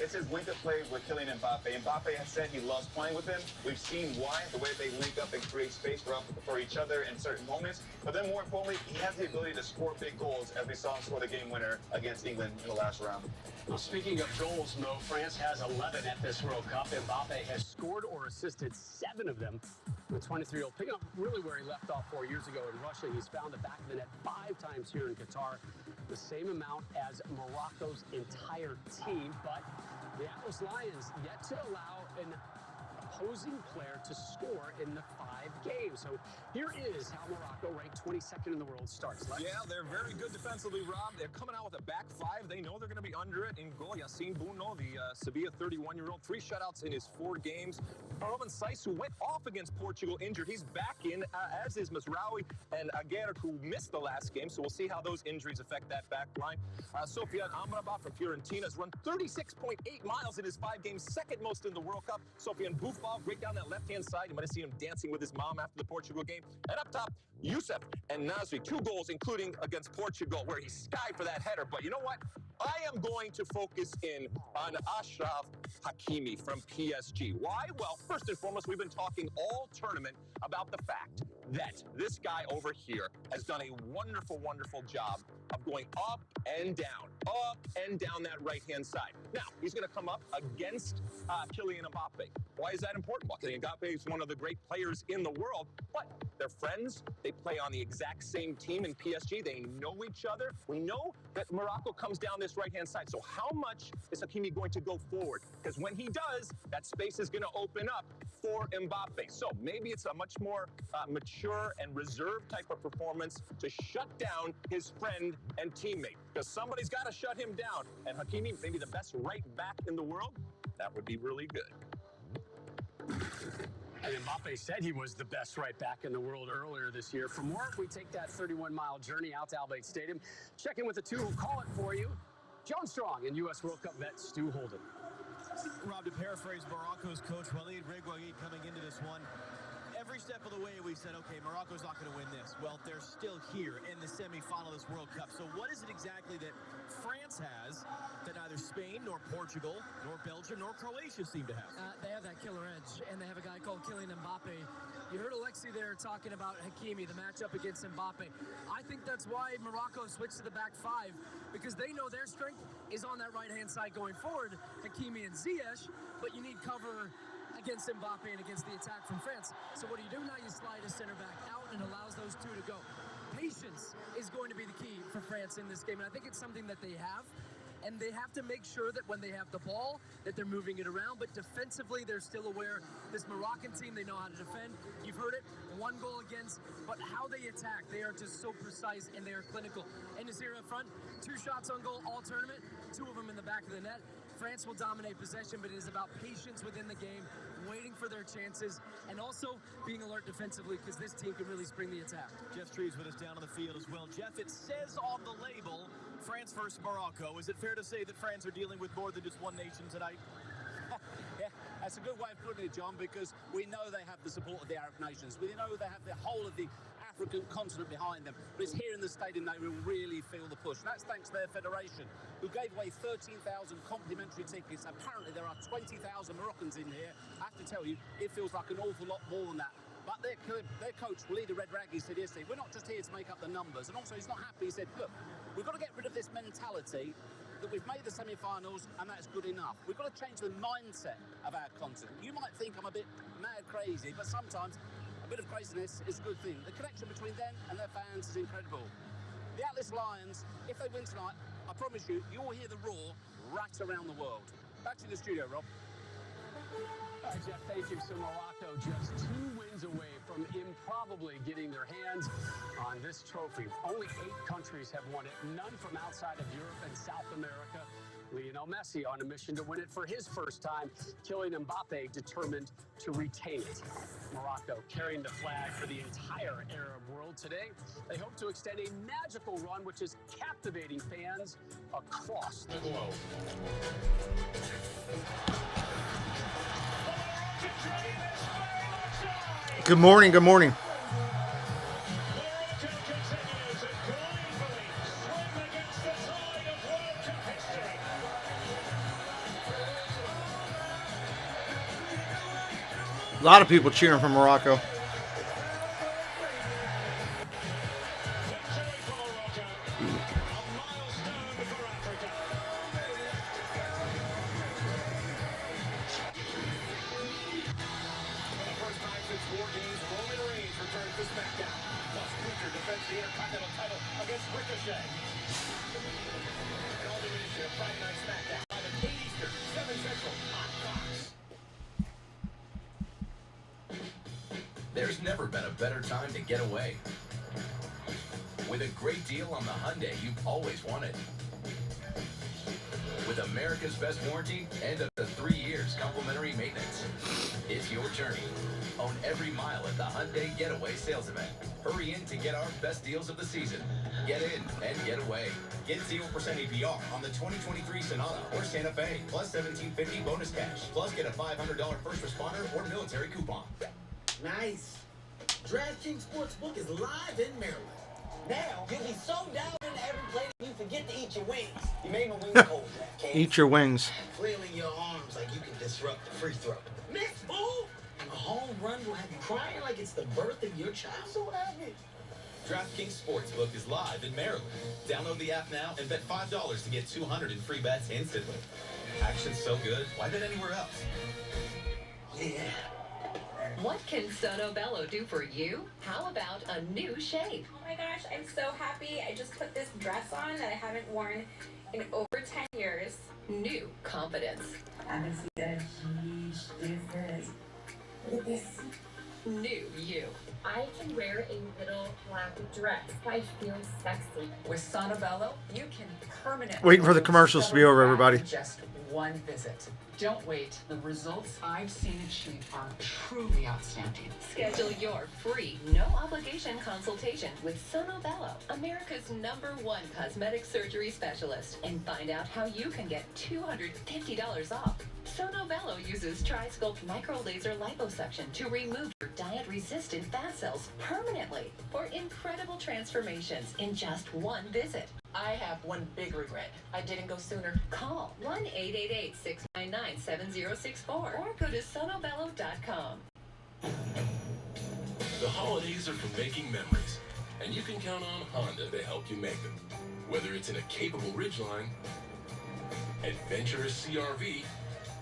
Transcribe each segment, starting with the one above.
it's his link-up play with Kylian Mbappe. Mbappe has said he loves playing with him. We've seen why, the way they link up and create space for each other in certain moments. But then more importantly, he has the ability to score big goals, as we saw him score the game winner against England in the last round. Well, speaking of goals, Mo, France has 11 at this World Cup. Mbappe has scored or assisted 7 of them. The 23-year-old picking up really where he left off 4 years ago in Russia. He's found the back of the net 5 times here in Qatar, the same amount as Morocco's entire team. But the Atlas Lions yet to allow an opposing player to score in the 5 games. So here is how Morocco, ranked 22nd in the world, starts. Yeah, they're very good defensively, Rob. They're coming out with a back 5. They know they're going to be under it. In goal, Yassine Bouno, the Sevilla 31-year-old, 3 shutouts in his 4 games. Roman Saiz, who went off against Portugal injured, he's back in, as is Masraoui and Aguirre, who missed the last game. So we'll see how those injuries affect that back line. Sofiane Amrabat from Fiorentina has run 36.8 miles in his 5 games, second most in the World Cup. Sofiane Boufal, great down that left-hand side. You might have seen him dancing with his mom after the Portugal game. And up top, Youssef and Nasri, 2 goals, including against Portugal, where he skied for that header. But you know what? I am going to focus in on Achraf Hakimi from PSG. Why? Well, first and foremost, we've been talking all tournament about the fact that this guy over here has done a wonderful, wonderful job of going up and down that right-hand side. Now, he's going to come up against Kylian Mbappe. Why is that important? Well, Kylian Mbappe is one of the great players in the world, but they're friends. They play on the exact same team in PSG. They know each other. We know that Morocco comes down this right-hand side. So how much is Hakimi going to go forward? Because when he does, that space is going to open up for Mbappe. So maybe it's a much more mature and reserved type of performance to shut down his friend and teammate. Because somebody's got to shut him down. And Hakimi, maybe the best right back in the world, that would be really good. And Mbappe said he was the best right back in the world earlier this year. For more, we take that 31-mile journey out to Al Bayt Stadium. Check in with the 2 who call it for you, John Strong and U.S. World Cup vet Stu Holden. Rob, to paraphrase Morocco's coach, Walid Regragui, coming into this one, every step of the way we said, okay, Morocco's not going to win this. Well, they're still here in the semifinal of this World Cup. So what is it exactly that France has that neither Spain nor Portugal nor Belgium nor Croatia seem to have? They have that killer edge, and they have a guy called Kylian Mbappe. You heard Alexi there talking about Hakimi, the matchup against Mbappe. I think that's why Morocco switched to the back 5, because they know their strength is on that right-hand side going forward, Hakimi and Ziyech, but you need cover against Mbappe and against the attack from France. So what do you do now? You slide a center back out and allows those 2 to go. Patience is going to be the key for France in this game, and I think it's something that they have. And they have to make sure that when they have the ball, that they're moving it around. But defensively, they're still aware. This Moroccan team, they know how to defend. You've heard it, 1 goal against. But how they attack, they are just so precise and they are clinical. And Nasir up front, 2 shots on goal all tournament, 2 of them in the back of the net. France will dominate possession, but it is about patience within the game, waiting for their chances, and also being alert defensively, because this team can really spring the attack. Jeff Trees with us down on the field as well. Jeff, it says on the label, France versus Morocco. Is it fair to say that France are dealing with more than just one nation tonight? Yeah, that's a good way of putting it, John, because we know they have the support of the Arab nations. We know they have the whole of the African continent behind them. But it's here in the stadium they will really feel the push. And that's thanks to their federation, who gave away 13,000 complimentary tickets. Apparently there are 20,000 Moroccans in here. I have to tell you, it feels like an awful lot more than that. But their coach, Walid Regragui, said yesterday, we're not just here to make up the numbers. And also, he's not happy. He said, look, we've got to get rid of this mentality that we've made the semi-finals and that's good enough. We've got to change the mindset of our continent. You might think I'm a bit mad crazy, but sometimes a bit of craziness is a good thing. The connection between them and their fans is incredible. The Atlas Lions, if they win tonight, I promise you, you'll hear the roar right around the world. Back to the studio, Rob. All right, Jeff, thank you. So Morocco just 2 wins away from improbably getting their hands on this trophy. Only 8 countries have won it, none from outside of Europe and South America. Lionel Messi on a mission to win it for his first time. Kylian Mbappe determined to retain it. Morocco carrying the flag for the entire Arab world today. They hope to extend a magical run which is captivating fans across the globe. Good morning, good morning. A lot of people cheering for Morocco. There's never been a better time to get away. With a great deal on the Hyundai you've always wanted. With America's best warranty and up to 3 years complimentary maintenance. It's your journey. Own every mile at the Hyundai Getaway sales event. Hurry in to get our best deals of the season. Get in and get away. Get 0% APR on the 2023 Sonata or Santa Fe, plus $1,750 bonus cash. Plus get a $500 first responder or military coupon. Nice. DraftKings Sportsbook is live in Maryland. Now, you'll be so down in every play that you forget to eat your wings. You made my wings cold, DraftKings. Eat your wings. Flailing your arms like you can disrupt the free throw. Miss, fool! A home run will have you crying like it's the birth of your child. So happy. DraftKings Sportsbook is live in Maryland. Download the app now and bet $5 to get 200 in free bets instantly. Action's so good, why bet anywhere else? Yeah. What can Sono Bello do for you? How about a new shape? Oh my gosh, I'm so happy. I just put this dress on that I haven't worn in over 10 years. New confidence. I can see a huge difference. Look at this. New you. I can wear a little black dress. I feel sexy. With Sono Bello, you can permanently... Waiting for the commercials to be over, everybody. Just one visit. Don't wait. The results I've seen achieved are truly outstanding. Schedule your free, no-obligation consultation with Sono Bello, America's #1 cosmetic surgery specialist, and find out how you can get $250 off. Sono Bello uses Tri-Sculpt micro-laser liposuction to remove your diet-resistant fat cells permanently for incredible transformations in just one visit. I have one big regret. I didn't go sooner. Call 1-888-699-7064 or go to sonobello.com. The holidays are for making memories, and you can count on Honda to help you make them. Whether it's in a capable Ridgeline, adventurous CRV,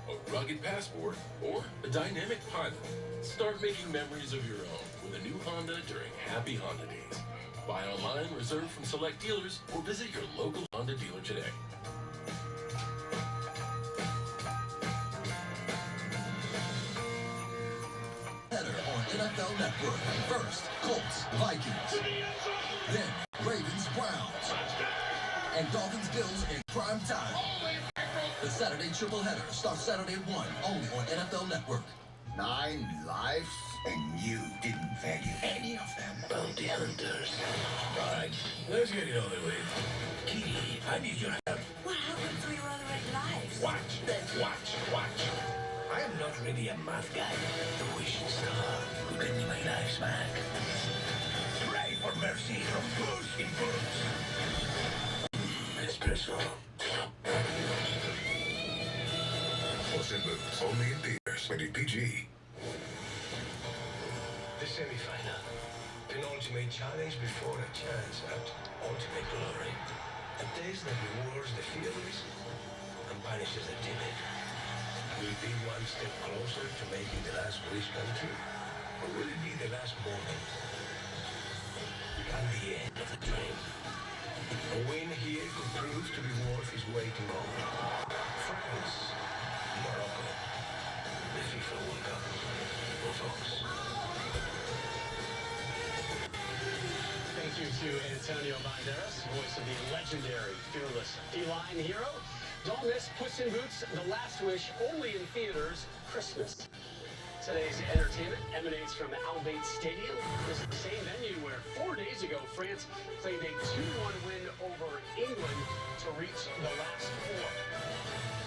a rugged Passport, or a dynamic Pilot, start making memories of your own with a new Honda during Happy Honda Days. Buy online, reserve from select dealers, or visit your local Honda dealer today. Header on NFL Network. First, Colts, Vikings. Then, Ravens, Browns. And Dolphins, Bills in prime time. The Saturday triple header starts Saturday at 1, only on NFL Network. 9 lives, and you didn't value any of them. Bounty hunters. Right, let's get it over with. Kitty, I need your help. What happened to your other 8 lives? Watch. I am not really a math guy. The wishing star who can give my lives back. Pray for mercy from Puss in Boots. Espresso. Puss in Boots, only in theaters. Rated PG. The semi-final. Penultimate challenge before a chance at ultimate glory. A taste that rewards the fearless and punishes the timid. Will it be one step closer to making the last wish come true? Or will it be the last moment and the end of the dream? A win here could prove to be worth his weight in gold. France, Morocco, the FIFA World Cup. Go Folks. Thank you to Antonio Banderas, voice of the legendary, fearless feline hero. Don't miss Puss in Boots, The Last Wish, only in theaters, Christmas. Today's entertainment emanates from Albait Stadium. This is the same venue where 4 days ago, France played a 2-1 win over England to reach the last 4.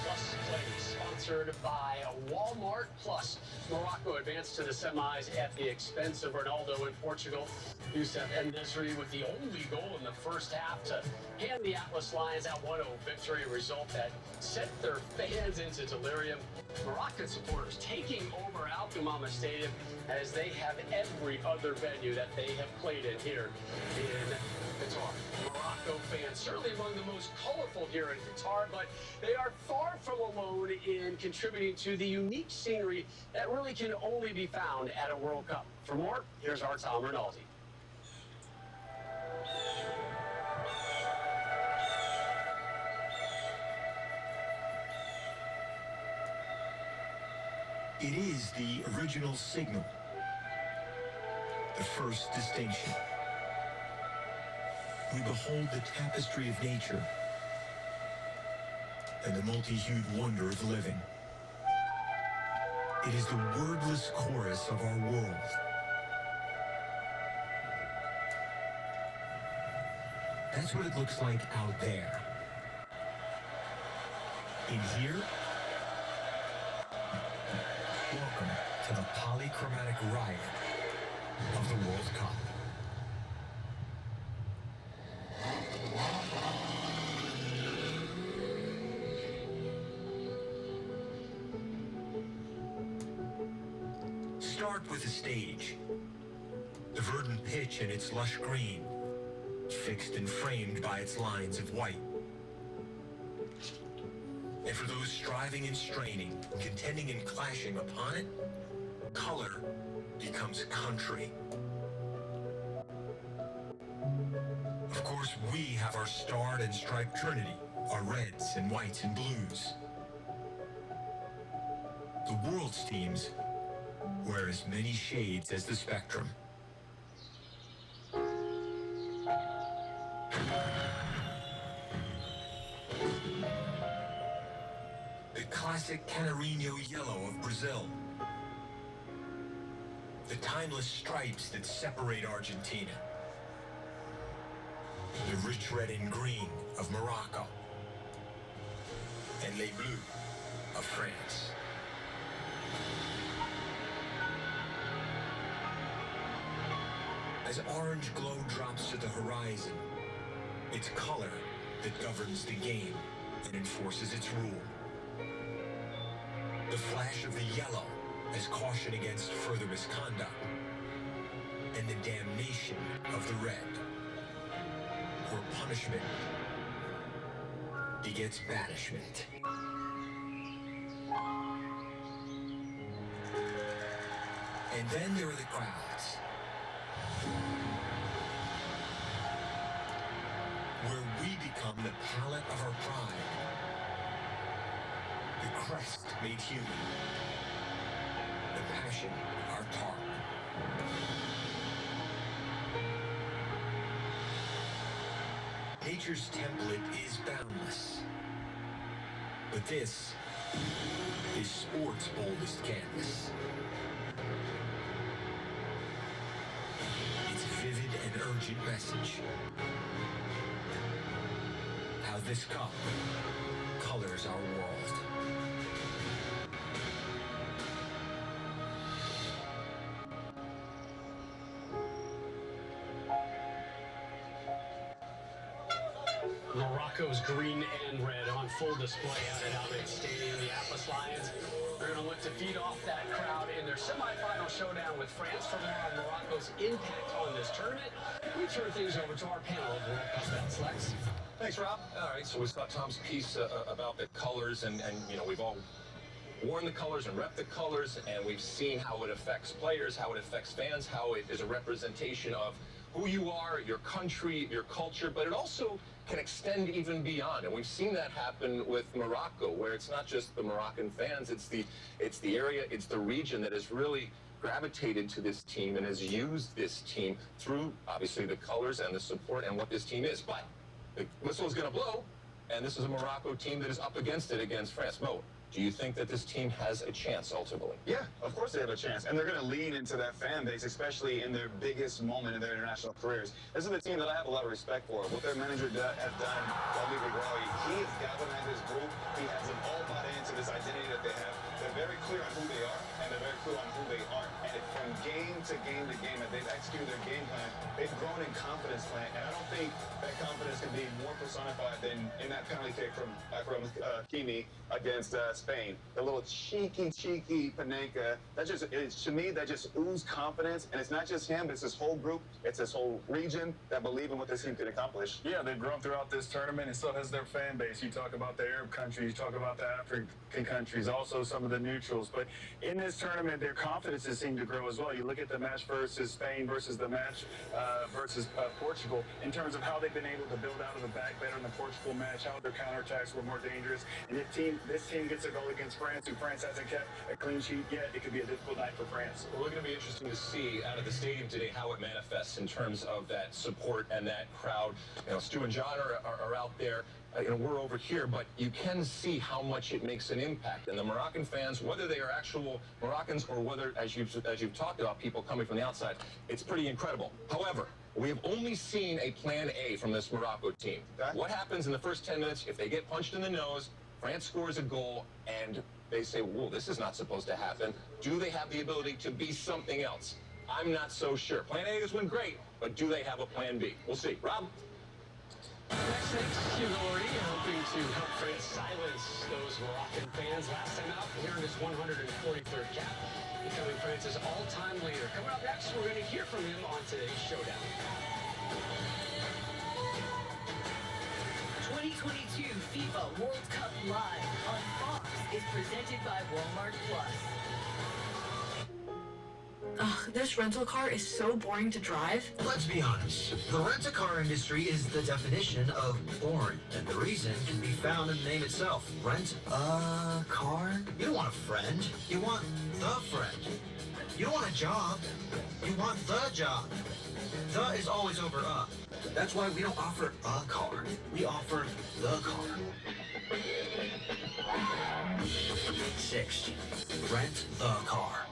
Plus, playing sponsor sponsored by Walmart Plus. Morocco advanced to the semis at the expense of Ronaldo in Portugal. Youssef En-Nesyri with the only goal in the first half to hand the Atlas Lions out 1-0 victory, a result that sent their fans into delirium. Moroccan supporters taking over Al Khamama Stadium as they have every other venue that they have played in here in Qatar. Morocco fans certainly among the most colorful here in Qatar, but they are far from alone in contributing to the unique scenery that really can only be found at a World Cup. For more, here's our Tom Rinaldi. It is the original signal, the first distinction. We behold the tapestry of nature and the multi-hued wonder of living. It is the wordless chorus of our world. That's what it looks like out there. In here, welcome to the polychromatic riot of the World Cup. Start with the stage. The verdant pitch and its lush green, fixed and framed by its lines of white. And for those striving and straining, contending and clashing upon it, color becomes country. Of course, we have our starred and striped trinity, our reds and whites and blues. The world's teams wear as many shades as the spectrum. The classic Canarinho yellow of Brazil. The timeless stripes that separate Argentina. The rich red and green of Morocco. And Les Bleus of France. As orange glow drops to the horizon, it's color that governs the game and enforces its rule. The flash of the yellow as caution against further misconduct, and the damnation of the red, where punishment begets banishment. And then there are the crowds, where we become the palette of our pride, the crest made human, the passion our tarp. Nature's template is boundless, but this is sport's boldest canvas. Its vivid and urgent message. How this cup colors our world. Morocco's green and red on full display out at Al Stadium. The Atlas Lions are going to look to feed off that crowd in their semifinal showdown with France. For more on Morocco's impact on this tournament, we turn things over to our panel of World Cup bets. Lex. Thanks, Rob. All right, so we saw Tom's piece about the colors, and you know, we've all worn the colors and rep the colors, and we've seen how it affects players, how it affects fans, how it is a representation of who you are, your country, your culture, but it also can extend even beyond. And we've seen that happen with Morocco, where it's not just the Moroccan fans, it's the area, it's the region that has really gravitated to this team and has used this team through, obviously, the colors and the support and what this team is. But the whistle is going to blow, and this is a Morocco team that is up against it against France. Mo, do you think that this team has a chance ultimately? Yeah, of course they have a chance. And they're going to lean into that fan base, especially in their biggest moment in their international careers. This is a team that I have a lot of respect for. What their manager has done, Walid Regragui, he has galvanized his group. He has them all bought into this identity that that they have. They're very clear on who they are, and they're very clear on who they aren't. And from game to game to game, as they've executed their game plan, they've grown in confidence plan. And I don't think that confidence can be more personified than in that penalty kick from Hakimi against Spain. The little cheeky Panenka. To me, that just oozes confidence. And it's not just him, it's this whole group, it's this whole region that believe in what this team can accomplish. Yeah, they've grown throughout this tournament, and so has their fan base. You talk about the Arab countries, you talk about the African countries, also some of the neutrals. But in this tournament, their confidence has seemed to grow as well. You look at the match versus Spain versus the match versus Portugal in terms of how they've been able to build out of the back better in the Portugal match, how their counterattacks were more dangerous. And this team gets a goal against France, who France hasn't kept a clean sheet yet. It could be a difficult night for France. Well, it's going to be interesting to see out of the stadium today how it manifests in terms of that support and that crowd. You know, Stu and John are out there. We're over here, but you can see how much it makes an impact. And the Moroccan fans, whether they are actual Moroccans or whether, as you've talked about, people coming from the outside, it's pretty incredible. However, we have only seen a plan A from this Morocco team. What happens in the first 10 minutes if they get punched in the nose, France scores a goal, and they say, whoa, this is not supposed to happen? Do they have the ability to be something else? I'm not so sure. Plan A has been great, but do they have a plan B? We'll see. Rob? Next, thanks, Hugo Lloris, hoping to help France silence those Moroccan fans. Last time out, here in his 143rd cap, becoming France's all-time leader. Coming up next, we're going to hear from him on today's Showdown. 2022 FIFA World Cup Live on Fox is presented by Walmart Plus. Ugh, this rental car is so boring to drive. Let's be honest. The rent-a-car industry is the definition of boring. And the reason can be found in the name itself. Rent-a-car? You don't want a friend. You want the friend. You don't want a job. You want the job. The is always over That's why we don't offer a car. We offer the car. 6. Rent the car.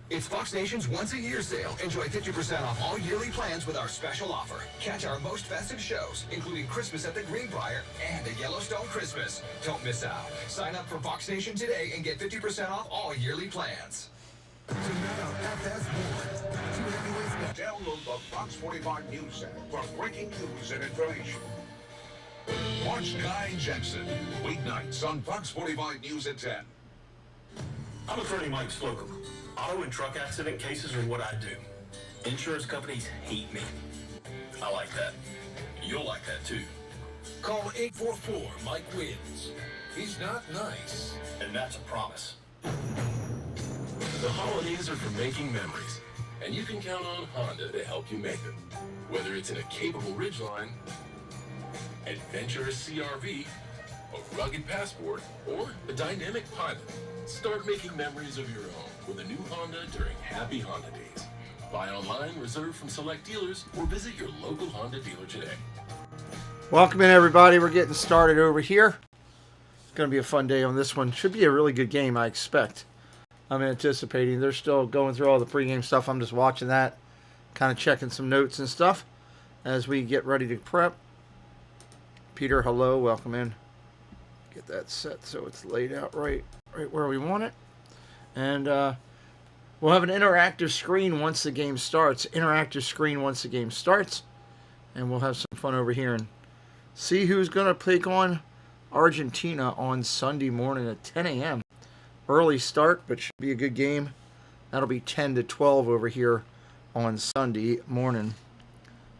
It's Fox Nation's once-a-year sale. Enjoy 50% off all yearly plans with our special offer. Catch our most festive shows, including Christmas at the Greenbrier and a Yellowstone Christmas. Don't miss out. Sign up for Fox Nation today and get 50% off all yearly plans. Download the Fox 45 News app for breaking news and information. Watch Guy Jensen, weeknights on Fox 45 News at 10. I'm attorney Mike Slocum. Auto and truck accident cases are what I do. Insurance companies hate me. I like that. You'll like that too. Call 844 Mike Wins. He's not nice. And that's a promise. The holidays are for making memories, and you can count on Honda to help you make them. Whether it's in a capable Ridgeline, adventurous CRV, a rugged Passport, or a dynamic Pilot, start making memories of your own with a new Honda during Happy Honda Days. Buy online, reserve from select dealers, or visit your local Honda dealer today. Welcome in, everybody. We're getting started over here. It's going to be a fun day on this one. Should be a really good game, I expect. I'm anticipating. They're still going through all the pregame stuff. I'm just watching that, kind of checking some notes and stuff as we get ready to prep. Peter, hello. Welcome in. Get that set so it's laid out right where we want it. And we'll have an interactive screen once the game starts. Interactive screen once the game starts. And we'll have some fun over here and see who's going to take on Argentina on Sunday morning at 10 a.m. Early start, but should be a good game. That'll be 10 to 12 over here on Sunday morning.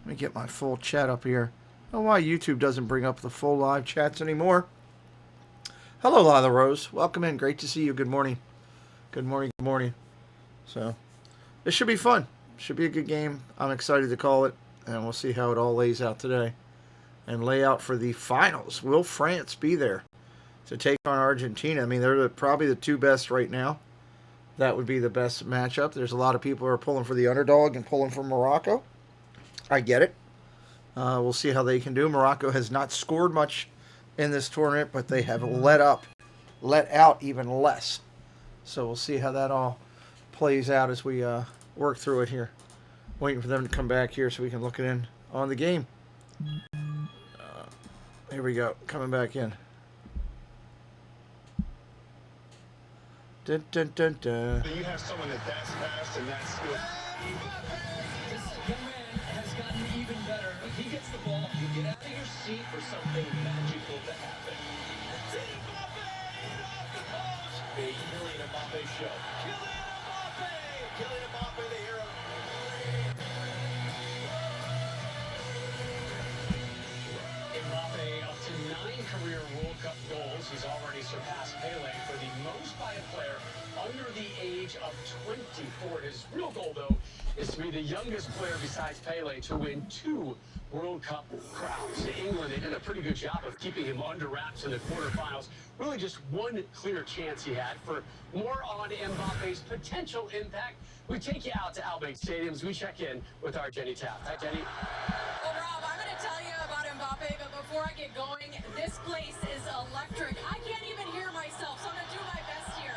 Let me get my full chat up here. I don't know why YouTube doesn't bring up the full live chats anymore. Hello, Lila Rose. Welcome in. Great to see you. Good morning. Good morning. Good morning. So, this should be fun. Should be a good game. I'm excited to call it, and we'll see how it all lays out today. And lay out for the finals. Will France be there to take on Argentina? I mean, they're probably the two best right now. That would be the best matchup. There's a lot of people who are pulling for the underdog and pulling for Morocco. I get it. We'll see how they can do. Morocco has not scored much in this tournament, but they have let out even less. So we'll see how that all plays out as we work through it here. Waiting for them to come back here so we can look it in on the game. Here we go. Coming back in. Dun, dun, dun, dun. You have someone that's fast and that's skilled. This young man has gotten even better. He gets the ball, you get out of your seat for something magical to happen. The Kylian Mbappe show. Kylian Mbappe, the hero. Mbappe up to 9 career World Cup goals. He's already surpassed Pele for the most by a player under the age of 24. His real goal, though, is to be the youngest player besides Pele to win 2 World Cup crowns. England, they did a pretty good job of keeping him under wraps in the quarterfinals. Really just one clear chance he had. For more on Mbappe's potential impact, we take you out to Albank Stadium as we check in with our Jenny Taft. Hi, Jenny. Well, Rob, I'm going to tell you about Mbappe, but before I get going, this place is electric. I can't even hear myself, so I'm going to do my best here.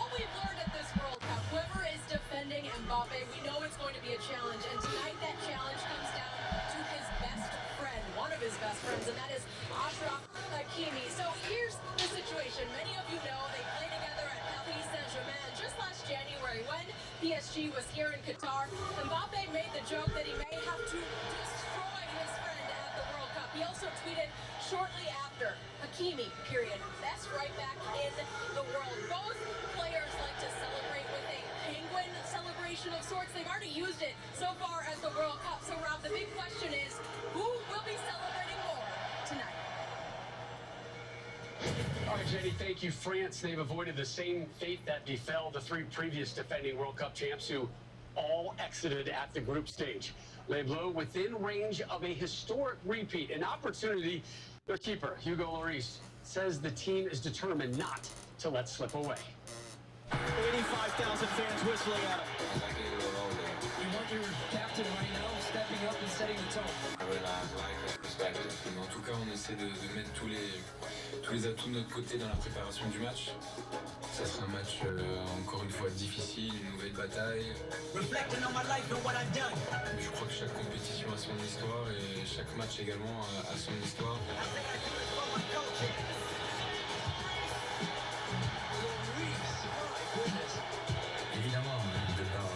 What we've learned at this World Cup, whoever is defending Mbappe, we know it's going to be a challenge, and tonight that challenge comes down to his best friend, one of his best friends, and that is Achraf Hakimi. So here's the situation. Many of you know they play together at Paris Saint-Germain just last January when PSG was here in Qatar. Mbappe made the joke that he may have to destroy his friend at the World Cup. He also tweeted shortly after, Hakimi, period, best right back in the world. Both players like to celebrate with a penguin celebration of sorts. They've already used it so far as the World Cup. So, Rob, the big question is, who will be celebrating more tonight? All right, Jenny, thank you. France, they've avoided the same fate that befell the 3 previous defending World Cup champs who all exited at the group stage. Les Bleus within range of a historic repeat, an opportunity their keeper, Hugo Lloris, says the team is determined not to let slip away. 85,000 fans whistling at him. You want your captain right now stepping up and setting the tone. En tout cas, on essaie de mettre tous les atouts de notre côté dans la préparation du match. Ça sera un match encore une fois difficile, une nouvelle bataille. Reflecting on my life and what I've done. Je crois que chaque compétition a son histoire et chaque match également a son histoire. Évidemment, de par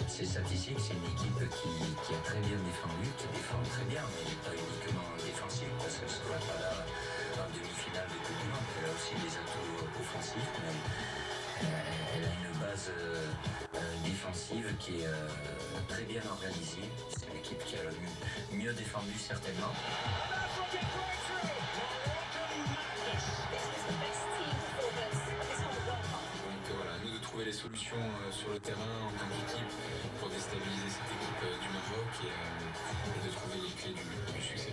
ses statistiques, c'est une équipe qui a très bien défendu, qui défend très bien, mais pas uniquement défensive, parce qu'elle ne sera pas là en demi-finale de Coupe du Monde. Elle a aussi des atouts offensifs, mais elle a une base défensive qui est très bien organisée. C'est l'équipe qui a le mieux défendu, certainement. Trouver les solutions sur le terrain en tant qu'équipe pour déstabiliser cette équipe du Maroc et de trouver les clés du succès.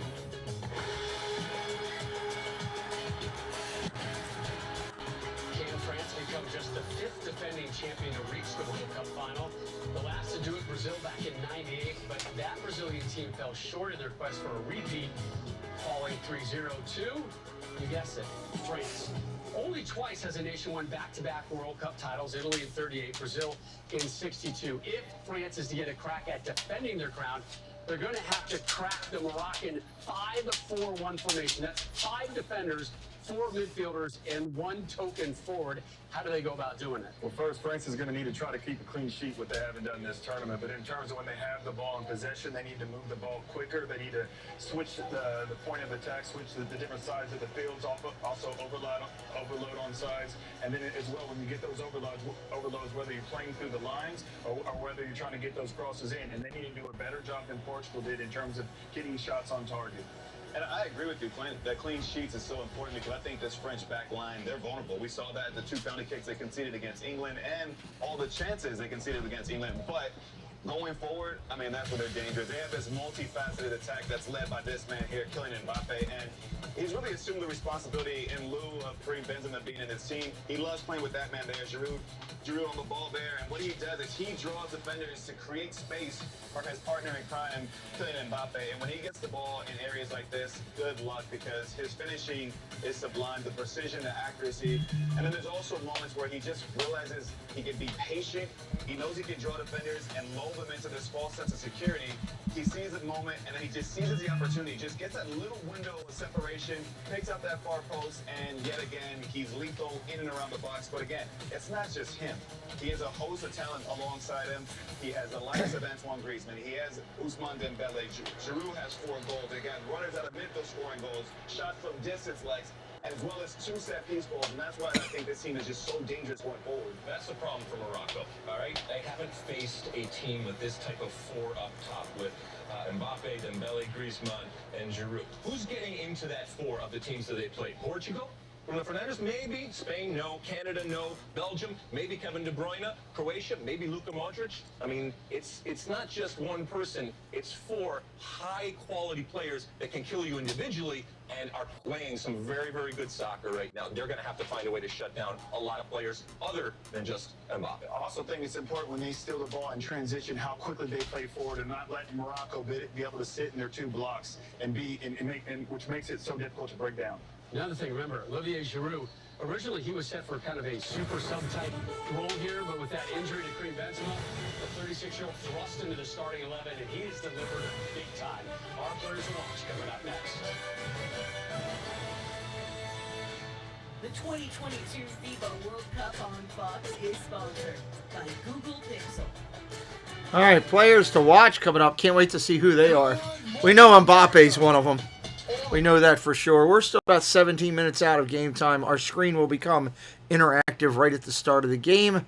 Can France become just the 5th defending champion to reach the World Cup final? The last to do it, Brazil, back in '98, but that Brazilian team fell short in their quest for a repeat, falling 3-0 to, you guessed it, France. Only twice has a nation won back-to-back World Cup titles, Italy in '38, Brazil in '62. If France is to get a crack at defending their crown, they're going to have to crack the Moroccan 5-4-1 formation. That's 5 defenders, 4 midfielders, and 1 token forward. How do they go about doing it? Well, first, France is going to need to try to keep a clean sheet, what they haven't done this tournament. But in terms of when they have the ball in possession, they need to move the ball quicker. They need to switch the point of attack, switch the different sides of the fields, also overload on sides. And then as well, when you get those overloads, whether you're playing through the lines or whether you're trying to get those crosses in. And they need to do a better job than Portugal did in terms of getting shots on target. And I agree with you, Clint, that clean sheets is so important because I think this French back line, they're vulnerable. We saw that the 2 penalty kicks they conceded against England and all the chances they conceded against England. But going forward, I mean, that's where they're dangerous. They have this multifaceted attack that's led by this man here, Kylian Mbappe, and he's really assumed the responsibility in lieu of Karim Benzema being in his team. He loves playing with that man there, Giroud on the ball there, and what he does is he draws defenders to create space for his partner in crime, Kylian Mbappe, and when he gets the ball in areas like this, good luck, because his finishing is sublime, the precision, the accuracy, and then there's also moments where he just realizes he can be patient, he knows he can draw defenders and lower lulled him into this false sense of security. He sees the moment, and then he just seizes the opportunity, just gets that little window of separation, picks up that far post, and yet again, he's lethal in and around the box. But again, it's not just him. He has a host of talent alongside him. He has the likes of Antoine Griezmann. He has Ousmane Dembele. Giroud has 4 goals. They got runners out of midfield scoring goals, shots from distance legs, as well as 2 set-piece goals, and that's why I think this team is just so dangerous going forward. That's the problem for Morocco, all right? They haven't faced a team with this type of 4 up top with Mbappe, Dembele, Griezmann, and Giroud. Who's getting into that 4 of the teams that they played? Portugal? Bruno Fernandes, maybe. Spain, no. Canada, no. Belgium, maybe Kevin De Bruyne. Croatia, maybe Luka Modric. I mean, it's not just one person. It's 4 high-quality players that can kill you individually and are playing some very, very good soccer right now. They're going to have to find a way to shut down a lot of players other than just Mbappe. I also think it's important when they steal the ball and transition how quickly they play forward and not letting Morocco be able to sit in their 2 blocks and which makes it so difficult to break down. Another thing, remember, Olivier Giroud, originally he was set for kind of a super sub-type role here, but with that injury to Karim Benzema, the 36-year-old thrust into the starting 11, and he has delivered big time. Our players to watch coming up next. The 2022 FIFA World Cup on Fox is sponsored by Google Pixel. All right, players to watch coming up. Can't wait to see who they are. We know Mbappe's one of them. We know that for sure. We're still about 17 minutes out of game time. Our screen will become interactive right at the start of the game.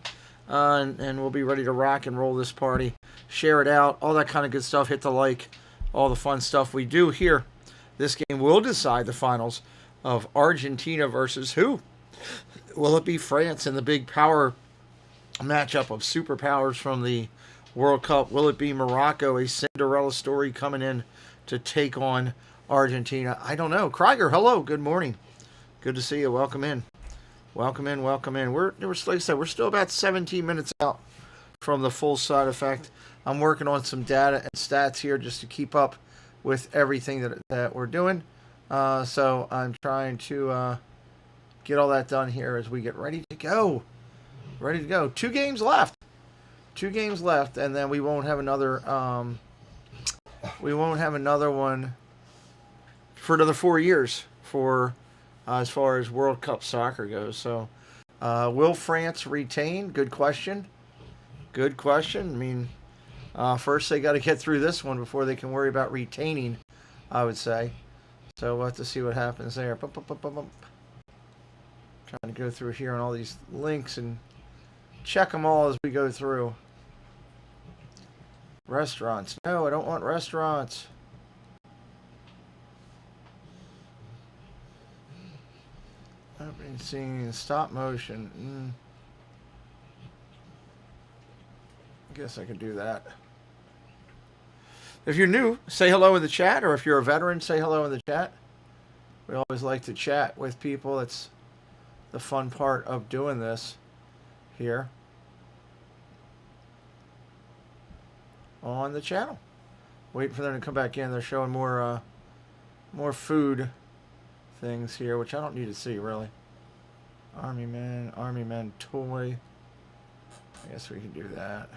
And we'll be ready to rock and roll this party. Share it out. All that kind of good stuff. Hit the like. All the fun stuff we do here. This game will decide the finals of Argentina versus who? Will it be France in the big power matchup of superpowers from the World Cup? Will it be Morocco, a Cinderella story coming in to take on Argentina? I don't know. Krieger, hello. Good morning. Good to see you. Welcome in. Welcome in. Welcome in. Like I said, we're still about 17 minutes out from the full side effect. I'm working on some data and stats here just to keep up with everything that we're doing. So I'm trying to get all that done here as we get ready to go. Ready to go. 2 games left. 2 games left, and then we won't have another. We won't have another one for another 4 years for as far as World Cup soccer goes. So, will France retain? Good question. Good question. I mean, first they got to get through this one before they can worry about retaining, I would say. So we'll have to see what happens there. Trying to go through here on all these links and check them all as we go through. Restaurants. No, I don't want restaurants. Opening scene, stop motion. I guess I could do that. If you're new, say hello in the chat, or if you're a veteran, say hello in the chat. We always like to chat with people. It's the fun part of doing this here on the channel. Waiting for them to come back in. They're showing more food things here, which I don't need to see really. Army Man toy. I guess we can do that.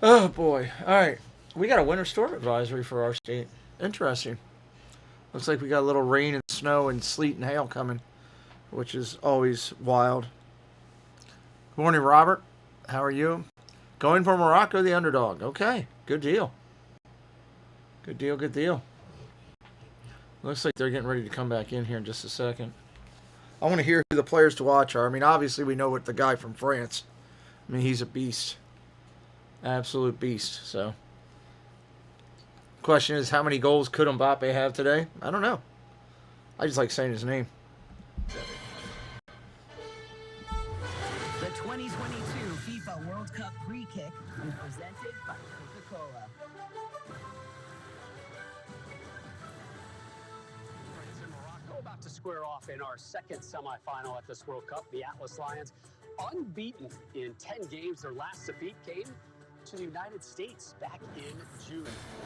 Oh boy. Alright. We got a winter storm advisory for our state. Interesting. Looks like we got a little rain and snow and sleet and hail coming, which is always wild. Good morning, Robert. How are you? Going for Morocco, the underdog. Okay. Good deal. Good deal, good deal. Looks like they're getting ready to come back in here in just a second. I want to hear who the players to watch are. I mean, obviously we know what the guy from France. I mean, he's a beast. Absolute beast. So, question is, how many goals could Mbappe have today? I don't know. I just like saying his name. The 2022 FIFA World Cup pre-kick is presented by Coca-Cola. France and Morocco about to square off in our second semifinal at this World Cup. The Atlas Lions unbeaten in 10 games. Their last defeat came to the United States back in June.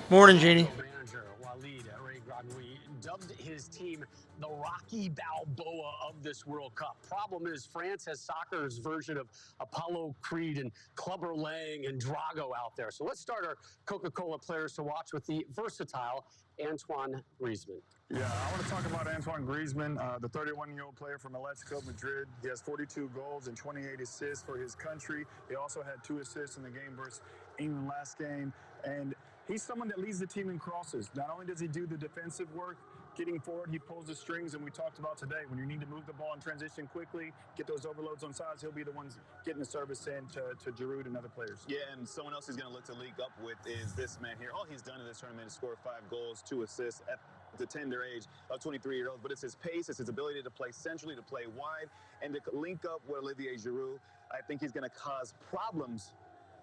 Morning, Jeannie. Manager Walid Regragui dubbed his team the Rocky Balboa of this World Cup. Problem is, France has soccer's version of Apollo Creed and Clubber Lang and Drago out there. So let's start our Coca-Cola players to watch with the versatile Antoine Griezmann. Yeah, I want to talk about Antoine Griezmann, the 31-year-old player from Atletico Madrid. He has 42 goals and 28 assists for his country. He also had 2 assists in the game versus England last game. And he's someone that leads the team in crosses. Not only does he do the defensive work, getting forward, he pulls the strings, and we talked about today, when you need to move the ball and transition quickly, get those overloads on sides, he'll be the ones getting the service in to Giroud and other players. Yeah, and someone else he's going to look to link up with is this man here. All he's done in this tournament is score 5 goals, 2 assists at the tender age of 23-year-olds, but it's his pace, it's his ability to play centrally, to play wide, and to link up with Olivier Giroud. I think he's going to cause problems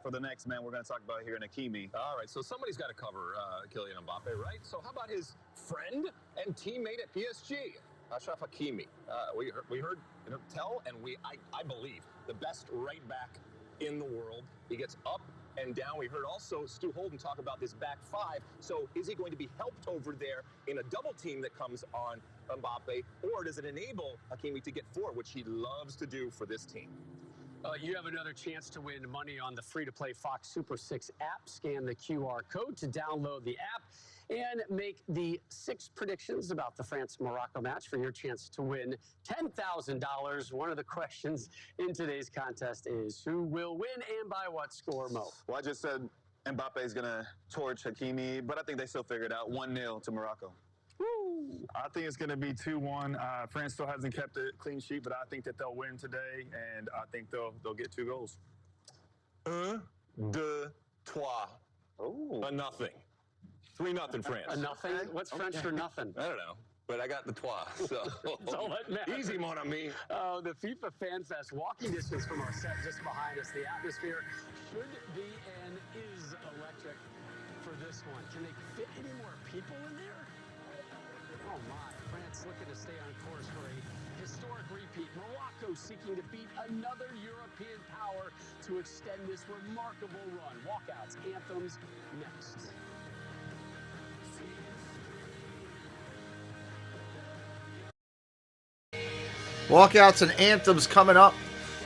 for the next man we're going to talk about here in Hakimi. All right, so somebody's got to cover Kylian Mbappe, right? So how about his friend and teammate at PSG, Achraf Hakimi? We heard tell, and I believe, the best right back in the world. He gets up and down. We heard also Stu Holden talk about this back 5. So is he going to be helped over there in a double team that comes on Mbappe, or does it enable Hakimi to get forward, which he loves to do for this team? You have another chance to win money on the free-to-play Fox Super 6 app. Scan the QR code to download the app and make the 6 predictions about the France-Morocco match for your chance to win $10,000. One of the questions in today's contest is, who will win and by what score, Mo? Well, I just said Mbappe is going to torch Hakimi, but I think they still figured out 1-0 to Morocco. Woo! I think it's going to be 2-1. France still hasn't kept a clean sheet, but I think that they'll win today, and I think they'll get 2 goals. 1, 2, 3. Oh. A nothing. 3-0 France. A nothing? What's French for nothing? I don't know, but I got the trois, so. That's all that matters. Easy, mon ami. The FIFA Fan Fest, walking distance from our set just behind us. The atmosphere should be and is electric for this one. Can they fit any more people in there? Oh my, France looking to stay on course for a historic repeat. Morocco seeking to beat another European power to extend this remarkable run. Walkouts, anthems, next. Walkouts and anthems coming up.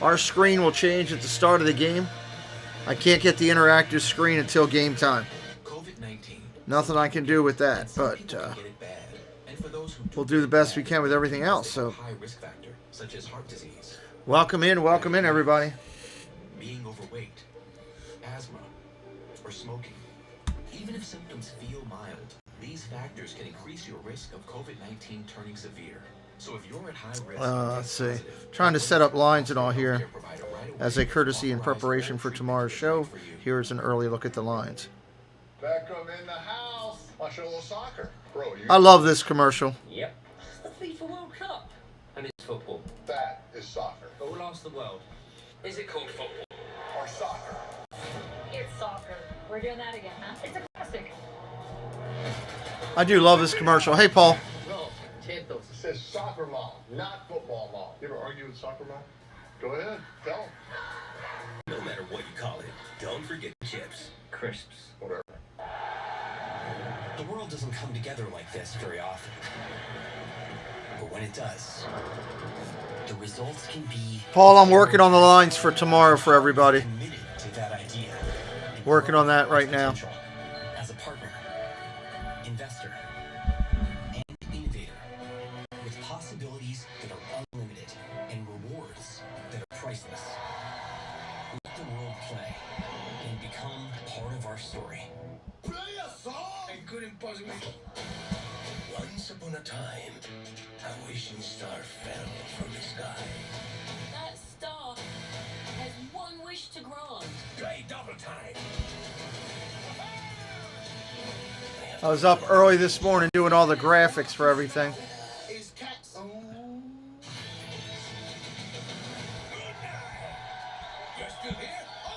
Our screen will change at the start of the game. I can't get the interactive screen until game time. Nothing I can do with that, but we'll do the best we can with everything else. So, welcome in, everybody. Being overweight, asthma, or smoking. Even if symptoms feel mild, these factors can increase your risk of COVID-19 turning severe. So if you're at high risk, let's see. Trying to set up lines and all here as a courtesy in preparation for tomorrow's show. Here's an early look at the lines. Beckham in the house. Watch a little soccer. Bro, I love this commercial. Yep. It's the FIFA World Cup. And it's football. That is soccer. All last the world. Is it called football? Or soccer. It's soccer. We're doing that again, huh? It's a classic. I do love this commercial. Hey, Paul. No, it says soccer mom, not football mom. You ever argue with soccer mom? Go ahead, tell them. no matter what you call it, don't forget chips, crisps, whatever. The world doesn't come together like this very often. But when it does, the results can be... Paul, I'm working on the lines for tomorrow for everybody. Committed to that idea. Working on that right now. As a partner, investor, and innovator, with possibilities that are unlimited and rewards that are priceless. Let the world play and become part of our story. Play a song! I couldn't possibly... Once upon a time, a wishing star fell from the sky. That star has one wish to grant. Play double time. I was up early this morning doing all the graphics for everything. Is cats... Oh. You're still here?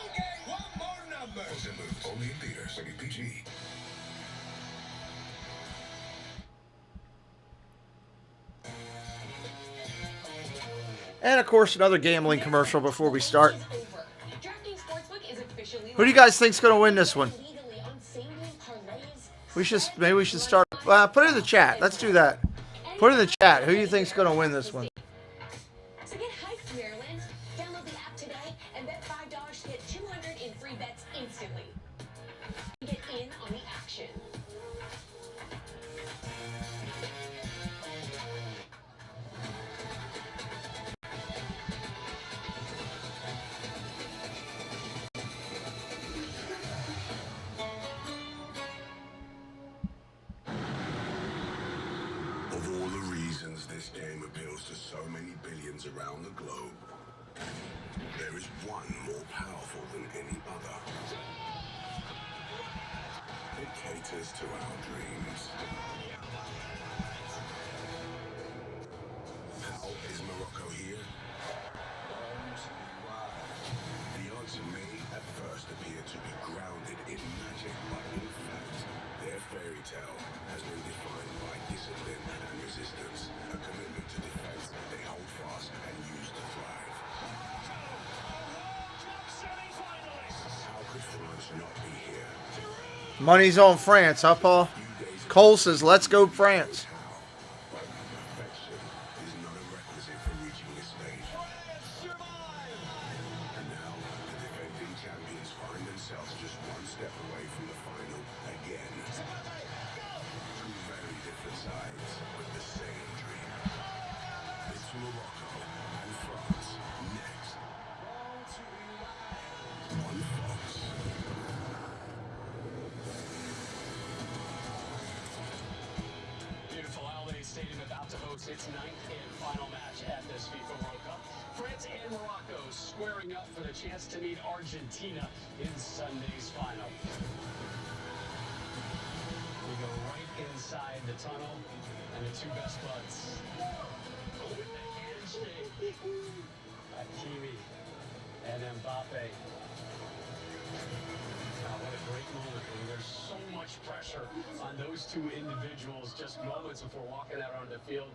Okay, one more number. Only in theaters. Rated PG. And of course, another gambling commercial before we start. DraftKings Sportsbook is officially Who do you guys think's going to win this one? Maybe we should start. Put it in the chat. Let's do that. Put it in the chat. Who do you think's going to win this one? So get hyped, Maryland. Download the app today and bet $5 to get 200 in free bets instantly. Get in on the action. Of all the reasons this game appeals to so many billions around the globe, there is one more powerful than any other. It caters to our dreams. How is Morocco here? The answer may at first appear to be grounded in magic, but in fact, their fairy tale has been defined by discipline and resistance, a commitment to defense they hold fast and use to thrive. How could France not be here? Money's on France, huh, Paul? Cole says, let's go France. Perfection is not a requisite for reaching this stage. And now, the defending champions find themselves just one step away from the final again. Two very different sides, but the same dream. It's Morocco and France next. On Fox. Beautiful LA Stadium about to host its 9th and final match at this FIFA World Cup. France and Morocco squaring up for the chance to meet Argentina in Sunday's final. We go right inside the tunnel, and the two best buds with the handshake. Hakimi and Mbappe. What a great moment. I mean, there's so much pressure on those two individuals just moments before walking out onto the field.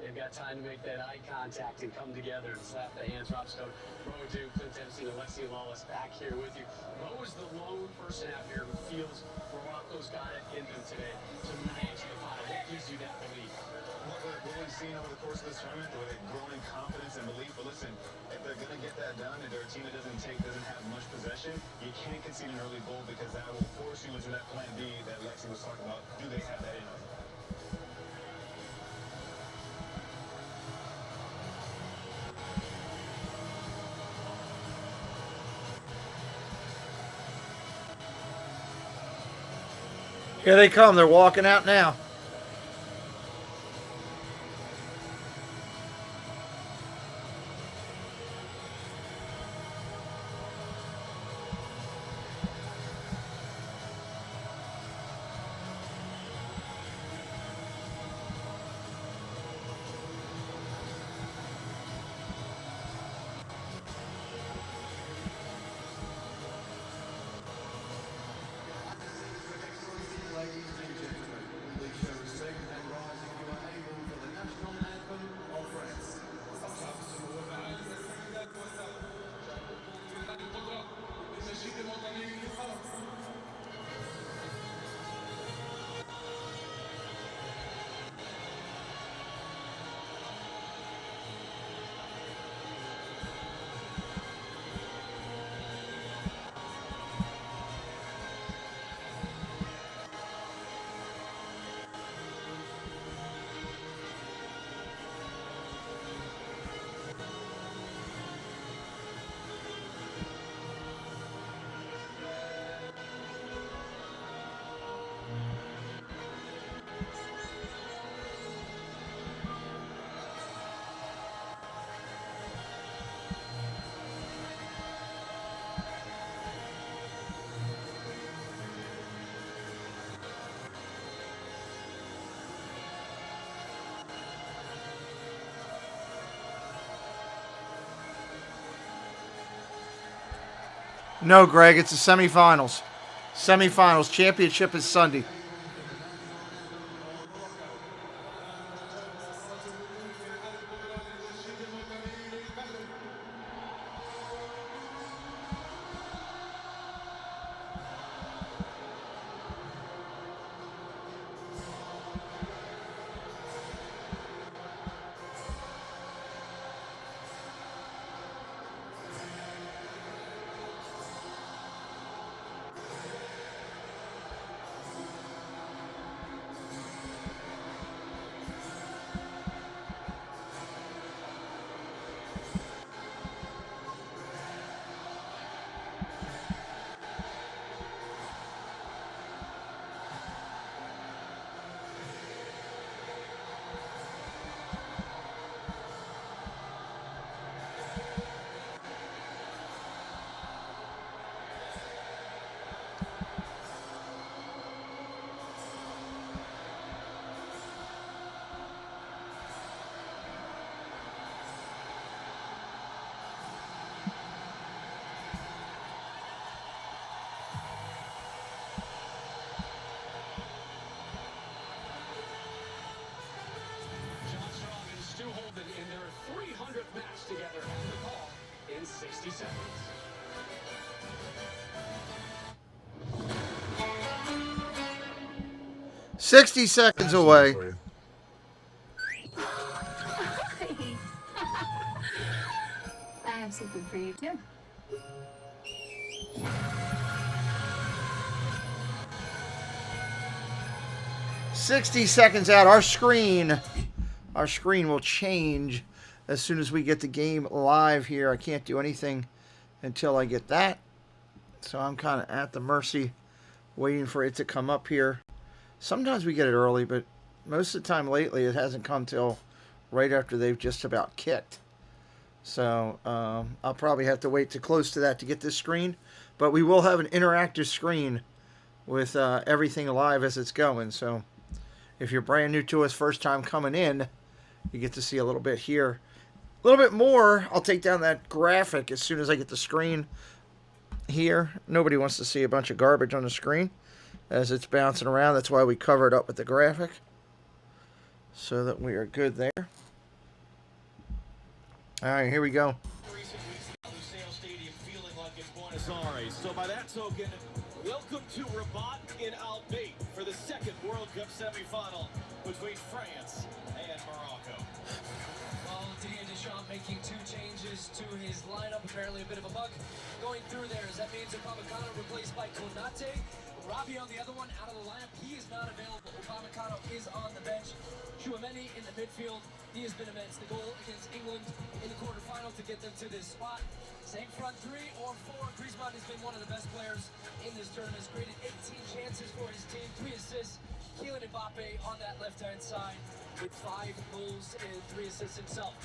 They've got time to make that eye contact and come together and slap the hands. Rob Stone, Roe Duke, Clint Dempsey, and Alexi Lawless back here with you. Mo is the lone person out here who feels Morocco's got it in them today to manage the final. What gives you that belief? What we've seen over the course of this tournament, the way they've grown in confidence and belief. But listen, if they're going to get that done, and they're a team that doesn't have much possession, you can't concede an early goal because that will force you into that plan B that Lexi was talking about. Do they have that in them? Here they come. They're walking out now. No, Greg, it's the semifinals. Semifinals. Championship is Sunday. 60 seconds. 60 seconds away. I have something for you too. $60 out. Our screen will change as soon as we get the game live here. I can't do anything until I get that. So I'm kind of at the mercy waiting for it to come up here. Sometimes we get it early, but most of the time lately it hasn't come till right after they've just about kicked. So I'll probably have to wait to close to that to get this screen. But we will have an interactive screen with everything live as it's going. So if you're brand new to us, first time coming in, you get to see a little bit here. A little bit more. I'll take down that graphic as soon as I get the screen here. Nobody wants to see a bunch of garbage on the screen as it's bouncing around. That's why we cover it up with the graphic so that we are good there. All right, here we go. So by that token, welcome to Rabat in Al Bayt for the second World Cup semifinal between France and Morocco. Well, Didier Deschamps making 2 changes to his lineup. Apparently a bit of a bug going through there. That means Upamecano replaced by Konate. Rabiot on the other one out of the lineup. He is not available. Upamecano is on the bench. Chouameni in the midfield. He has been immense. The goal against England in the quarterfinal to get them to this spot. Same front 3 or 4. Griezmann has been one of the best players in this tournament. Has created 18 chances for his team, 3 assists. Kylian Mbappe on that left-hand side with 5 goals and 3 assists himself.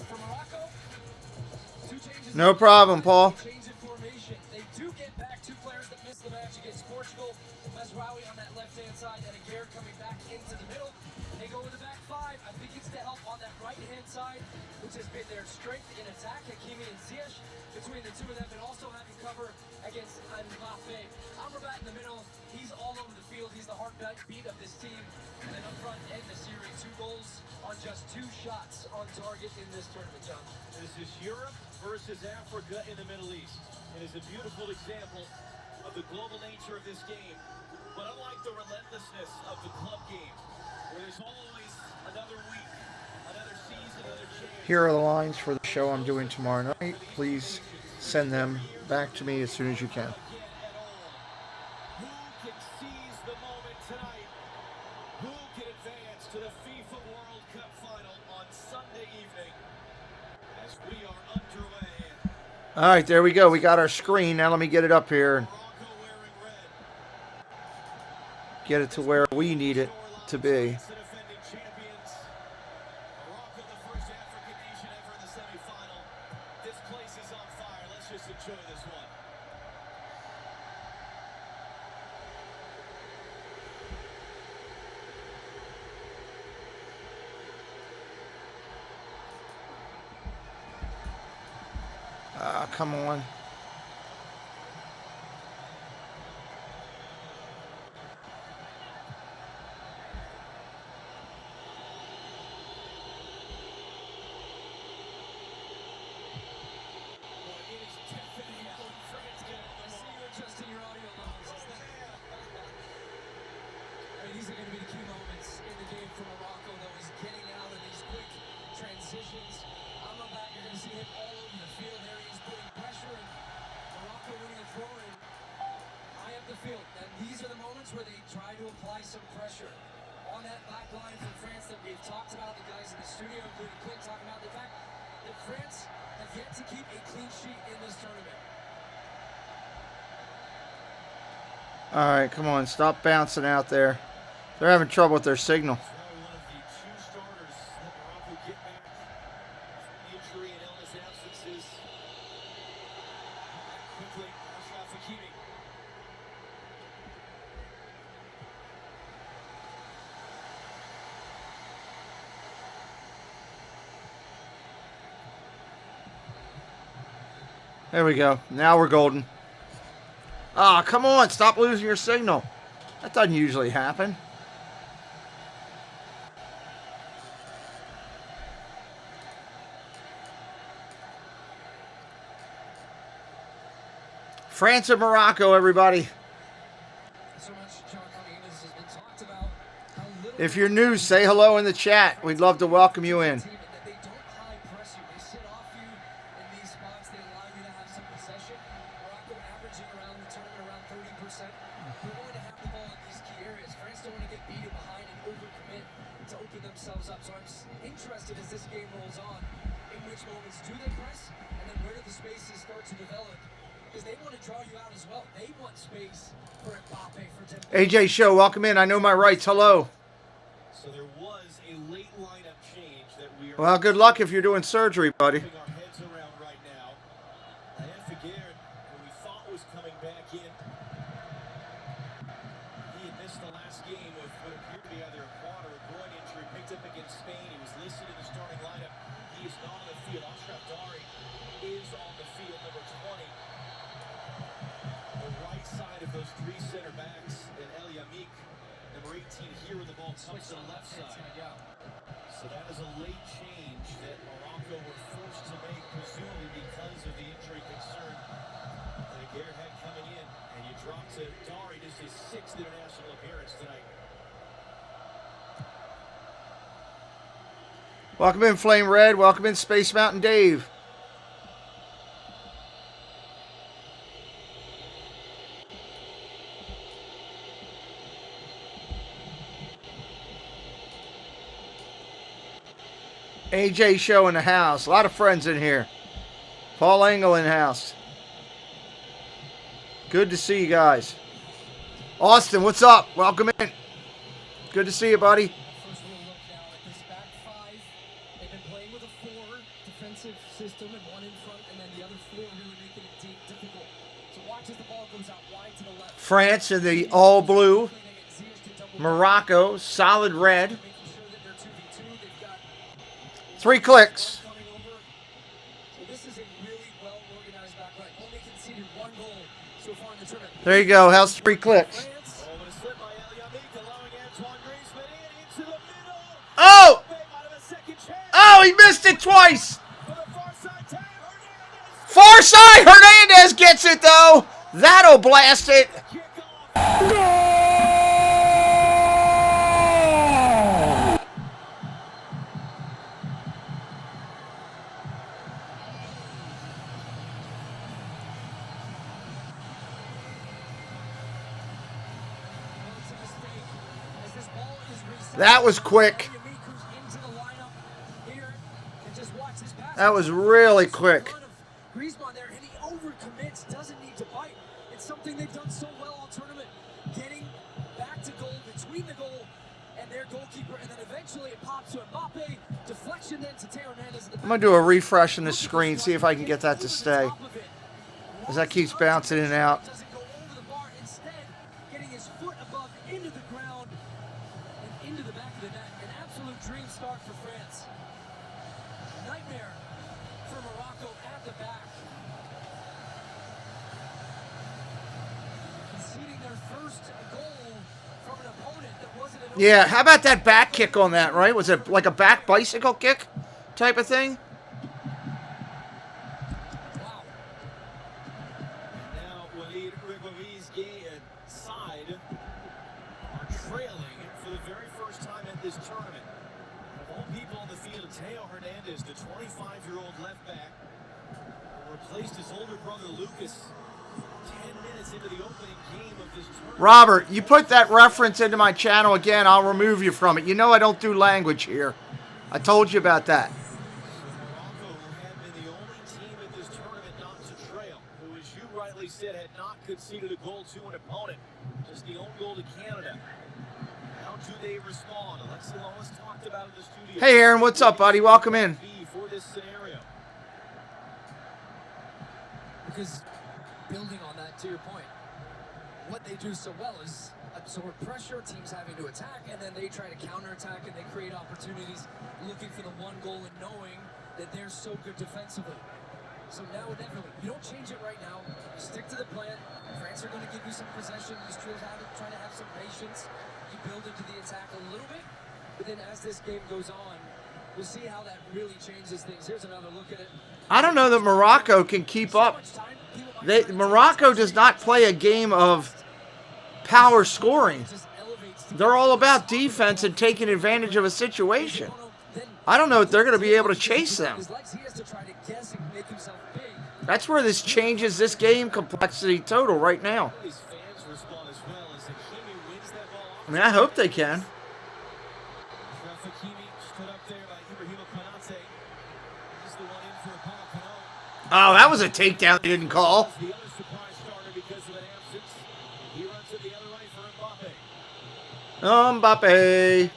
For Morocco, 2 changes. No problem, Paul. Change in formation. They do get back 2 players that missed the match against Portugal. Mazraoui on that left-hand side and Aguirre coming back into the middle. They go with the back 5. I think it's to help on that right-hand side, which has been their strength in attack. Hakimi and Ziyech between the 2 of them, and also having cover against Mbappe. Amrabat in the middle. He's all over the field. He's the heartbeat of this team. And then up front, end the series. 2 goals on just 2 shots on target in this tournament, John. This is Europe versus Africa in the Middle East. It is a beautiful example of the global nature of this game. But unlike the relentlessness of the club game, where there's always another week, another season, another chance. Here are the lines for the show I'm doing tomorrow night. Please send them back to me as soon as you can. Who can seize the moment tonight? Who can advance to the FIFA World Cup final on Sunday evening as we are underway? All right, there we go. We got our screen. Now let me get it up here and get it to where we need it to be. Come on. These are going to be the key moments in the game for Morocco, though. He's getting out of these quick transitions. Amrabat, you're going to see him all over the field there. He's putting pressure, and Morocco winning a throw-in high up the field. And these are the moments where they try to apply some pressure on that back line from France that we've talked about. The guys in the studio, including Clint, talking about the fact that France have yet to keep a clean sheet in this tournament. All right, come on. Stop bouncing out there. They're having trouble with their signal. There we go. Now we're golden. Ah, come on. Stop losing your signal. That doesn't usually happen. France and Morocco, everybody. If you're new, say hello in the chat. We'd love to welcome you in. AJ Show, welcome in. I know my rights. Hello. So there was a late lineup change that we are. Well, good luck if you're doing surgery, buddy. Our heads around right now. Figueroa, who we thought was coming back in, he had missed the last game with what appeared to be either a quad or a groin injury. Picked up against Spain. He was listed in the starting lineup. He is not on the field. Ashraf Dari is on the field, number 20. The right side of those three center backs. Number 18 here with the ball comes to the left side. So that is a late change that Morocco were forced to make, presumably because of the injury concern that Gare had coming in. And you drop to Dari, this is his 6th international appearance tonight. Welcome in, Flame Red. Welcome in, Space Mountain Dave. AJ Show in the house. A lot of friends in here. Paul Engel in the house. Good to see you guys. Austin, what's up? Welcome in. Good to see you, buddy. First we'll look now at this back five. They've been playing with a 4 defensive system and 1 in front, and then the other 4 really making it difficult. So watch as the ball goes out wide to the left. France in the all blue. Morocco, solid red. 3 clicks. There you go. How's 3 clicks? Oh! Oh, he missed it twice. Far side. Hernandez gets it, though. That'll blast it. That was quick. That was really quick. Griezmann there, and he overcommits, doesn't need to bite. It's something they've done so well all tournament, getting back to goal, between the goal and their goalkeeper, and then eventually it pops to Mbappe, deflection then to Teo Hernandez. I'm going to do a refresh on the screen, see if I can get that to stay. As that keeps bouncing in and out. Yeah, how about that back kick on that, right? Was it like a back bicycle kick type of thing? Wow. Now, Walid Regragou's side are trailing for the very first time at this tournament. Of all people on the field, Teo Hernandez, the 25-year-old left back, replaced his older brother Lucas 10 minutes into the opening game of this tournament. Robert, you put that reference into my channel again, I'll remove you from it. You know I don't do language here. I told you about that. Morocco have been the only team at this tournament not to trail, who, as you rightly said, had not conceded a goal to an opponent. Just the own goal to Canada. How do they respond? Alexi Lawless talked about in the studio. Hey Aaron, what's up, buddy? Welcome in. For this scenario. Because building on that, to your point, what they do so well is absorb pressure, teams having to attack, and then they try to counterattack and they create opportunities, looking for the 1 goal and knowing that they're so good defensively. So now, definitely, you don't change it right now. You stick to the plan. France are going to give you some possession. You still try to have some patience. You build into the attack a little bit, but then as this game goes on, we'll see how that really changes things. Here's another look at it. I don't know that Morocco can keep up Morocco does not play a game of power scoring. They're all about defense and taking advantage of a situation. I don't know if they're going to be able to chase them. That's where this changes this game complexity total right now. I mean, I hope they can. Oh, that was a takedown they didn't call. Mbappe.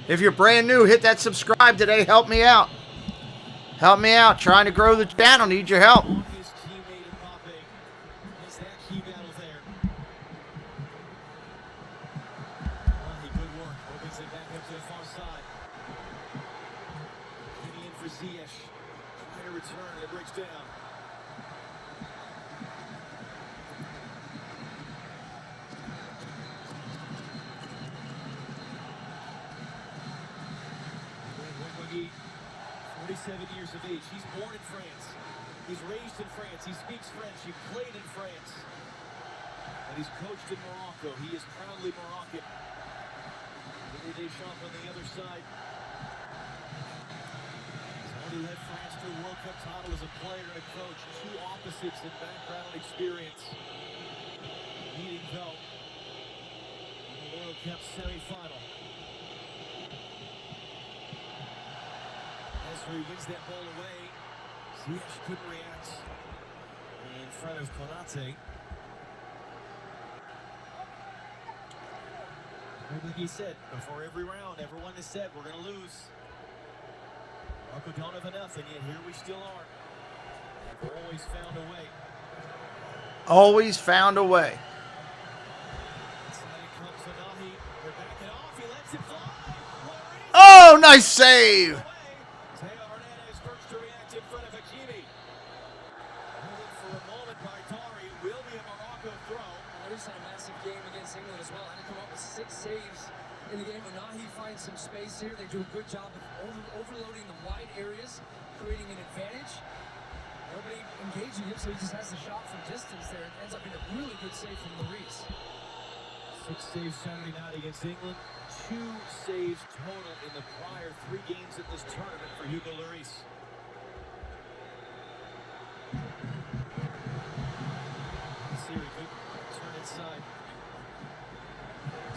If you're brand new, hit that subscribe today. Help me out. Help me out. Trying to grow the channel. Need your help. He's coached in Morocco. He is proudly Moroccan. Deschamps on the other side. He's already led France to a World Cup title as a player and a coach. Two opposites in background and experience. Meeting though in the World Cup semi-final. Ezri wins that ball away. Ziyech couldn't react in front of Konate. Like he said, before every round, everyone has said we're going to lose. Morocco don't have enough, and yet here we still are. We've always found a way. Always found a way. Oh, nice save. In the game, Onahi finds some space here. They do a good job of overloading the wide areas, creating an advantage. Nobody engaging him, so he just has the shot from distance there. It ends up being a really good save from Lloris. 6 saves Saturday night against England. 2 saves total in the prior 3 games at this tournament for Hugo Lloris. Siri, good turn inside.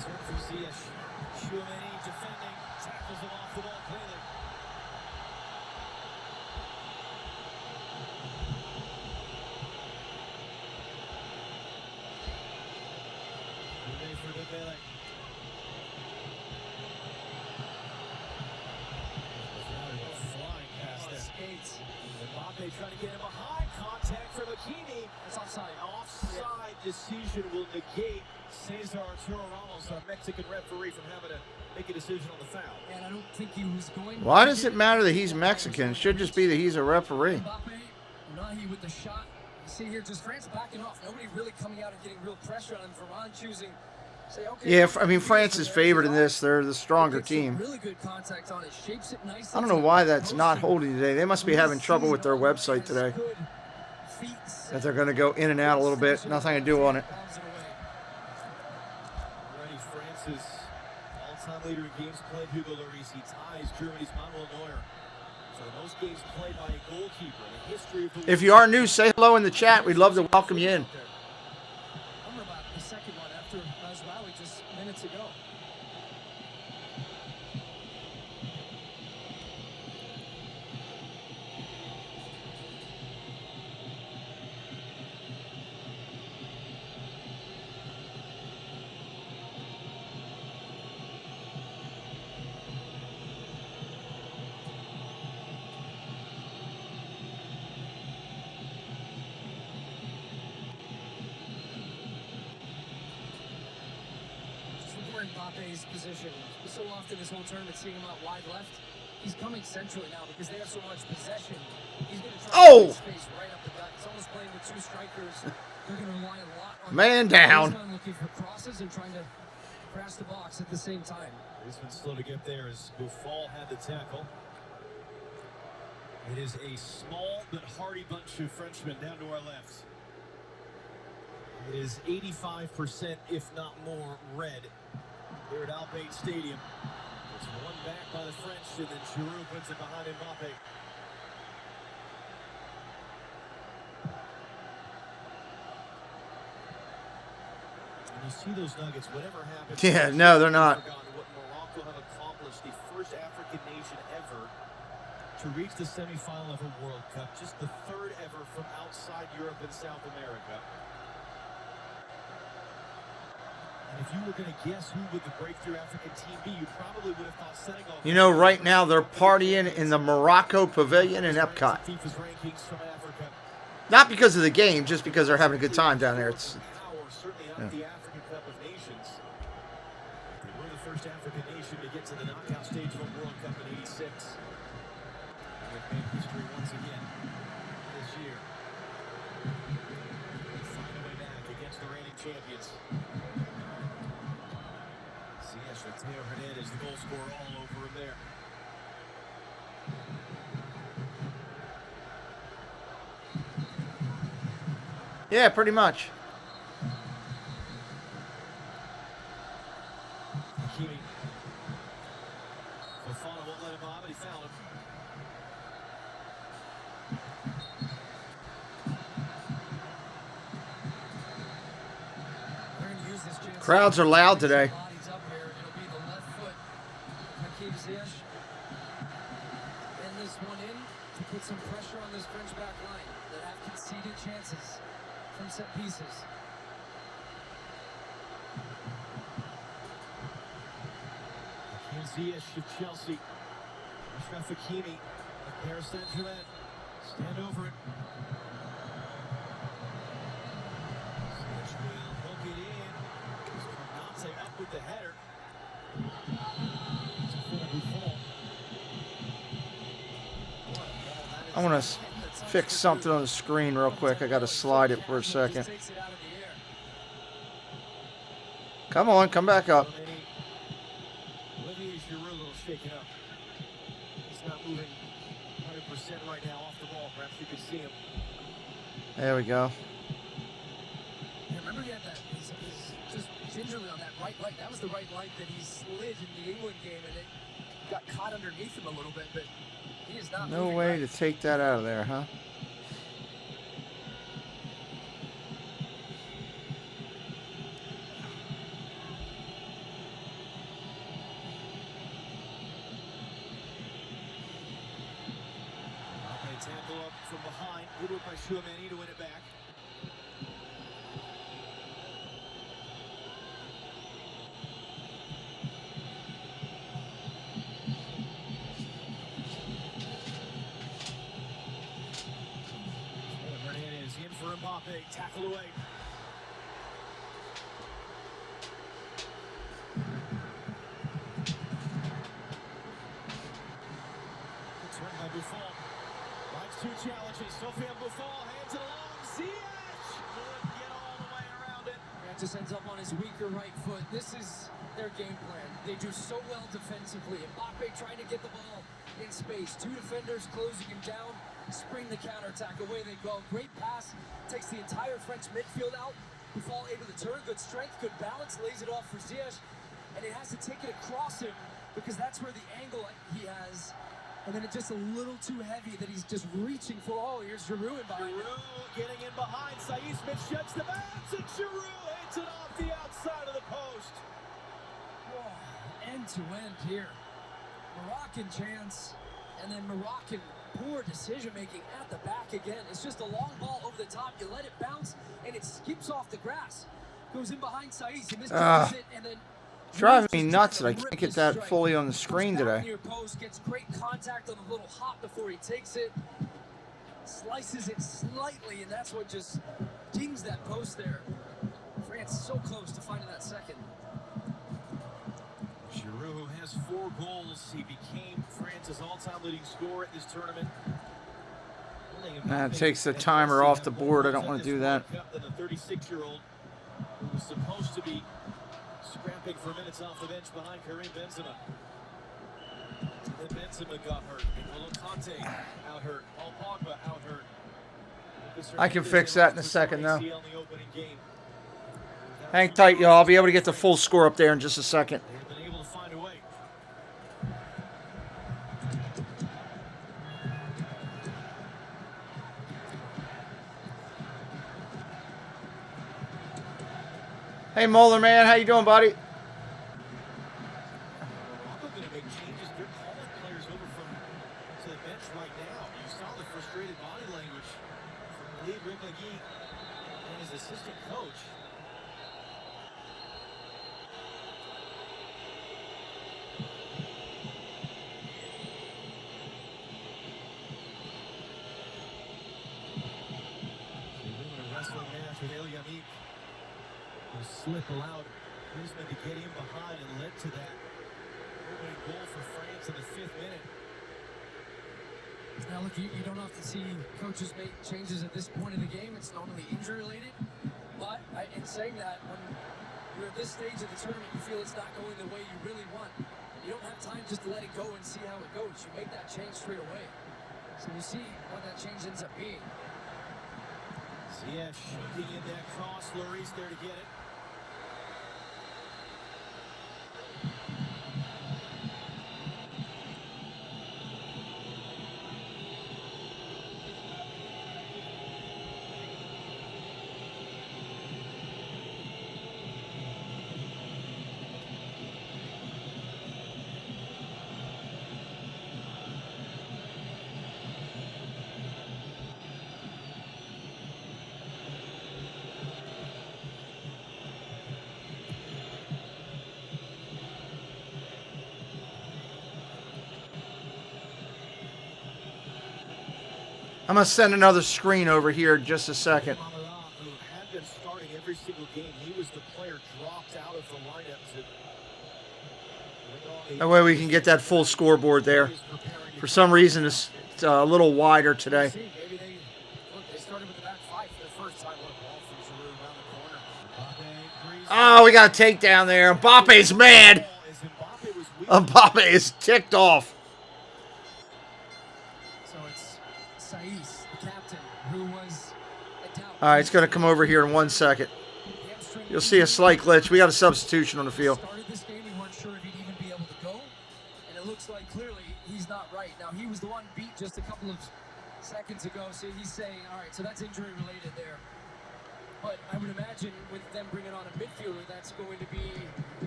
Turn for Ziyech. Chouameni defending, tackles him off the ball cleanly. Ready for Dembele. Flying past there. Skates. Mbappe trying to get him behind. Contact from Hakimi. That's offside. Offside decision will negate Cesar Arturo Ramos, our Mexican referee, from having to make a decision on the foul. And I don't think he was going. Why does it matter that he's Mexican? It should just be that he's a referee. Mbappe, Unahi with the shot. You see here, just France backing off. Nobody really coming out and getting real pressure on him. Varane choosing. Say, okay, Yeah, I mean, France is favored in this. They're the stronger team. Really good contact on it. Shapes it nicely. I don't know why that's not holding today. They must be having trouble with their website today. That they're going to go in and out a little bit. Nothing to do on it. Already France's all-time leader in games played, Hugo Lloris. He ties Germany's Manuel Neuer. So the most games played by a goalkeeper in the history of the If you are new, say hello in the chat. We'd love to welcome you in. I remember about the second one after Rally just minutes ago. Mbappe's position. So often this whole tournament seeing him out wide left. He's coming centrally now because they have so much possession. He's going to try to create space right up the gut. It's almost playing with two strikers. They're going to rely a lot on man down. looking for crosses and trying to crash the box at the same time. He's been slow to get there as Buffal had the tackle. It is a small but hardy bunch of Frenchmen down to our left. It is 85%, if not more, red here at Albait Stadium. It's one back by the French, and then Giroud puts it behind Mbappe. And you see those Nuggets, whatever happens. Yeah, no, they're not. What Morocco have accomplished, the first African nation ever to reach the semifinal of a World Cup, just the third ever from outside Europe and South America. And if you were going to guess who would the breakthrough African team be, you probably would have thought Senegal. You know, right now they're partying in the Morocco Pavilion in Epcot. FIFA's rankings from Africa. Not because of the game, just because they're having a good time down there. It's Certainly not the African Cup of Nations. They were the first African nation to get to the knockout stage of a World Cup in '86. They've made history once again this year. They find a way back against the reigning champions. Teo Hernandez, the goal scorer, all over him there. yeah, pretty much. Hakimi. Fofana won't let him on, but he fouled him. Crowds are loud today. And this one in to put some pressure on this French back line that have conceded chances from set pieces. Ziyech of Chelsea. Achraf Hakimi of Paris Saint-Germain. Stand over it. Ziyech will hook it in. Konate up with the header. I want to fix something on the screen real quick. I got to slide it for a second. Come on, come back up. Olivier Giroud a little shaken up. He's not moving 100% right now off the ball. Perhaps you could see him. There we go. Yeah, remember he had that, he's just gingerly on that right leg. That was the right leg that he slid in the England game, and it got caught underneath him a little bit, but he is not No way right. to take that out of there, huh? Tackle up from behind. Good work by Chouameni to win it back. Hernandez in for Mbappe. Tackle away. Good turn by Buffon. Two challenges. Sofiane Buffon hands it along. Ziyech couldn't get all the way around it. Just ends up on his weaker right foot. This is their game plan. They do so well defensively. Mbappe trying to get the ball in space. Two defenders closing him down. Spring the counterattack. Away they go. Great pass. Takes the entire French midfield out. Buffon able to turn. Good strength. Good balance. Lays it off for Ziyech. And it has to take it across him because that's where the angle he has. And then it's just a little too heavy that he's just reaching for. Oh, here's Giroud behind. Giroud getting in behind. Saiss Smith shuts the bounce, and Giroud hits it off the outside of the post. Oh, end to end here. Moroccan chance, and then Moroccan poor decision making at the back again. It's just a long ball over the top. You let it bounce, and it skips off the grass. Goes in behind Saiss, and misjudges it, and then Driving me nuts that I can't get that fully on the screen today. Near post, gets great contact on a little hop before he takes it. Slices it slightly, and that's what just dings that post there. France so close to finding that second. Giroud has has 4 goals. He became France's all-time leading scorer at this tournament. That takes the timer off the board. I don't want to do that. The 36-year-old who was supposed to be scrapping for minutes off the bench behind Karim Benzema. Then Benzema got hurt. N'Golo Kanté out hurt. Paul Pogba out hurt. I can fix that in a second, though. Hang tight, y'all. I'll be able to get the full score up there in just a second. They've been able to find a way. Hey, Moeller, man. How you doing, buddy? Morocco going to make changes. They're calling players over to the bench right now. You saw the frustrated body language from Lee Riblagui and his assistant coach. A wrestling match with El Yamik. Slip allowed Griezmann to get in behind and led to that opening goal for France in the 5th minute. Now look, you don't often see coaches make changes at this point in the game. It's normally injury related. But in saying that, when you're at this stage of the tournament, you feel it's not going the way you really want. You don't have time just to let it go and see how it goes. You make that change straight away. So we'll see what that change ends up being. Ziyech shooting in that cross. Lloris there to get it. I'm going to send another screen over here in just a second. Who had been starting every single game. He was the player dropped out of the lineup to That way we can get that full scoreboard there. For some reason, it's a little wider today. Maybe they started with the back 5 for the first time. Look, ball from Giroud around the corner. Oh, we got a takedown there. Mbappe's mad. Mbappe is ticked off. All right, it's going to come over here in 1 second. You'll see a slight glitch. We got a substitution on the field. Started this game, we weren't sure if he'd even be able to go, and it looks like clearly he's not right. Now, he was the one beat just a couple of seconds ago, so he's saying, all right, so that's injury related there. But I would imagine with them bringing on a midfielder, that's going to be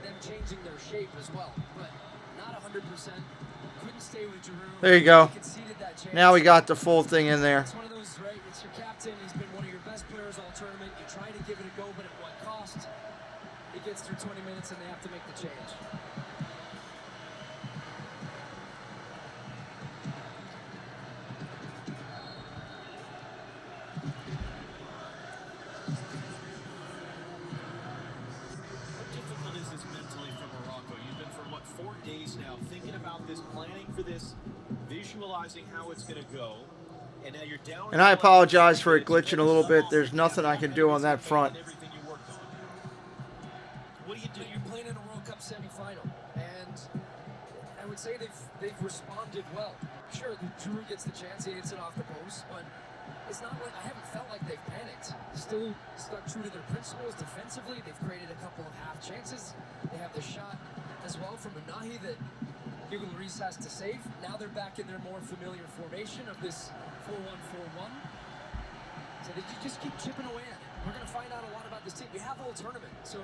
them changing their shape as well. But not 100%. Couldn't stay with Giroud. There you go. That now we got the full thing in there. It's one of those, right? It's your captain. He's been one of your best players all tournament. You try to give it a go, but at what cost? It gets through 20 minutes and they have to make the change. How difficult is this mentally for Morocco? You've been for, 4 days now thinking about this, planning for this, visualizing how it's going to go. And now you're down. And I apologize for it glitching a little bit. There's nothing I can do on that front. What do? You're playing in a World Cup semifinal, and I would say they've responded well. Sure, Giroud gets the chance, he hits it off the post, but it's not like I haven't felt like they've panicked. Still stuck true to their principles defensively. They've created a couple of half chances. They have the shot as well from Unahi that Hugo Lloris has to save. Now they're back in their more familiar formation of this 4-1-4-1. So they just keep chipping away at it. We're going to find out a lot about this team. We have a whole tournament, so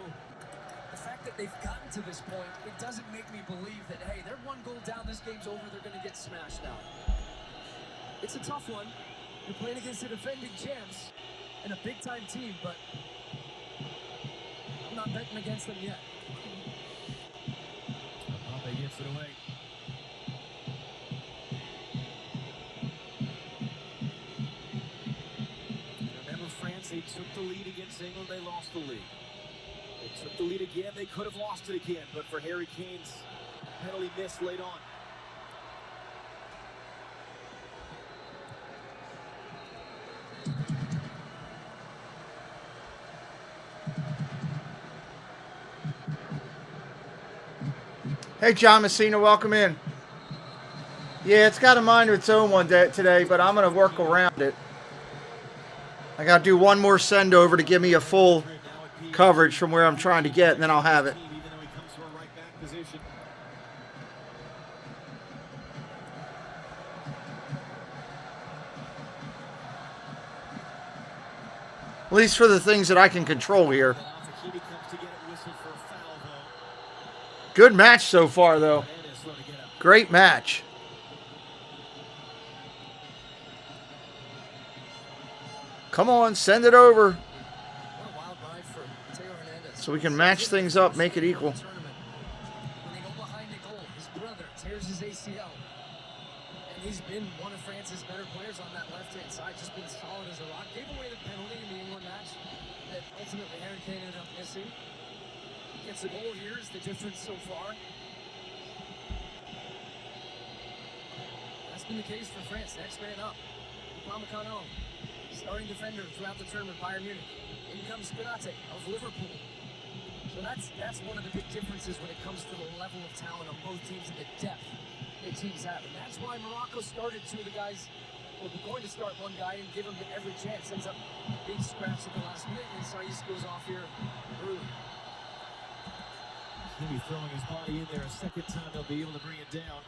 the fact that they've gotten to this point, it doesn't make me believe that, hey, they're 1 goal down, this game's over, they're going to get smashed now. It's a tough one. You're playing against the defending champs and a big-time team, but I'm not betting against them yet. Mbappe gets it away. Remember, France, they took the lead against England, they lost the lead. They took the lead again, they could have lost it again, but for Harry Kane's penalty miss late on. Hey, John Messina, welcome in. Yeah, it's got a mind of its own one day today, but I'm going to work around it. I got to do one more send over to give me a full coverage from where I'm trying to get, and then I'll have it. At least for the things that I can control here. Good match so far, though. Great match. Come on, send it over. So we can match things up, make it equal. When they go behind the goal, his brother tears his ACL. And he's been one of France's better players on that left-hand side, just been solid as a rock. Gave away the penalty in the England match that ultimately Harry Kane ended up missing. Gets a goal here is the difference so far. That's been the case for France. Next man up, Upamecano, starting defender throughout the tournament, Bayern Munich. In comes Konate of Liverpool. So that's one of the big differences when it comes to the level of talent on both teams and the depth that teams have. And that's why Morocco started two of the guys. Well, we're going to start one guy and give him every chance. Ends up being scratched at the last minute, and Saiss goes off here early. He'll be throwing his body in there a second time. They'll be able to bring it down.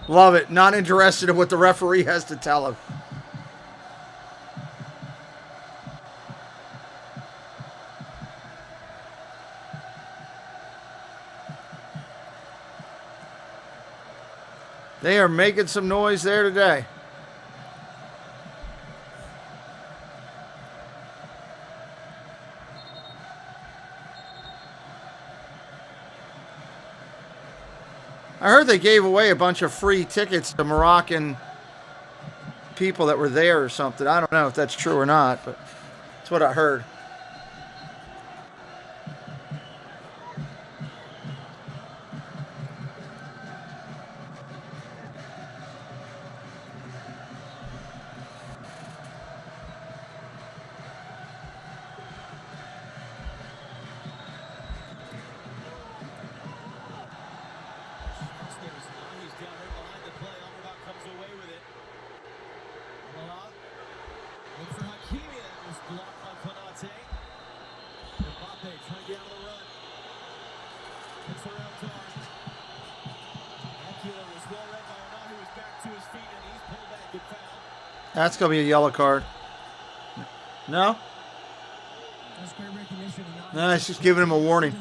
Love it. Not interested in what the referee has to tell him. They are making some noise there today. I heard they gave away a bunch of free tickets to Moroccan people that were there or something. I don't know if that's true or not, but that's what I heard. That's going to be a yellow card. No? No, it's just giving him a warning.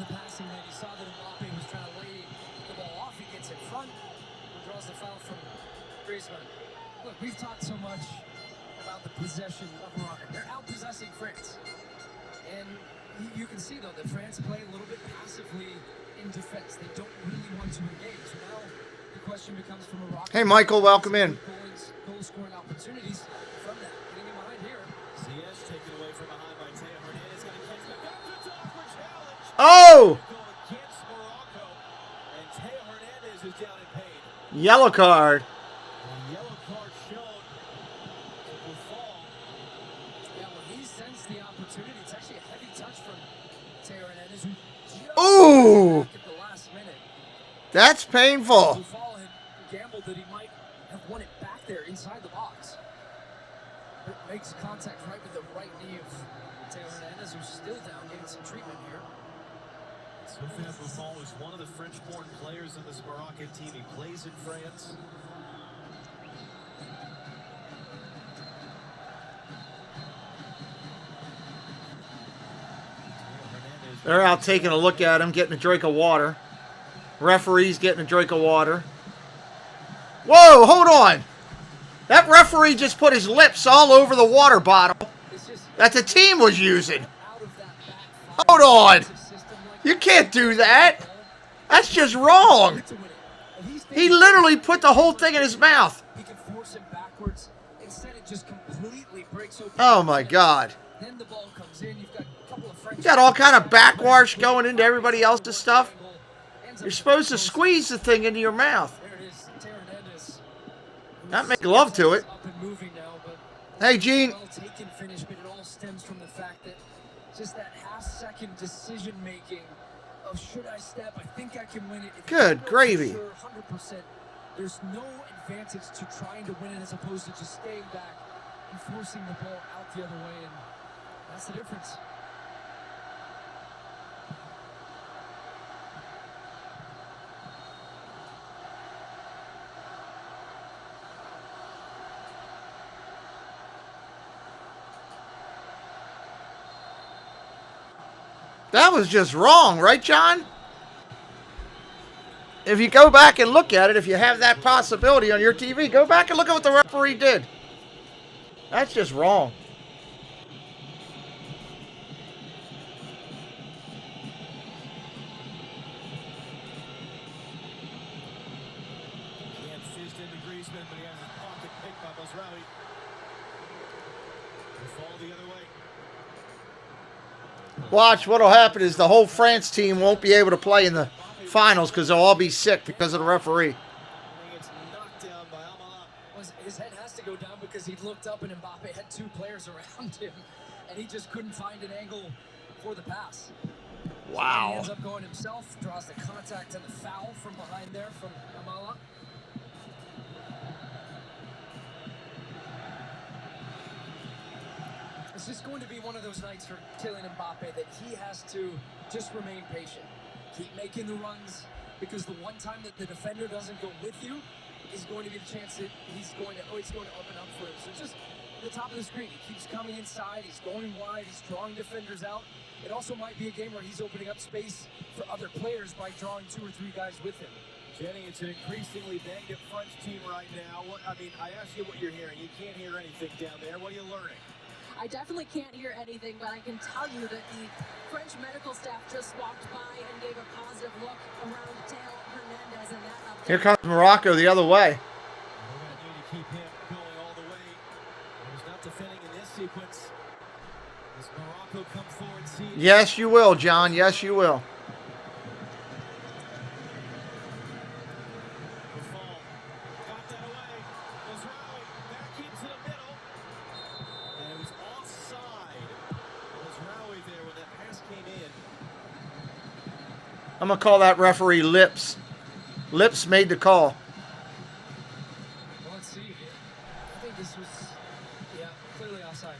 Look, we've talked so much about the possession of Morocco. They're out-possessing France. And you can see, though, that France play a little bit passively in defense. They don't really want to engage. Now the question becomes for Morocco. Hey, Michael, welcome in. Goal-scoring opportunities from that. Getting in behind here. Ziyech taken away from behind by Teo Hernandez. Got a catch back up to top for challenge. Oh! Against Morocco. And Teo Hernandez is down in pain. Yellow card. Yellow card shown. It will fall. Yeah, well, he sensed the opportunity. It's actually a heavy touch from Teo Hernandez. Ooh! At the last minute. That's painful. Buffon had gambled that he might have won it back there inside the box. It makes contact right with the right knee of Teo Hernandez, who's still down, getting some treatment here. Sofiane Buffon was one of the French-born players in this Moroccan team. He plays in France. They're out taking a look at him, getting a drink of water. Referee's getting a drink of water. Whoa, hold on. That referee just put his lips all over the water bottle that the team was using. Hold on. You can't do that. That's just wrong. He literally put the whole thing in his mouth. He can force him backwards. Instead, it just completely breaks open. Oh, my God. Then the ball comes in. You've got a couple of French. You got all kind of backwash going into everybody else's stuff. You're supposed to squeeze the thing into your mouth. Not make love to it. Hey, Gene. Well taken finish, but it all stems from the fact that just that half-second decision-making of should I step? I think I can win it. If Good gravy. 100%. There's no advantage to trying to win it as opposed to just staying back and forcing the ball out the other way, and that's the difference. That was just wrong, right, John? If you go back and look at it, if you have that possibility on your TV, go back and look at what the referee did. That's just wrong. Can't fist into Griezmann, but he has his pocket picked by Mazraoui. He'll fall the other way. Watch, what'll happen is the whole France team won't be able to play in the finals because they'll all be sick because of the referee. His head has to go down because he looked up and Mbappe had two players around him, and he just couldn't find an angle for the pass. Wow. So he ends up going himself, draws the contact and the foul from behind there from Amala. It's just going to be one of those nights for Kylian Mbappe that he has to just remain patient. Keep making the runs, because the one time that the defender doesn't go with you is going to be the chance that he's going to open up for him. So just at the top of the screen, he keeps coming inside, he's going wide, he's drawing defenders out. It also might be a game where he's opening up space for other players by drawing 2 or 3 guys with him. Jenny, it's an increasingly banged-up French team right now. I asked you what you're hearing. You can't hear anything down there. What are you learning? I definitely can't hear anything, but I can tell you that the French medical staff just walked by and gave a positive look around Teo Hernandez, and that update. Here comes Morocco the other way. We're going to need to keep him going all the way. He's not defending in this sequence. Does Morocco come forward? Yes, you will, John. Yes, you will. Got that away. Mazraoui back into the middle. And it was offside. Mazraoui there when that pass came in. I'm going to call that referee Lips. Lips made the call. Well, let's see. I think this was, clearly offside.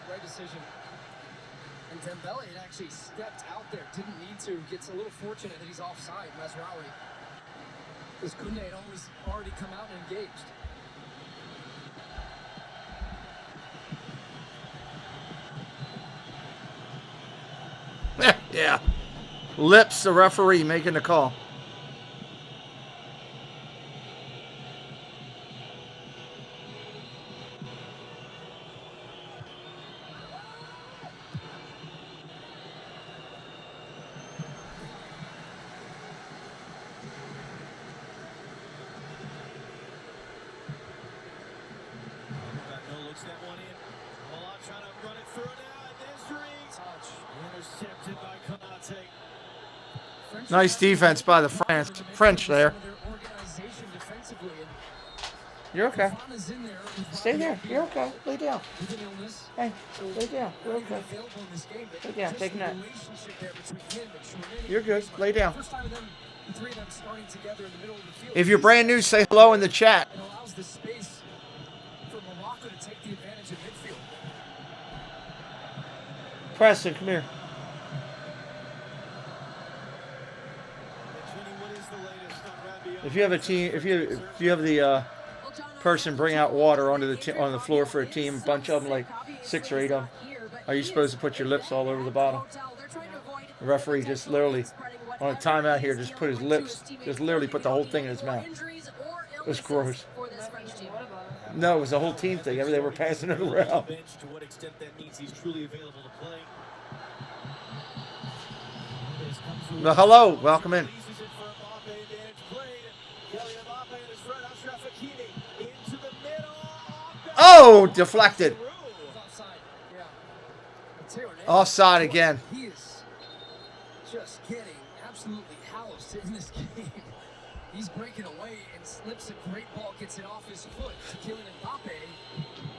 Right decision. And Dembele had actually stepped out there. Didn't need to. Gets a little fortunate that he's offside, Mazraoui. Because Koundé had already come out and engaged. Yeah. Lips, the referee, making the call. No looks that one in. Ola trying to run it through now. And there's Reed. Touch. Intercepted by Konate. Nice defense by the French there. You're okay. Stay there. You're okay. Lay down. Hey, lay down. You're okay. Lay down. Take a nap. You're good. Lay down. If you're brand new, say hello in the chat. It allows the space for Morocco to take the advantage of midfield. Preston, come here. If you have a team, if you have the person bring out water onto on the floor for a team, a bunch of them, like 6 or 8 of them, are you supposed to put your lips all over the bottom? The referee just literally on a timeout here just put his lips, just literally put the whole thing in his mouth. It was gross. his French team. No, it was a whole team thing. They were passing it around. To what extent that means he's truly available to play. Well, hello, welcome in. Oh, deflected. Offside again. He is just getting absolutely housed in this game. He's breaking away and slips a great ball, gets it off his foot to Kylian Mbappe,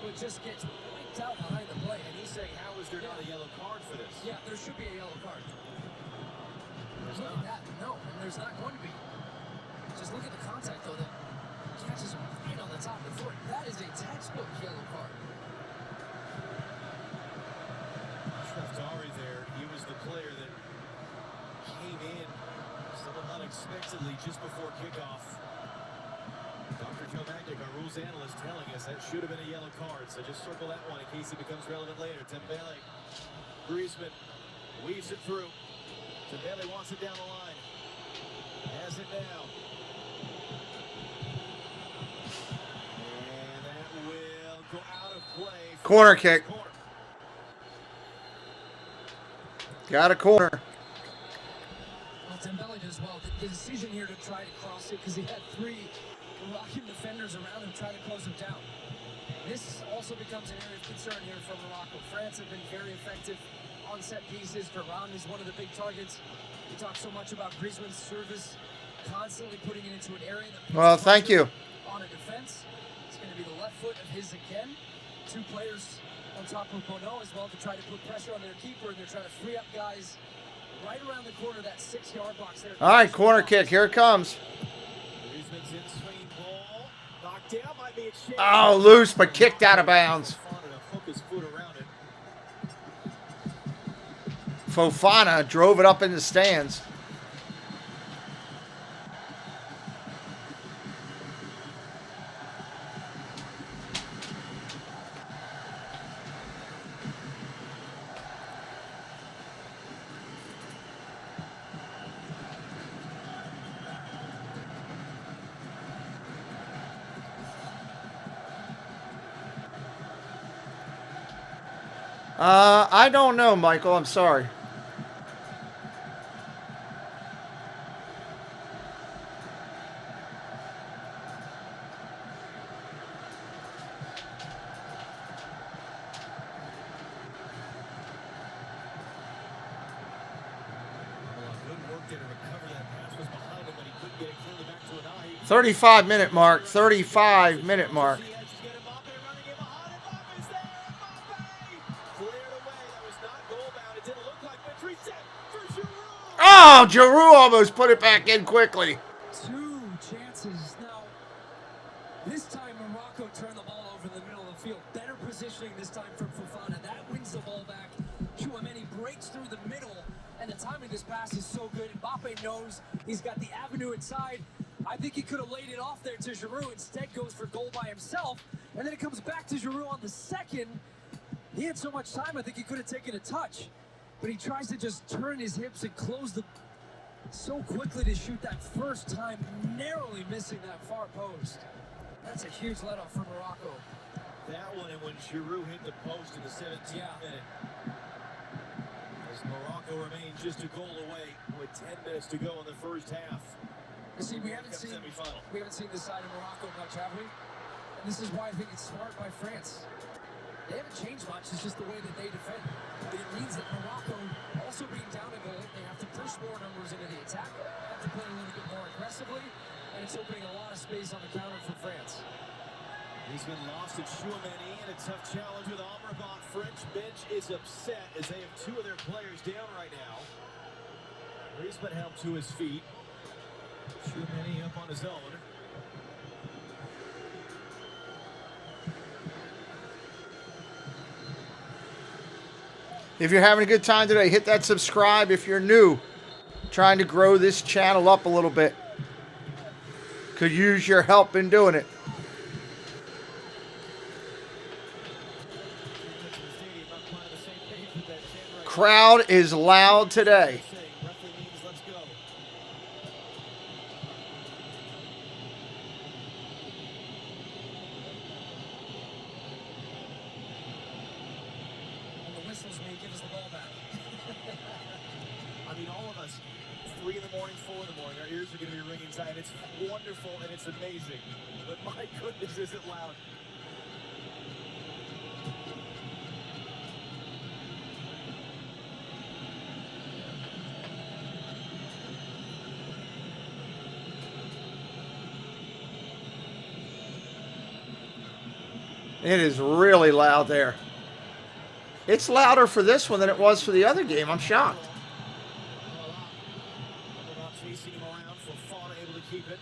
but just gets wiped out behind the play. And he's saying, how is there not a yellow card for this? Yeah, there should be a yellow card. Look at that. No, and there's not going to be. Just look at the contact, though, that catches him right on the top of the foot. That is a textbook yellow card. Dari there, he was the player that came in somewhat unexpectedly just before kickoff. Dr. Joe Magnick, our rules analyst, telling us that should have been a yellow card, so just circle that one in case it becomes relevant later. Dembele, Griezmann weaves it through. Dembele wants it down the line. Has it now. And that will go out of play. Corner kick. Got a corner. Well, Dembele does well. The decision here to try to cross it because he had three Moroccan defenders around him trying to close him down. This also becomes an area of concern here for Morocco. France have been very effective on set pieces. Varane is one of the big targets. We talk so much about Griezmann's service, constantly putting it into an area that Well, thank you. on a defense. It's going to be the left foot of his again. Two players on top of Bono as well to try to put pressure on their keeper, and they're trying to free up guys right around the corner of that 6-yard box there. All right, corner kick. Here it comes. Griezmann's in swing ball. Knocked down, might be a chance. Oh, loose, but kicked out of bounds. Hook his foot around it. Fofana drove it up in the stands. I don't know, Michael. I'm sorry. Good work there to recover that pass. Was behind him, but he couldn't get it clearly back to an eye. 35-minute mark. 35-minute mark. Oh, Giroud almost put it back in quickly. Two chances. Now, this time Morocco turned the ball over in the middle of the field. Better positioning this time from Fofana. That wins the ball back. Chouameni breaks through the middle, and the timing of this pass is so good. Mbappe knows he's got the avenue inside. I think he could have laid it off there to Giroud. Instead goes for goal by himself, and then it comes back to Giroud on the second. He had so much time, I think he could have taken a touch. But he tries to just turn his hips and close the so quickly to shoot that first time, narrowly missing that far post. That's a huge let-off for Morocco. That one, and when Giroud hit the post in the 17th minute. As Morocco remains just a goal away with 10 minutes to go in the first half. You see, we haven't seen this side of Morocco much, have we? And this is why I think it's smart by France. They haven't changed much, it's just the way that they defend. But it means that Morocco, also being down a goal, they have to push more numbers into the attack, have to play a little bit more aggressively, and it's opening a lot of space on the counter for France. He's been lost at Chouameni, and a tough challenge with Amrabat. French bench is upset as they have two of their players down right now. Griezmann helped to his feet. Chouameni up on his own. If you're having a good time today, hit that subscribe. If you're new, trying to grow this channel up a little bit, could use your help in doing it. Crowd is loud today. back. I mean, all of us, 3 in the morning, 4 in the morning, our ears are going to be ringing tight. It's wonderful and it's amazing. But my goodness, is it loud. It is really loud there. It's louder for this one than it was for the other game. I'm shocked. Chasing him around for Fauna able to keep it.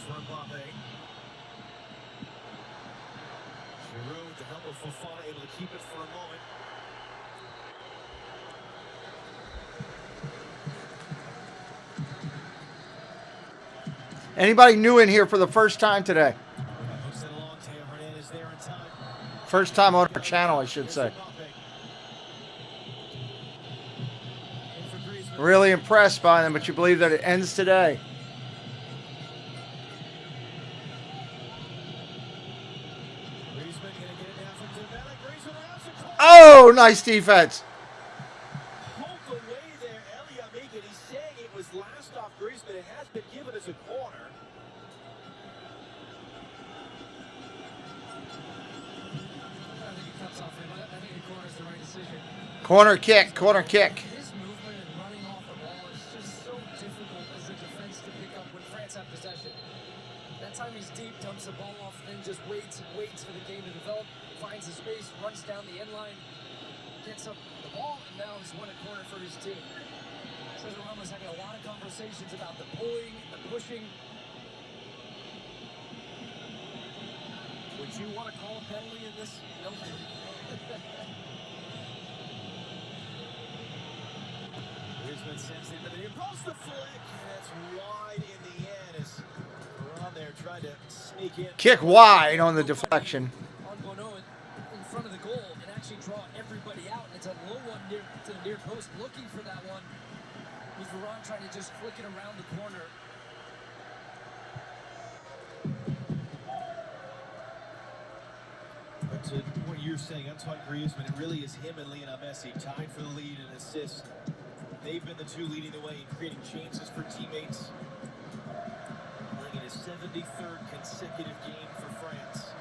For Mbappe. Giroud to help with Fofana, able to keep it for a moment. Anybody new in here for the first time today? First time on our channel, I should say. Really impressed by them, but you believe that it ends today. Oh, nice defense. He's saying it was last off Griezmann. It has been given as a corner. I think it comes off him. I think the corner is the right decision. Corner kick, corner kick. His movement and running off the ball is just so difficult as a defense to pick up when France have possession. That time he's deep, dumps the ball off, then just waits and waits for the game to develop, finds a space, runs down the end line, gets up the ball, and now he's won a corner for his team. Sergio Ramos having a lot of conversations about the pulling, the pushing. Would you want to call a penalty in this? No. Griezmann sends it, but he pulls the flick, and that's wide in the end as Varane there tried to sneak in. Kick wide on the deflection. On Bono in front of the goal and actually draw everybody out. And it's a low one near to the near post, looking for that one. With Varane trying to just flick it around the corner. But to what you're saying, Antoine Griezmann, it really is him and Lionel Messi tied for the lead in assists. They've been the two leading the way in creating chances for teammates. Playing in his 73rd consecutive game for France.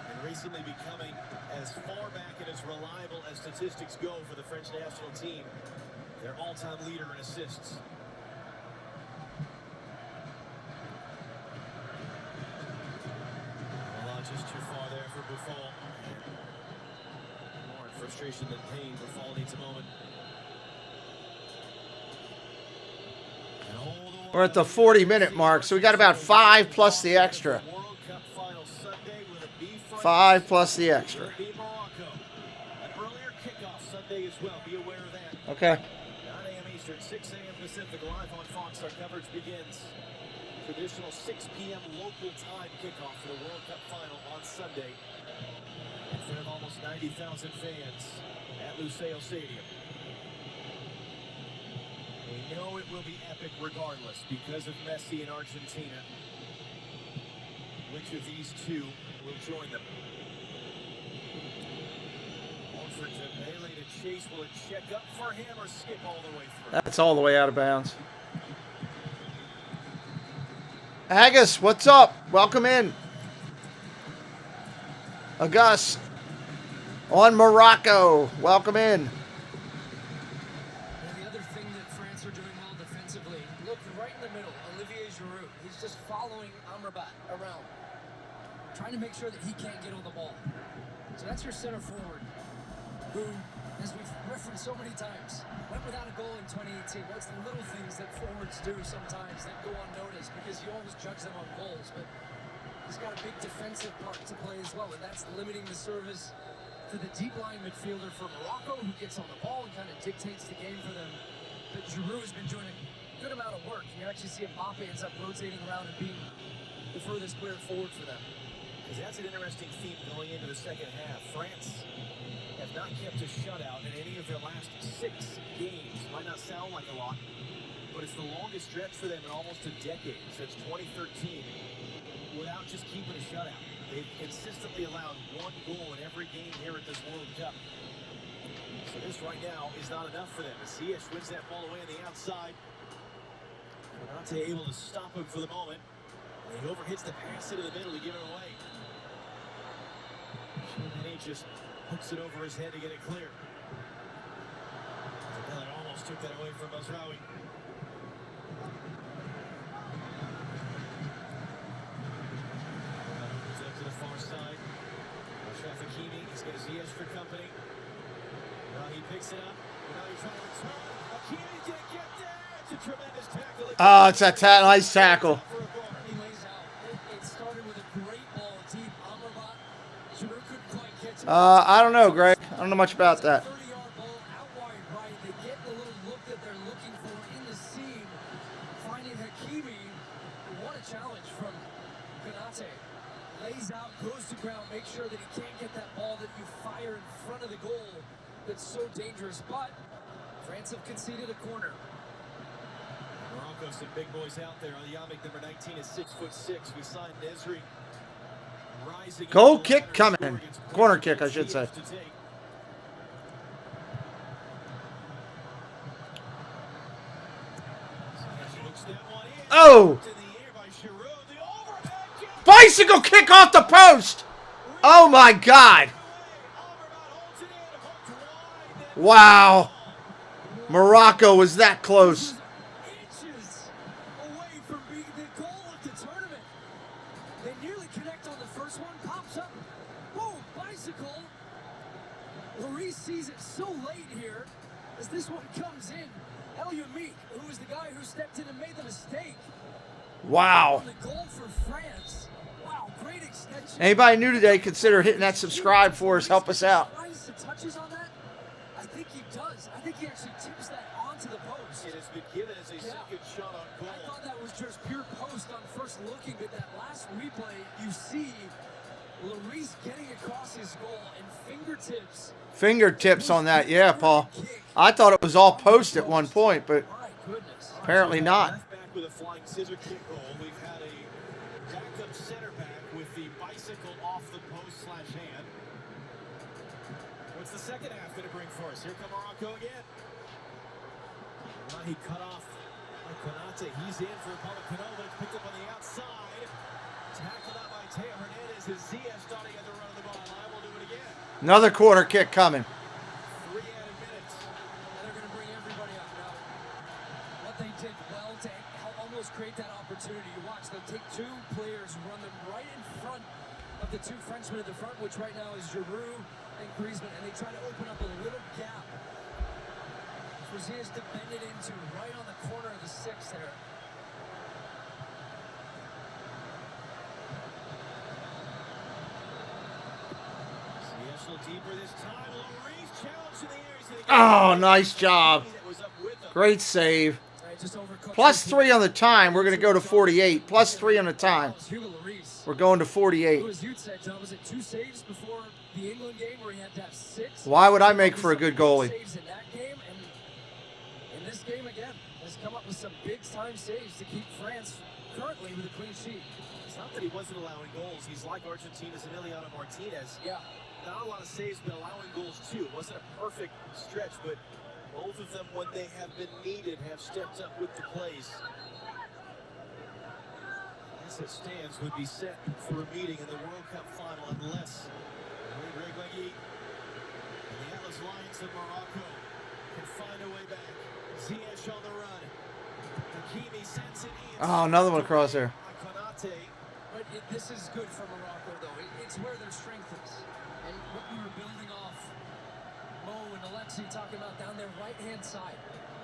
And recently becoming as far back and as reliable as statistics go for the French national team. Their all-time leader in assists. Well, just too far there for Buffon. More in frustration than pain. Buffon needs a moment. We're at the 40-minute mark, so we got about 5 plus the extra. 5 plus the extra. An earlier kickoff Sunday as well. Be aware of that. Okay. 9 a.m. Eastern, 6 a.m. Pacific, live on Fox. Our coverage begins. Traditional 6 p.m. local time kickoff for the World Cup final on Sunday. In front of almost 90,000 fans at Lusail Stadium. We know it will be epic regardless because of Messi and Argentina. Which of these two will join them? For Dembele to chase, will it check up for him or skip all the way through? That's all the way out of bounds. Agus, what's up? Welcome in. Agus on Morocco. Welcome in. And the other thing that France are doing well defensively, look right in the middle, Olivier Giroud. He's just following Amrabat around, trying to make sure that he can't get on the ball. So that's your center forward, who, as we've referenced so many times, went without a goal in 2018. What's the little things that forwards do sometimes that go unnoticed because you always judge them on goals, but he's got a big defensive part to play as well, and that's limiting the service to the deep line midfielder for Morocco, who gets on the ball and kind of dictates the game for them. But Giroud has been doing a good amount of work. You actually see Mbappe ends up rotating around and being the furthest player forward for them. Because that's an interesting theme going into the second half. France have not kept a shutout in any of their last 6 games. Might not sound like a lot, but it's the longest stretch for them in almost a decade, since 2013, without just keeping a shutout. They've consistently allowed 1 goal in every game here at this World Cup. So this right now is not enough for them. As Ziyech wins that ball away on the outside. Konate able to stop him for the moment. And he overhits the pass into the middle to give it away. And he just hooks it over his head to get it clear. Zabelli almost took that away from Mazraoui. Opens up to the far side. Achraf Hakimi, he's got Ziyech for company. Now he picks it up. Now he's trying to return. Hakimi didn't get there. It's a tremendous tackle. Oh, it's a nice tackle. He lays out. It started with a great ball deep. Amrabat. Giroud couldn't quite catch it. I don't know, Greg. I don't know much about that. 30-yard ball out wide right. They get the little look that they're looking for in the seam. Finding Hakimi. What a challenge from Konate. Lays out, goes to ground, makes sure that he can't get that ball that you fire in front of the goal. That's so dangerous, but France have conceded a corner. Morocco, some big boys out there. Yamik, number 19, is 6'6". We signed Nesri. Rising Goal kick coming. Corner kick, I should say. Oh! Bicycle kick off the post! Oh my God! Wow. Morocco was that close. Inches away from being the goal of the tournament. They nearly connect on the first one. Pops up. Boom. Bicycle. Lloris sees it so late here as this one comes in. El Yamik, who was the guy who stepped in and made the mistake. Wow. On the goal for France. Wow, great extension. Anybody new today, consider hitting that subscribe for us. Help us out. Touches on that? I think he does. I think he actually tips that onto the post. It has been given as a second shot on goal. I thought that was just pure post on first looking, but that last replay, you see Lloris getting across his goal and fingertips. Fingertips on that, yeah, Paul. I thought it was all post at one point, but apparently not. Back with a flying scissor kick goal. We've had a backup center back with the bicycle off the post / hand. What's the second half going to bring for us? Here come Morocco again. He cut off by Konate. He's in for Upamecano, but it's picked up on the outside. Tackled out by Teo Hernandez. His Ziyech thought he had the run of the ball. I will do it again. Another corner kick coming. 3 added minutes. And they're going to bring everybody up now. What they did well to help almost create that opportunity. You watch, they'll take 2 players, run them right in front of the 2 Frenchmen at the front, which right now is Giroud and Griezmann, and they try to open up a little gap for Ziyech to bend it into right on the corner of the 6 there. Ziyech a little deeper this time. Lloris challenged in the air. He's gonna get Oh, nice job. Great save. +3 on the time. We're going to go to 48. +3 on the time. We're going to 48. Was it 2 saves before the England game where he had to have 6? Why would I make for a good goalie? Saves in that game, and in this game again, has come up with some big-time saves to keep France currently with a clean sheet. It's not that he wasn't allowing goals. He's like Argentina's Emiliano Martinez. Yeah. Not a lot of saves, but allowing goals too. It wasn't a perfect stretch, but both of them, when they have been needed, have stepped up with the plays. As it stands, would be set for a meeting in the World Cup final unless Greg Leggy and the Atlas Lions of Morocco can find a way back. Ziyech on the run. Hakimi sends it in. Oh, another one across there. Konate. But this is good for Morocco, though. It's where their strength is. And what we were building off, Mo and Alexi talking about down their right-hand side.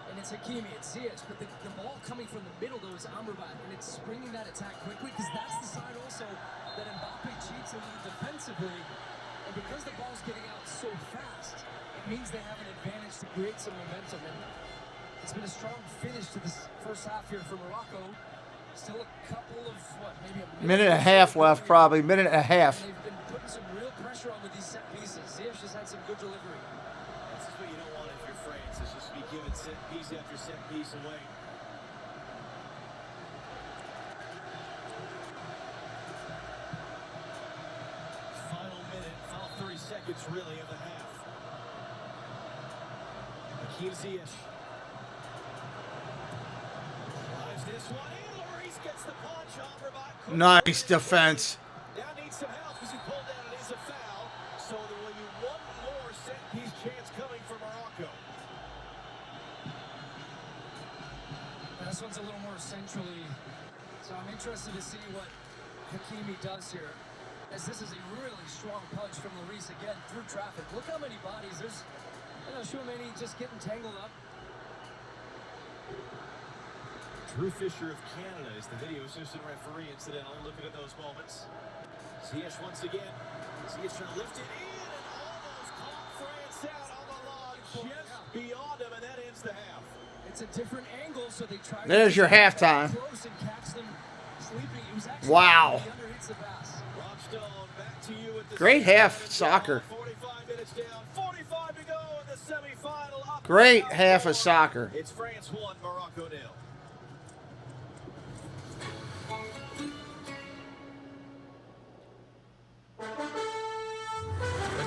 And it's Hakimi, it's Ziyech, but the ball coming from the middle, though, is Amrabat, and it's springing that attack quickly, because that's the side also that Mbappe cheats a little defensively. And because the ball's getting out so fast, it means they have an advantage to create some momentum. And it's been a strong finish to this first half here for Morocco. Still a couple of, what, maybe a minute and a half left, probably. Minute and a half. They've been putting some real pressure on with these set pieces. Ziyech just had some good delivery. This is what you don't want if you're France. It's just be giving set piece after set piece away. Final minute, final 30 seconds really of the half. Hakim Ziyech. Drives this one in. Lloris gets the punch over by Cook. Nice defense. Now needs some help as he pulled down. It is a foul. So there will be one more set piece chance coming for Morocco. This one's a little more centrally, so I'm interested to see what Hakimi does here, as this is a really strong punch from Lloris again through traffic. Look how many bodies. There's, Chouameni just getting tangled up. Drew Fisher of Canada is the video assistant referee, incidentally, looking at those moments. Ziyech once again. Ziyech trying to lift it in and almost caught France out on the line, just beyond him, and that ends the half. It's a different angle, so they try. There's your halftime. Wow. Great half soccer. 45 minutes down, 45 to go in the semifinal. Great half of soccer. It's France 1, Morocco 0. The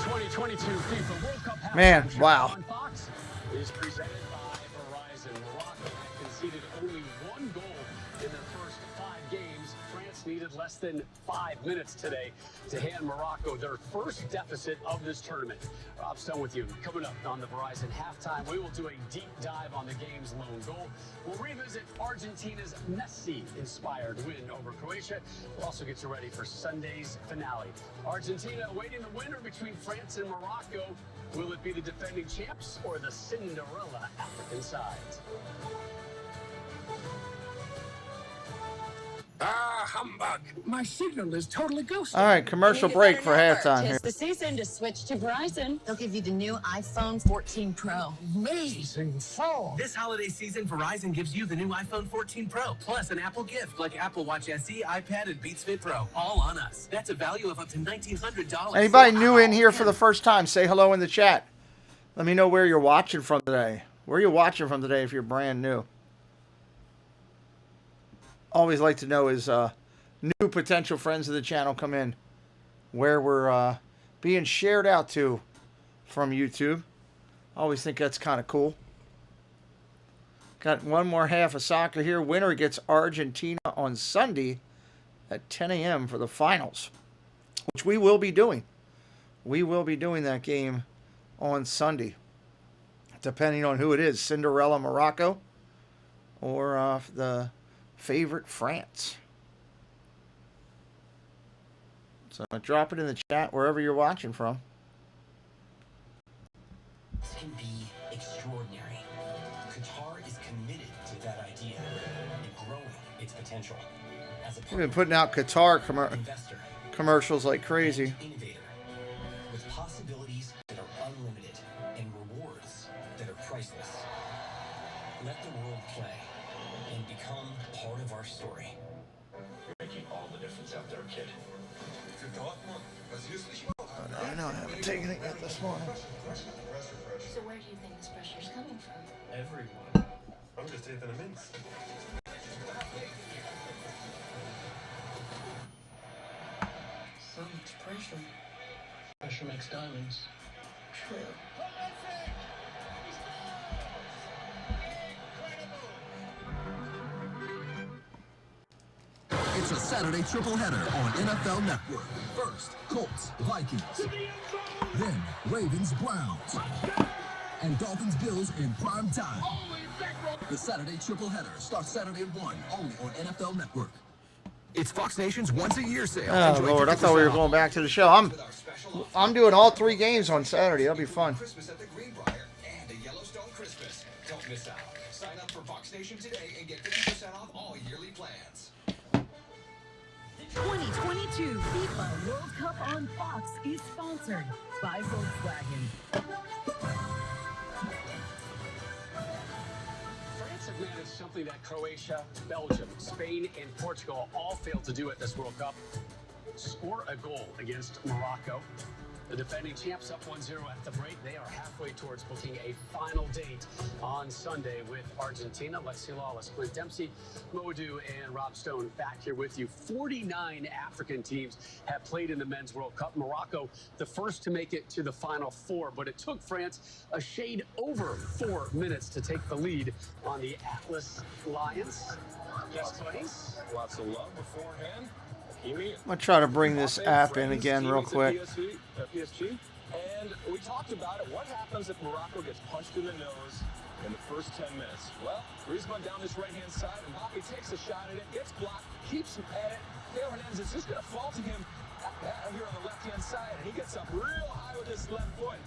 2022 FIFA World Cup halftime Man, show wow. on Fox is presented by Verizon. Morocco had conceded only one goal in their first 5 games. France needed less than 5 minutes today to hand Morocco their first deficit of this tournament. Rob Stone with you. Coming up on the Verizon halftime, we will do a deep dive on the game's lone goal. We'll revisit Argentina's Messi-inspired win over Croatia. We'll also get you ready for Sunday's finale. Argentina awaiting the winner between France and Morocco. Will it be the defending champs or the Cinderella African sides? Ah, humbug. My signal is totally ghosted. All right, commercial break for halftime here. Tis the season to switch to Verizon. They'll give you the new iPhone 14 Pro. Amazing phone. This holiday season, Verizon gives you the new iPhone 14 Pro, plus an Apple gift like Apple Watch SE, iPad, and Beats Fit Pro. All on us. That's a value of up to $1,900. Anybody new in here for the first time, say hello in the chat. Let me know where you're watching from today. Where are you watching from today if you're brand new? Always like to know is new potential friends of the channel come in, where we're being shared out to from YouTube. Always think that's kind of cool. Got one more half of soccer here. Winner gets Argentina on Sunday at 10 a.m. for the finals, which we will be doing. We will be doing that game on Sunday, depending on who it is, Cinderella Morocco or the favorite France. So drop it in the chat wherever you're watching from. This can be extraordinary. Qatar is committed to that idea and growing its potential. As a We've been putting out Qatar investor, commercials like crazy. innovator, with possibilities that are unlimited and rewards that are priceless. Let the world play and become part of our story. You're making all the difference out there, kid. I know I haven't taken it yet this morning. So where do you think this pressure is coming from? Everyone. I'm just taking a mince. So much pressure. Pressure makes diamonds. True. It's a Saturday triple header on NFL Network. First, Colts, Vikings. Then, Ravens, Browns. And Dolphins, Bills in prime time. The Saturday triple header starts Saturday at 1, only on NFL Network. It's Fox Nation's once-a-year sale. Oh, Lord, I thought we were going back to the show. I'm doing all 3 games on Saturday. That'll be fun. Christmas at the Greenbrier and a Yellowstone Christmas. Don't miss out. Sign up for Fox Nation today and get 50% off all yearly plans. The 2022 FIFA World Cup on Fox is sponsored by Volkswagen. France have have managed something that Croatia, Belgium, Spain, and Portugal all failed to do at this World Cup. Score a goal against Morocco. The defending champs up 1-0 at the break. They are halfway towards booking a final date on Sunday with Argentina. Lexi Lawless, Clint Dempsey, Modu, and Rob Stone back here with you. 49 African teams have played in the Men's World Cup. Morocco, the first to make it to the Final Four, but it took France a shade over 4 minutes to take the lead on the Atlas Lions. Yes, buddies. Lots of love beforehand. I'm going to try to bring this app in again real quick. PSG. And we talked about it. What happens if Morocco gets punched in the nose in the first 10 minutes? Well, Griezmann down this right-hand side, and Mbappe takes a shot at it, gets blocked, keeps him at it. Theo Hernandez is just going to fall to him here on the left-hand side, and he gets up real high with his left foot.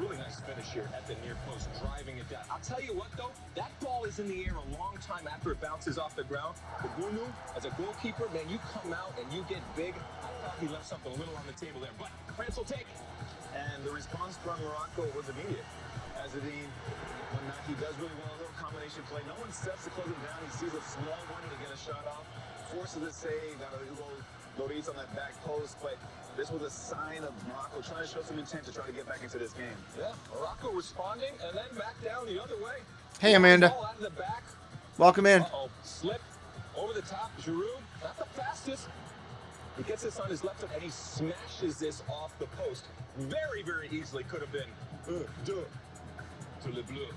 Really nice finish here at the near post, driving it down. I'll tell you what, though, that ball is in the air a long time after it bounces off the ground. The Bunu, as a goalkeeper, man, you come out and you get big. I thought he left something a little on the table there, but France will take it. And the response from Morocco was immediate. As when he does really well, a little combination play. No one steps to close him down. He sees a small one to get a shot off, forces a save out of Hugo Lloris on that back post, but this was a sign of Morocco trying to show some intent to try to get back into this game. Yeah, Morocco responding and then back down the other way. Hey, Amanda. Ball out of the back. Welcome in. Slip over the top. Giroud, not the fastest. He gets this on his left foot and he smashes this off the post. Very, very easily could have been 2-2 to Le Bleu.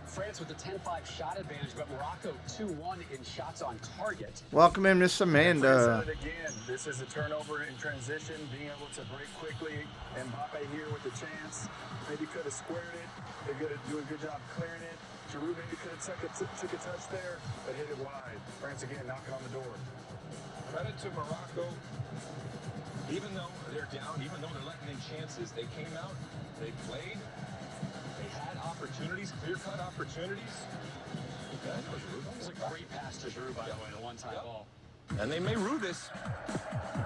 France with a 10-5 shot advantage, but Morocco 2-1 in shots on target. Welcome in, Miss Amanda. Again, this is a turnover in transition, being able to break quickly. Mbappe here with the chance. Maybe could have squared it. They're going to do a good job clearing it. Giroud maybe could have took a touch there, but hit it wide. France again knocking on the door. Credit to Morocco. Even though they're down, even though they're letting in chances, they came out, they played, they had opportunities, clear-cut opportunities. That was a great pass to Giroud, by the way, the one-time ball. And they may rue this.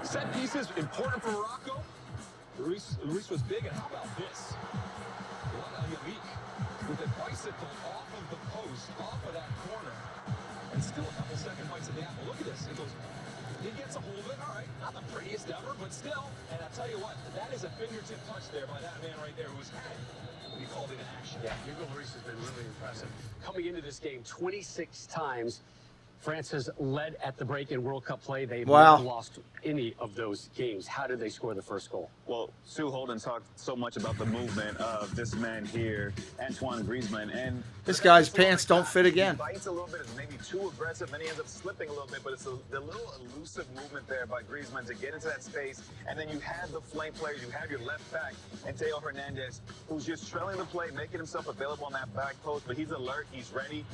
Set pieces, important for Morocco. Luis was big, and how about this? What a Yamik with a bicycle off of the post, off of that corner, and still a couple second bites of the apple. Look at this. It goes. He gets a hold of it, all right, not the prettiest ever, but still. And I'll tell you what, that is a fingertip touch there by that man right there who was, we called it an action. Yeah, Hugo Lloris has been really impressive. Coming into this game 26 times, France has led at the break in World Cup play. They've never lost any of those games. How did they score the first goal? Well, Sue Holden talked so much about the movement of this man here, Antoine Griezmann, and this guy's pants don't fit again. He bites a little bit, is maybe too aggressive, then he ends up slipping a little bit, but it's the little elusive movement there by Griezmann to get into that space, and then you have the flank players, you have your left back, and Theo Hernandez, who's just trailing the play, making himself available on that back post, but he's alert, he's ready.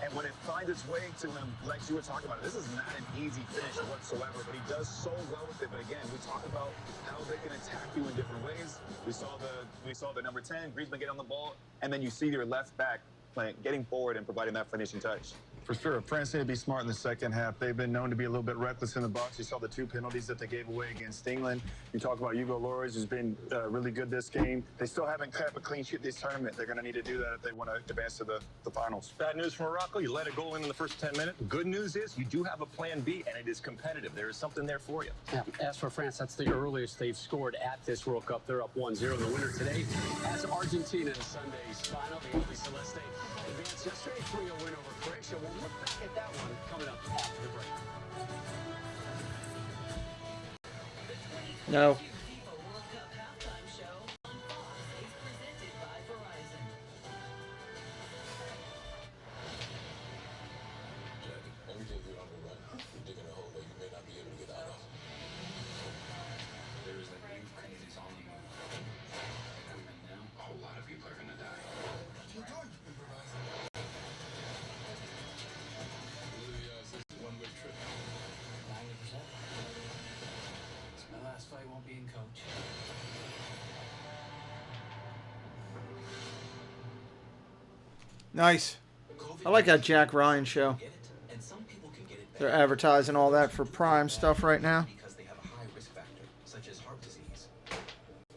And when it finds its way to him, like you were talking about, this is not an easy finish whatsoever, but he does so well with it. But again, we talk about how they can attack you in different ways. We saw the number 10, Griezmann get on the ball, and then you see your left back getting forward and providing that finishing touch. For sure. France need to be smart in the second half. They've been known to be a little bit reckless in the box. You saw the 2 penalties that they gave away against England. You talk about Hugo Lloris, who's been really good this game. They still haven't kept a clean sheet this tournament. They're going to need to do that if they want to advance to the finals. Bad news for Morocco. You let a goal in the first 10 minutes. Good news is you do have a plan B, and it is competitive. There is something there for you. Yeah. As for France, that's the earliest they've scored at this World Cup. They're up 1-0. The winner today has Argentina in Sunday's final. The Albi Celeste advanced yesterday, 3-0 win over Croatia. We'll look back at that one coming up after the break. No. Everything you're underway, you're digging a hole that you may not be able to get out of. There is a new crazy zombie movie coming now. A whole lot of people are gonna die. What you doing, improvising? Really, this is a one-way trip. 90%. My last fight won't be in coach. Nice. I like that Jack Ryan show. They're advertising all that for Prime stuff right now. Because they have a high risk factor, such as heart disease,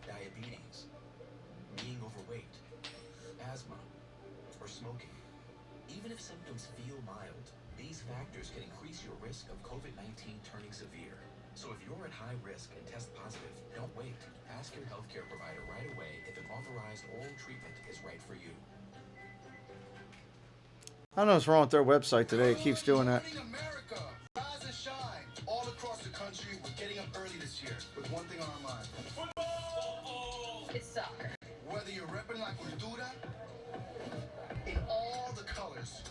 diabetes, being overweight, asthma, or smoking. Even if symptoms These factors can increase your risk of COVID-19 turning severe. So if you're at high risk and test positive, don't wait. Ask your healthcare provider right away if an authorized oral treatment is right for you. I don't know what's wrong with their website today. It keeps doing that. America, rise and shine. All across the country, we're getting up early this year with one thing on our mind. Football! It's soccer. Whether you're repping like Cultura in all the colors,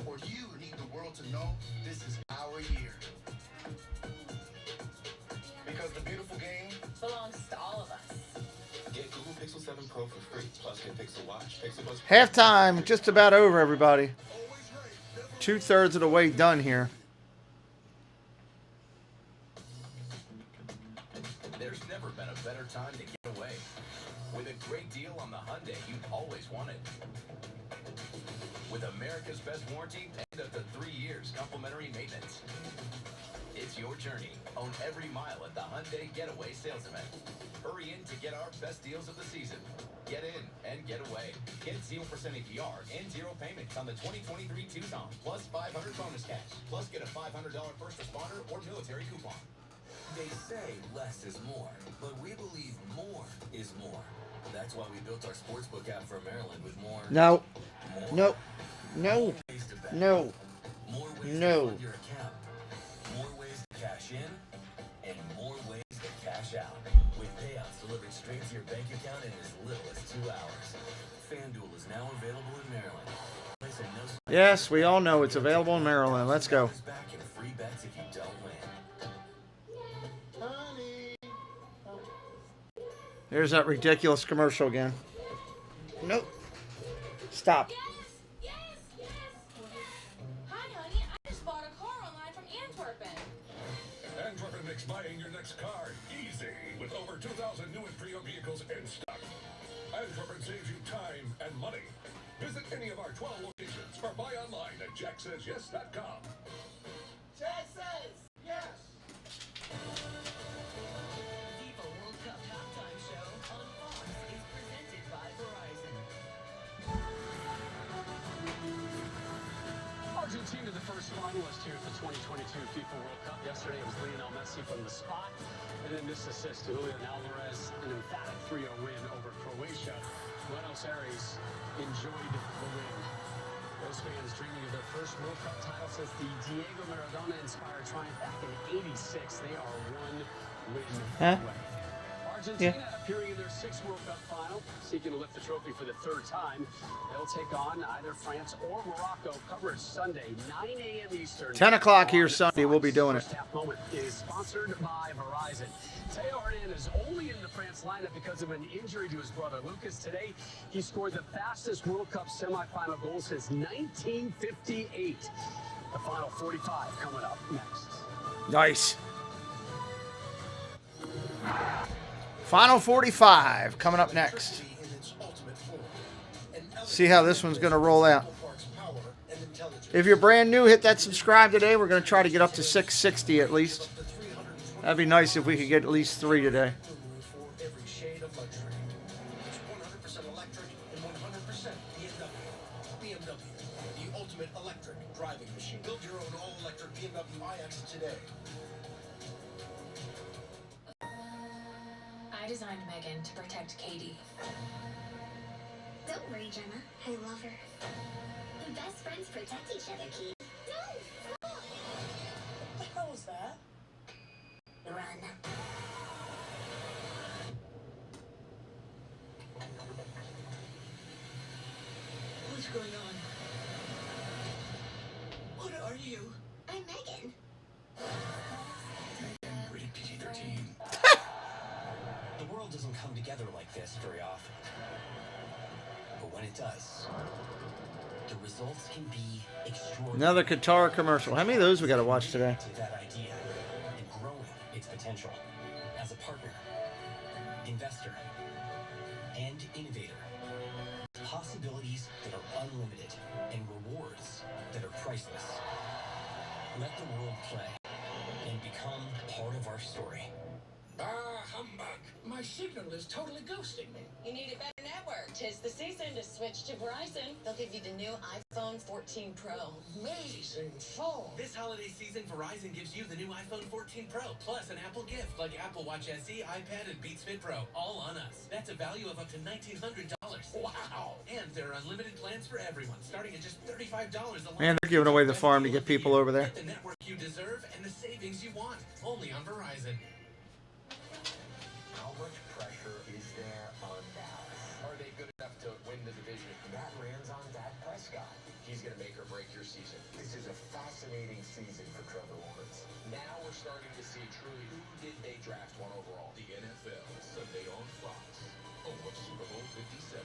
or you need the world to know this is our year. Because the beautiful game belongs to all of us. Get Google Pixel 7 Pro for free. Plus get Pixel Watch, Pixel Plus. Halftime, just about over, everybody. 2/3 of the way done here. There's never been a better time to get away. With a great deal on the Hyundai you've always wanted. With America's best warranty and up to 3 years complimentary maintenance. It's your journey. Own every mile at the Hyundai Getaway Sales Event. Hurry in to get our best deals of the season. Get in and get away. Get 0% APR and 0 payments on the 2023 Tucson, plus 500 bonus cash. Plus get a $500 first responder or military coupon. They say less is more, but we believe more is more. That's why we built our sportsbook app for Maryland with more. No. No. No. No. More ways No. to fund your account. More ways to cash in and more ways to cash out. With payouts delivered straight to your bank account in as little as 2 hours. FanDuel is now available in Maryland. Place a no- Yes, we all know it's available in Maryland. Let's go. back and free bets if you don't win. There's that ridiculous commercial again. Nope. Stop. Hi, honey. I just bought a car online from Antwerpen. Antwerpen makes buying your next car easy with over 2,000 new and pre-owned vehicles in stock. Antwerpen saves you time and money. Visit any of our 12 locations or buy online at jacksays.yes.com. Jack says yes. FIFA World Cup halftime show on Fox is presented by Verizon. Argentina, the first finalist here at the 2022 FIFA World Cup. Yesterday it was Lionel Messi from the spot, and then this assist to Julian Alvarez, an emphatic 3-0 win over Croatia. Buenos Aires enjoyed the win. Those fans dreaming of their first World Cup title since the Diego Maradona-inspired triumph back in '86. They are one win away. Argentina appearing in their 6th World Cup final, seeking to lift the trophy for the 3rd time. They'll take on either France or Morocco. Coverage Sunday, 9 a.m. Eastern. 10 o'clock here Sunday. We'll be doing it. First half moment is sponsored by Verizon. Theo Hernandez only in the France lineup because of an injury to his brother Lucas. Today, he scored the fastest World Cup semifinal goal since 1958. The final 45 coming up next. Nice. Final 45 coming up next. See how this one's going to roll out. If you're brand new, hit that subscribe today. We're going to try to get up to 660 at least. That'd be nice if we could get at least 3 today. Every shade of luxury. It's 100% electric and 100% BMW. The ultimate electric driving machine. Build your own all-electric BMW iX today. I designed Megan to protect Katie. Don't worry, Jenna. I love her. The best friends protect each other, Keith. No! What the hell was that? Run. What's going on? What are you? I'm Megan. Rated PG-13. The world doesn't come together like this very often. But when it does, the results can be extraordinary. Another Qatar commercial. How many of those we got to watch today? To that idea and growing its potential as a partner, investor, and innovator. Possibilities that are unlimited and rewards that are priceless. Let the world play and become part of our story. Ah, humbug. My signal is totally ghosting me. You need a better network. 'Tis the season to switch to Verizon. They'll give you the new iPhone 14 Pro. Amazing phone. This holiday season, Verizon gives you the new iPhone 14 Pro, plus an Apple gift like Apple Watch SE, iPad, and Beats Fit Pro, all on us. That's a value of up to $1,900. Wow. And there are unlimited plans for everyone, starting at just $35 a month. Man, they're giving away the farm to get people over there. Get the network you deserve and the savings you want, only on Verizon. How much pressure is there on Dallas? Are they good enough to win the division? That lands on Dak Prescott. He's going to make or break your season. This is a fascinating season for Trevor Lawrence. Now we're starting to see truly who did they draft 1 overall. The NFL, Sunday on Fox. Home of Super Bowl 57.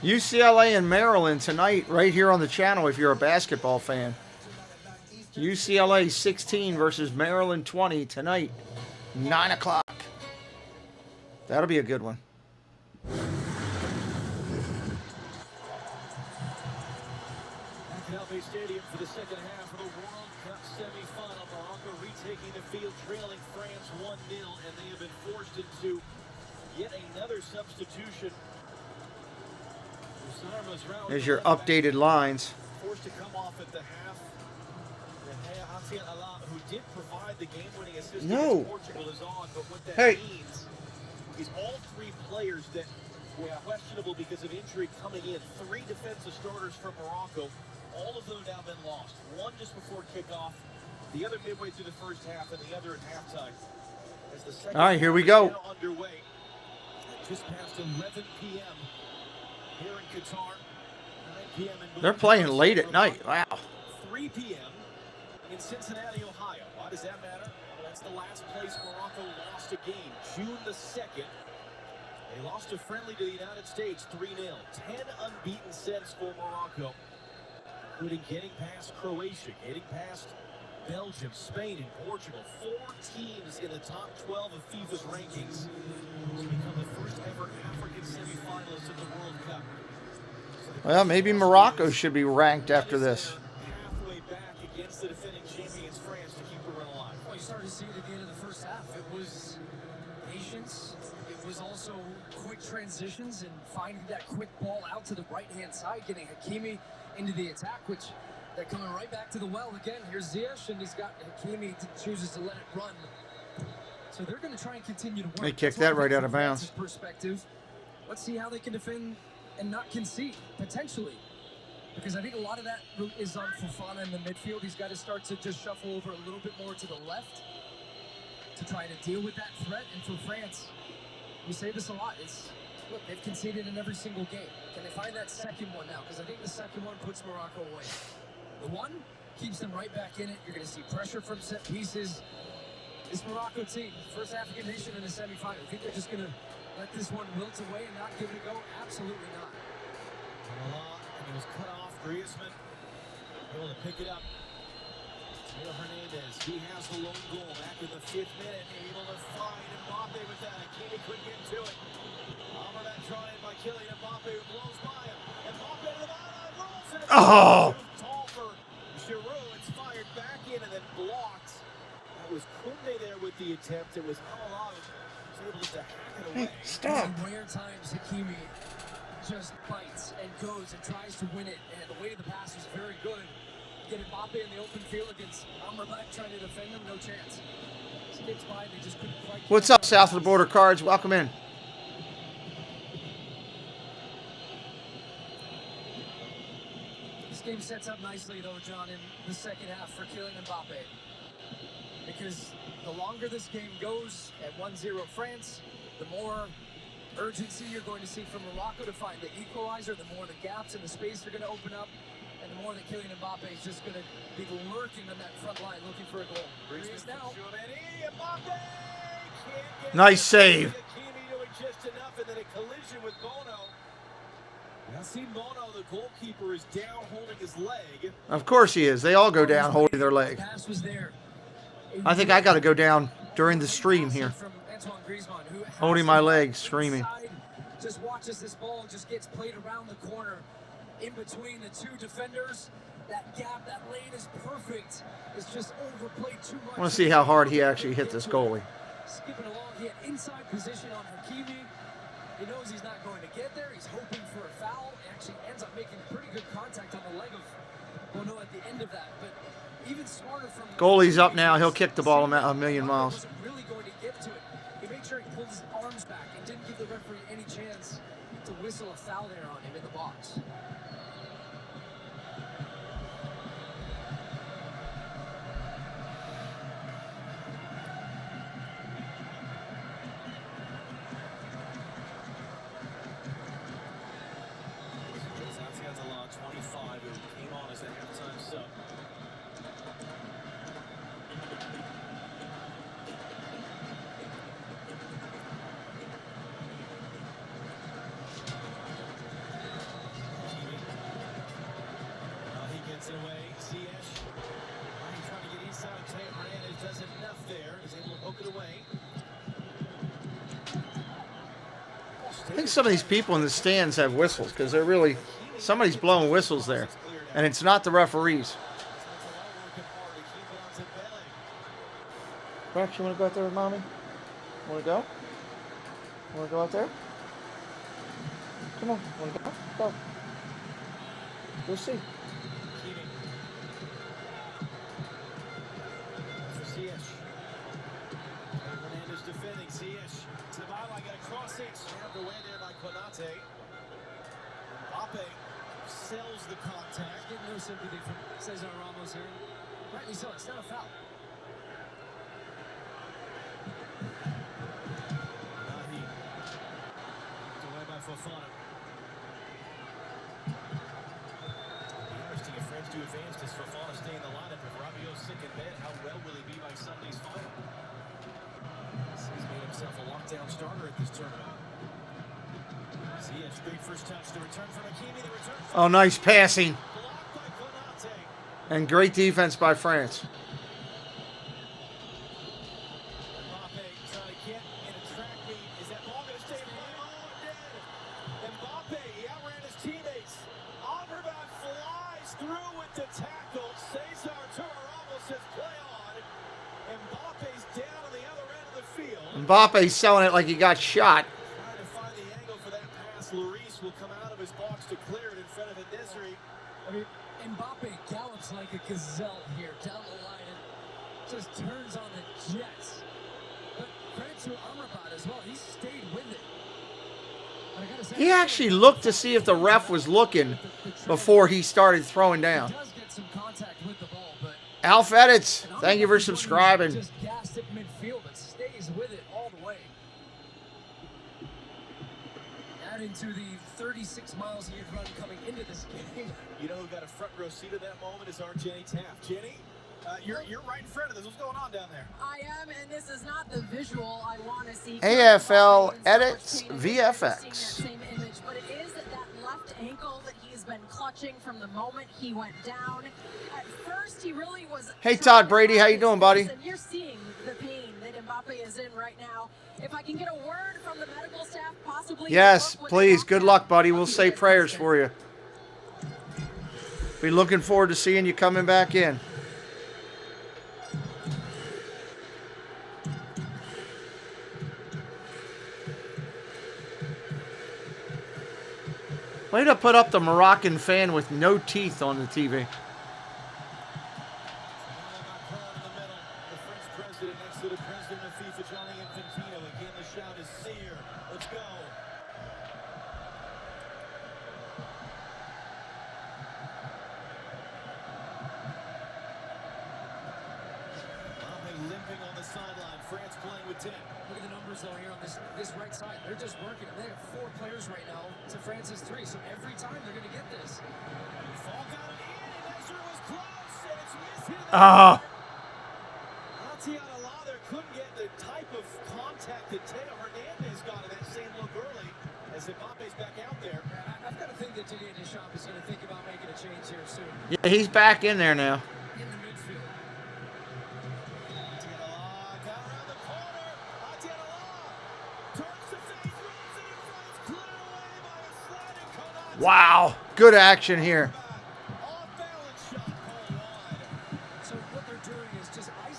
UCLA and Maryland tonight, right here on the channel if you're a basketball fan. UCLA 16 versus Maryland 20 tonight, 9 o'clock. That'll be a good one. Bay Stadium for the second half of the World Cup semifinal. Morocco retaking the field, trailing France 1-0, and they have been forced into yet another substitution. There's your updated lines. Forced to come off at the half. Who did provide the game-winning assist against Portugal is on, but what that means is all 3 players that were questionable because of injury coming in. 3 defensive starters from Morocco. All of them now been lost. One just before kickoff, the other midway through the first half, and the other at halftime. As the second all right, here we go. Now underway. Just past 11 p.m. here in Qatar. 9 p.m. in They're playing late at night. Wow. 3 p.m. in Cincinnati, Ohio. Why does that matter? Well, that's the last place Morocco lost a game. June the 2nd. They lost a friendly to the United States 3-0. 10 unbeaten sets for Morocco, including getting past Croatia, getting past Belgium, Spain, and Portugal. 4 teams in the top 12 of FIFA's rankings to become the first ever African semifinalists of the World Cup. Well, maybe Morocco should be ranked after this. Halfway back against the defending champions, France, to keep the run alive. Well, you started to see it at the end of the first half. It was patience. It was also quick transitions and finding that quick ball out to the right-hand side, getting Hakimi into the attack, which they're coming right back to the well again. Here's Ziyech, and he's got Hakimi chooses to let it run. So they're going to try and continue to work. They kicked that right out of bounds. Perspective. Let's see how they can defend and not concede, potentially. Because I think a lot of that is on Fofana in the midfield. He's got to start to just shuffle over a little bit more to the left to try to deal with that threat. And for France, we say this a lot. Look, they've conceded in every single game. Can they find that second one now? Because I think the second one puts Morocco away. The one keeps them right back in it. You're going to see pressure from set pieces. This Morocco team, first African nation in the semifinal. I think they're just going to let this one wilt away and not give it a go? Absolutely not. And he was cut off. Griezmann able to pick it up. Teo Hernandez, he has the lone goal back in the 5th minute. Able to find Mbappe with that. Hakimi couldn't get to it. Amrabat drawn in by Kylian Mbappe, who blows by him. Mbappe to the bottom, rolls it. Oh! Tall for Giroud. It's fired back in and then blocked. That was Koundé there with the attempt. It was Amrabat was able to hack it away. Stop. Rare times Hakimi just bites and goes and tries to win it, and the weight of the pass was very good. Get Mbappe in the open field against Amrabat trying to defend him, no chance. Skips by, they just couldn't quite. What's up, South of the Border Cards? Welcome in. This game sets up nicely, though, John, in the second half for Kylian Mbappe. Because the longer this game goes at 1-0 France, the more urgency you're going to see from Morocco to find the equalizer, the more the gaps and the space are going to open up, and the more that Kylian Mbappe is just going to be lurking on that front line looking for a goal. Here he is now. Nice save. Hakimi doing just enough, and then a collision with Bono. Now see Bono, the goalkeeper, is down holding his leg. Of course he is. They all go down holding their leg. Pass was there. I think I got to go down during the stream here. Holding my leg, screaming. Just watch as this ball just gets played around the corner in between the two defenders. That gap, that lane is perfect. It's just overplayed too much. I want to see how hard he actually hit this goalie. Skipping along, he had inside position on Hakimi. He knows he's not going to get there. He's hoping for a foul. He actually ends up making pretty good contact on the leg of Bono at the end of that. But even smarter from Goalie's up now. He'll kick the ball a million miles. Wasn't really going to get to it. He made sure he pulled his arms back and didn't give the referee any chance to whistle a foul there on him in the box. I think some of these people in the stands have whistles because they're really, somebody's blowing whistles there. And it's not the referees. Rex, you want to go out there with Mommy? Want to go? Want to go out there? Come on. Want to go? Go. Go see. Hernandez defending. Ziyech to the byline. Got a cross it. Snapped away there by Konate. Mbappe sells the contact. Getting no sympathy from Cesar Ramos here. Rightly so. It's not a foul. Nahi. Away by Fofana. Interesting if France do advance. Does Fofana stay in the lineup? If Rabiot's sick in bed, how well will he be by Sunday's final? He's made himself a lockdown starter at this tournament. Ziyech, great first touch. The return from Hakimi. The return from Oh, nice passing. blocked by Konate. And great defense by France. Mbappe trying to get in a track meet. Is that ball going to stay in play? Oh, it did. Mbappe, he outran his teammates. Amrabat flies through with the tackle. Cesar Ramos says play on. Mbappe's down on the other end of the field. Mbappe's selling it like he got shot. Trying to find the angle for that pass. Lloris will come out of his box to clear it in front of Desiree. I mean, Mbappe gallops like a gazelle here down the line and just turns on the jets. But credit to Amrabat as well. He stayed with it. But I gotta say, He actually looked to see if the ref was looking before he started throwing down. he does get some contact with the ball, but Alf Edits, thank you for subscribing. just gassed at midfield, but stays with it all the way. Adding to the 36 miles he had run coming into this game. You know who got a front row seat at that moment is our Jenny Taft. Jenny, you're right in front of this. What's going on down there? I am, and this is not the visual I want to see. AFL Edits Seeing VFX. that same image, but it is that left ankle that he's been clutching from the moment he went down. At first, he really was. Hey, Todd Brady, how you doing, buddy? And you're seeing the pain that Mbappe is in right now. If I can get a word from the medical staff, possibly. Yes, please. Good luck, buddy. We'll say prayers for you. Be looking forward to seeing you coming back in. Way to put up the Moroccan fan with no teeth on the TV. Next to the president of FIFA, Gianni Infantino. Again, the shout is Sear. Let's go. Mbappe limping on the sideline. France playing with 10. Look at the numbers though here on this right side. They're just working. They have 4 players right now to France's 3. So every time they're going to get this. Fall got it in, and Ezra was close, and it's missing. Atiana Lather couldn't get the type of contact that Teo Hernandez got in that same look early as Mbappe's back out there. I've got to think that Didier Deschamps is going to think about making a change here soon. Yeah, he's back in there now. In the midfield. Atiana La got around the corner. Atiana La turns to face, runs it in front. It's cleared away by a sliding Konate. Wow, good action here. Off balance shot.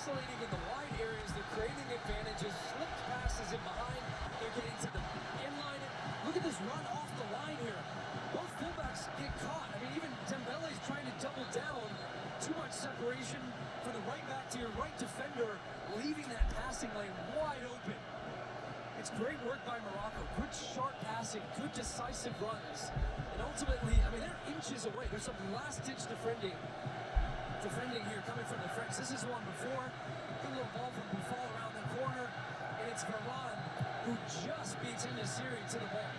isolating in the wide areas. They're creating advantages. Slipped passes in behind. They're getting to the inline. Look at this run off the line here. Both fullbacks get caught. I mean, even Dembele's trying to double down. Too much separation for the right back to your right defender, leaving that passing lane wide open. It's great work by Morocco. Good sharp passing, good decisive runs. And ultimately, I mean, they're inches away. There's some last-ditch defending here coming from the French. This is one before. Good little ball from Buffon around the corner. And it's Varane who just beats into Siri to the ball.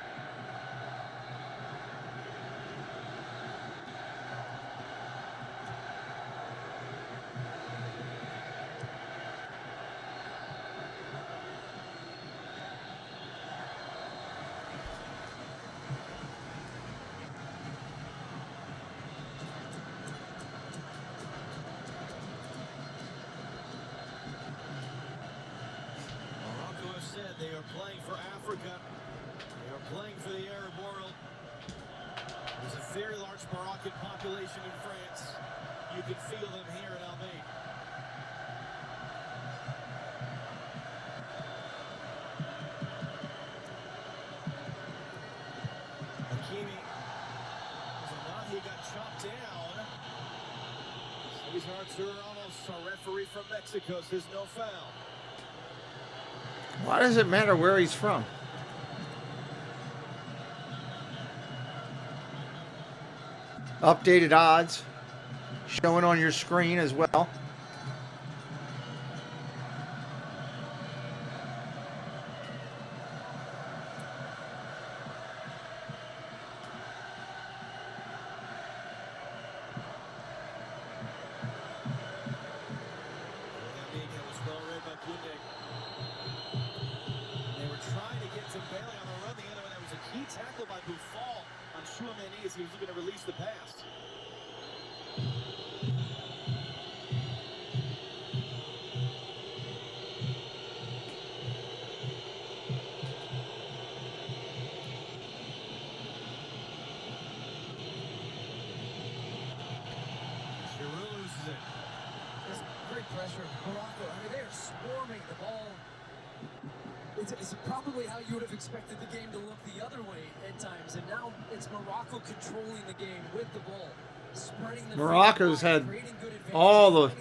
They are playing for Africa. They are playing for the Arab world. There's a very large Moroccan population in France. You can feel them here in Almaty. Hakimi. He got chopped down. Cesar Ramos, a referee from Mexico, says no foul. Why does it matter where he's from? Updated odds showing on your screen as well. He was looking to release the pass. Giroud loses it. There's great pressure. Morocco, I mean, they're swarming the ball. It's probably how you would have expected the game to look the other way at times, and now it's Morocco controlling the game with the ball, spreading the Morocco's had all the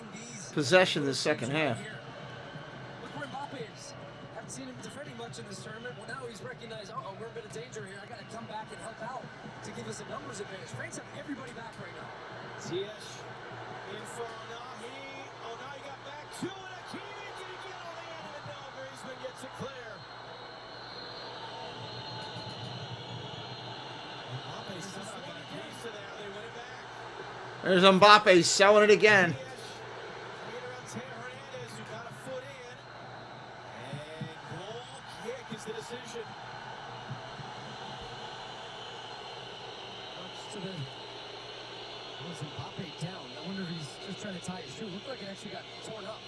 possession this second half. Look where Mbappe is. Haven't seen him defending much in this tournament. Well, now he's recognized, uh-oh, we're in a bit of danger here. I got to come back and help out to give us a numbers advantage. France have everybody back right now. Ziyech in for Onahi. Onahi got back to it. Hakimi, did he get on the end of it? No, Griezmann gets it clear. There's Mbappe selling it again. Mbappe down. I wonder if he's just trying to tie his shoe. Looked like it actually got torn up.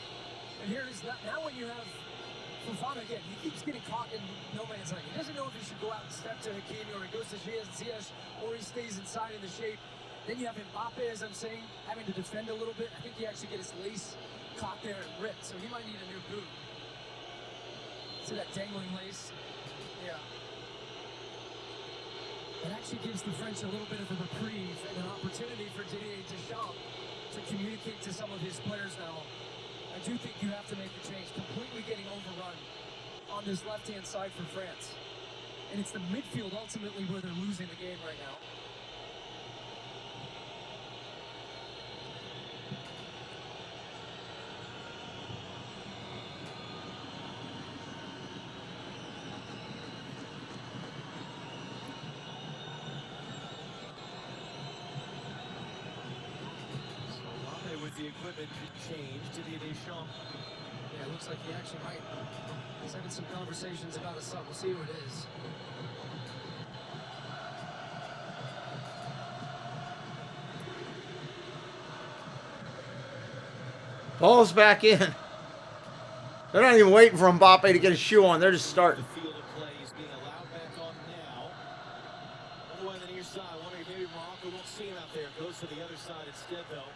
And here is now when you have Fofana again, he keeps getting caught in no man's land. He doesn't know if he should go out and step to Hakimi, or he goes to Ziyech, or he stays inside in the shape. Then you have Mbappe, as I'm saying, having to defend a little bit. I think he actually get his lace caught there and ripped, so he might need a new boot. See that dangling lace? Yeah. It actually gives the French a little bit of a reprieve and an opportunity for Didier Deschamps to communicate to some of his players now. I do think you have to make a change. Completely getting overrun on this left-hand side for France. And it's the midfield ultimately where they're losing the game right now. The equipment changed. Didier Deschamps. Yeah, it looks like he actually might. He's having some conversations about a sub. We'll see who it is. Ball's back in. They're not even waiting for Mbappe to get his shoe on. They're just starting. The field of play is being allowed back on now. All the way on the near side. Wondering if maybe Morocco won't see him out there. Goes to the other side instead, though.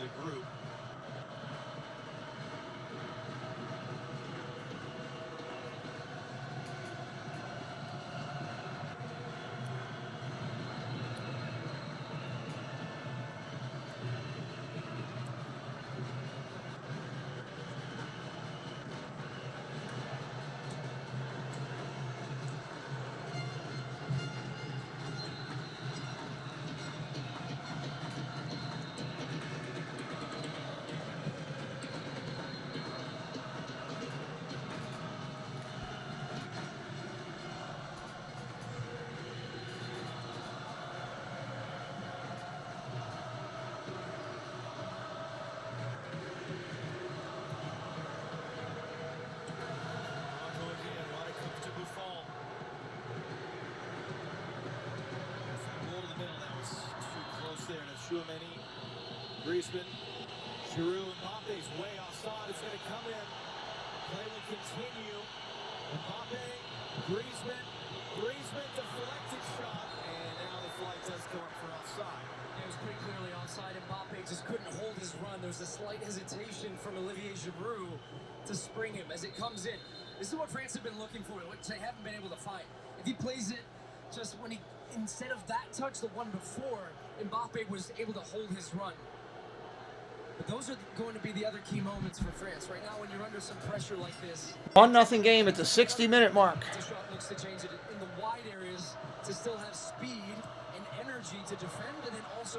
the group. Chouameni, Griezmann, Giroud, Mbappe's way offside. It's going to come in. Play will continue. Mbappe, Griezmann deflected shot, and now the flight does go up for offside. It was pretty clearly offside. Mbappe just couldn't hold his run. There was a slight hesitation from Olivier Giroud to spring him as it comes in. This is what France have been looking for, which they haven't been able to find. If he plays it just when he, instead of that touch, the one before, Mbappe was able to hold his run. But those are going to be the other key moments for France. Right now, when you're under some pressure like this. 1-0 game at the 60-minute mark. Deschamps looks to change it in the wide areas to still have speed and energy to defend, and then also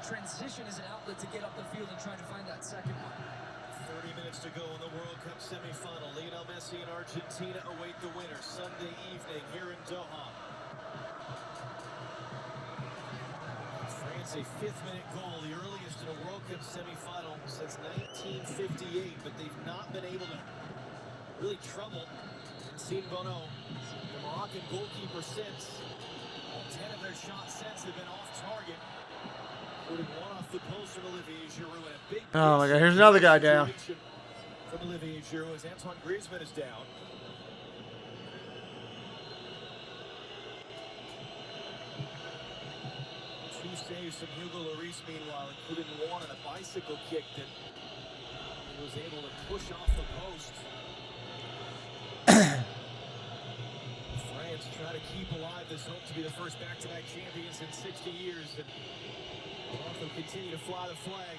transition as an outlet to get up the field and try to find that second one. 30 minutes to go in the World Cup semifinal. Lionel Messi and Argentina await the winner Sunday evening here in Doha. France, a 5th-minute goal, the earliest in a World Cup semifinal since 1958, but they've not been able to really trouble Yassine Bono, the Moroccan goalkeeper, since. 10 of their shots since have been off target, including one off the post from Olivier Giroud, and a big. Oh my God! Here's another guy down. From Olivier Giroud as Antoine Griezmann is down. Two saves from Hugo Lloris, meanwhile, including one on a bicycle kick that he was able to push off the post. France try to keep alive this hope to be the first back-to-back champions in 60 years. And Morocco continue to fly the flag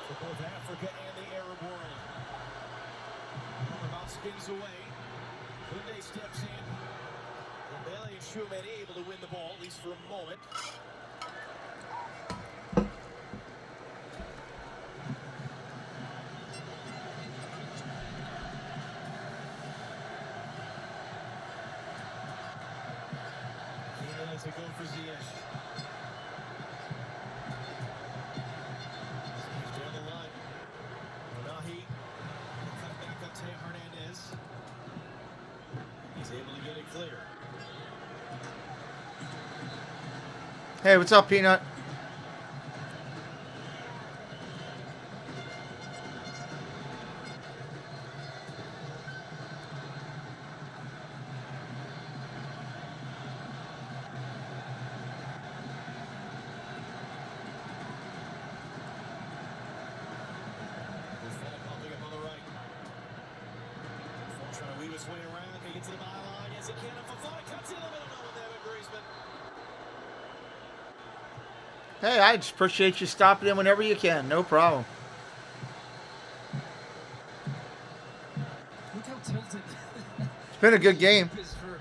for both Africa and the Arab world. About spins away. Koundé steps in. Dembele and Chouameni able to win the ball, at least for a moment. To go for Ziyech. Down the line. Onahi. Cut back up to Hernandez. He's able to get it clear. Hey, what's up, Peanut? Hey, I just appreciate you stopping in whenever you can. No problem. Look how tilted. It's been a good game. For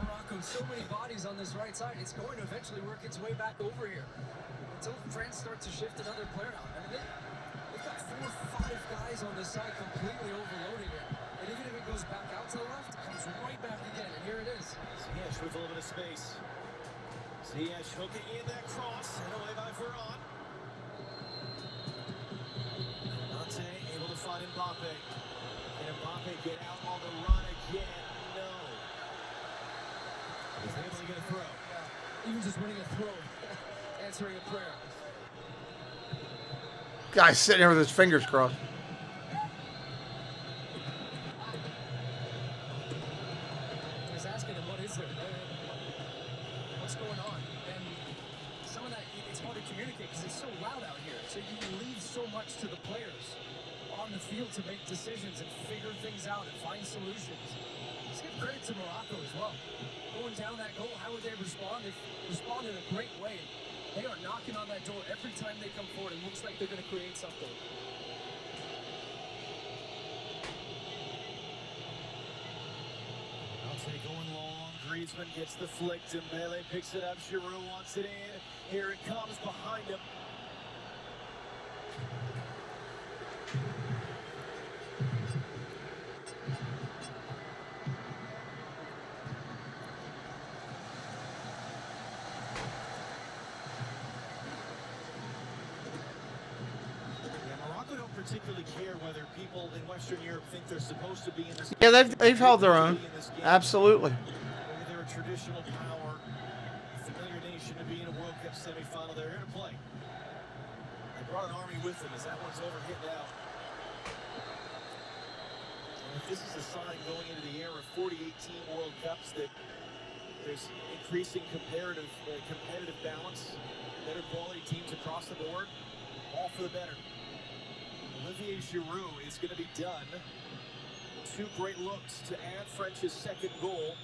Morocco, so many bodies on this right side. It's going to eventually work its way back over here until France starts to shift another player out. I mean, they've got 4 or 5 guys on this side completely overloading it. And even if it goes back out to the left, it comes right back again. And here it is. Ziyech with a little bit of space. Ziyech hooking in that cross, and away by Varane. Nante able to find Mbappe. Can Mbappe get out on the run again? No. He's able to get a throw. Yeah. Even just winning a throw, answering a prayer. Guy's sitting there with his fingers crossed. I was asking him, what is there? What's going on? And some of that, it's hard to communicate because it's so loud out here. So you leave so much to the players on the field to make decisions and figure things out and find solutions. Let's give credit to Morocco as well. Going down that goal, how would they respond? They respond in a great way. They are knocking on that door every time they come forward. It looks like they're going to create something. Alté going long. Griezmann gets the flick. Dembele picks it up. Giroud wants it in. Here it comes behind him. Particularly care whether people in Western Europe think they're supposed to be in this. Yeah, they've held their own. Absolutely. They're a traditional power, familiar nation to be in a World Cup semifinal. They're here to play. They brought an army with them as that one's overhit now. And if this is a sign going into the era of 40-18 World Cups that there's increasing competitive balance, better quality teams across the board, all for the better. Olivier Giroud is going to be done. Two great looks to add French's second goal.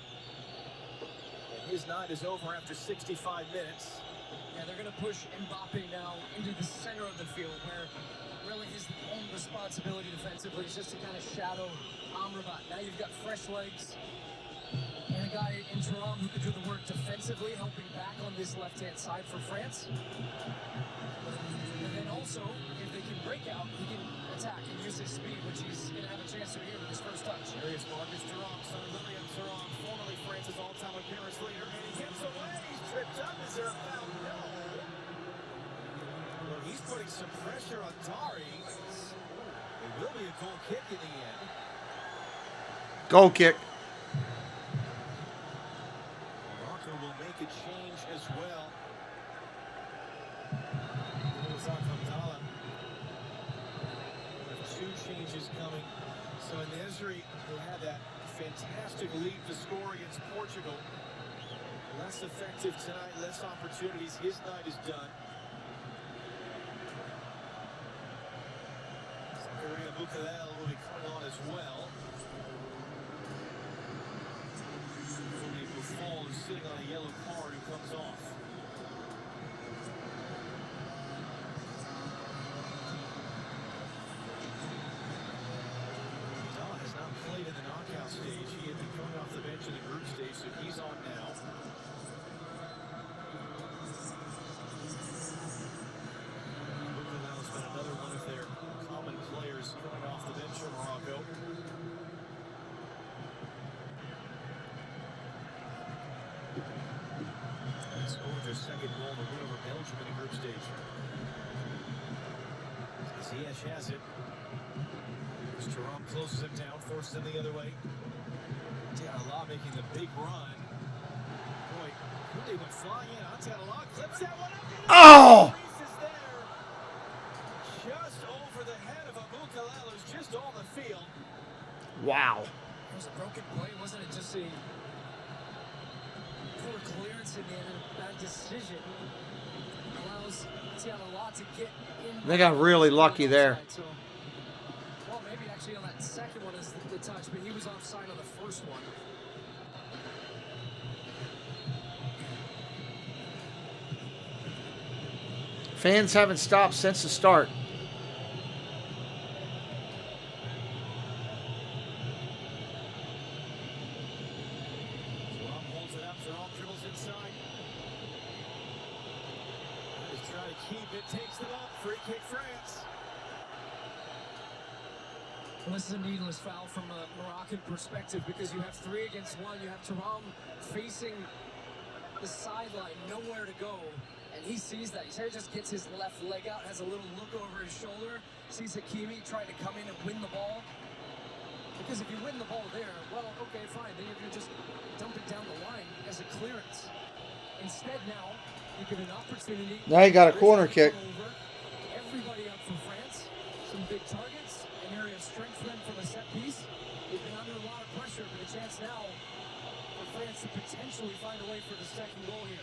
And his night is over after 65 minutes. Yeah, they're going to push Mbappe now into the center of the field where really his own responsibility defensively is just to kind of shadow Amrabat. Now you've got fresh legs and a guy in Thuram who can do the work defensively, helping back on this left-hand side for France. And then also, if they can break out, he can attack and use his speed, which he's going to have a chance to here with his first touch. There is Marcus Thuram, son of Lilian Thuram, formerly France's all-time appearance leader, and he gets away. He's tripped up. Is there a foul? No. Well, he's putting some pressure on Dari. It will be a goal kick in the end. Goal kick. Morocco will make a change as well. Two changes coming. So Nesri, who had that fantastic lead to score against Portugal, less effective tonight, less opportunities. His night is done. Zakaria Bukalel will be coming on as well. Philippe Buffon is sitting on a yellow card who comes off. Played in the knockout stage. He had been coming off the bench in the group stage, so he's on now. Bukalel has been another one of their common players coming off the bench for Morocco. They scored their second goal in the win over Belgium in the group stage. Ziyech has it. Thuram closes him down, forces him the other way. Diallo making the big run. Boy, they went flying in. Diallo clips that one up. Oh! Just over the head of Bukalel, who's just on the field. Wow. It was a broken play, wasn't it? Just a poor clearance in the end, a bad decision. Allows Diallo to get in. They got really lucky there. Well, maybe actually on that second one is the touch, but he was offside on the first one. Fans haven't stopped since the start. Thuram holds it up. Thuram dribbles inside. He's trying to keep it. Takes it up. Free kick France. Well, this is a needless foul from a Moroccan perspective because you have 3 against 1. You have Thuram facing the sideline, nowhere to go. And he sees that. He just gets his left leg out, has a little look over his shoulder, sees Hakimi trying to come in and win the ball. Because if you win the ball there, well, okay, fine. Then you're going to just dump it down the line as a clearance. Instead now, you get an opportunity. Now you got a corner kick. Everybody up for France. Some big targets. An area of strength for them from a set piece. They've been under a lot of pressure, but a chance now for France to potentially find a way for the second goal here.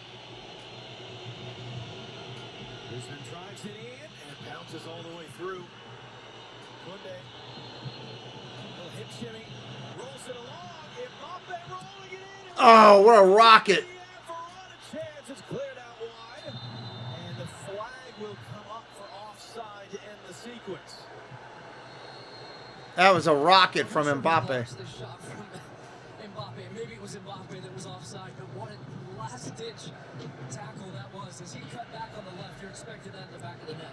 Griezmann drives it in and bounces all the way through. Kunde. Little hip shimmy. Rolls it along. Mbappe rolling it in. Oh, what a rocket. Chance. It's cleared out wide. And the flag will come up for offside to end the sequence. That was a rocket from Mbappe. Maybe it was Mbappe that was offside, but what a last-ditch tackle that was. As he cut back on the left, you're expecting that in the back of the net.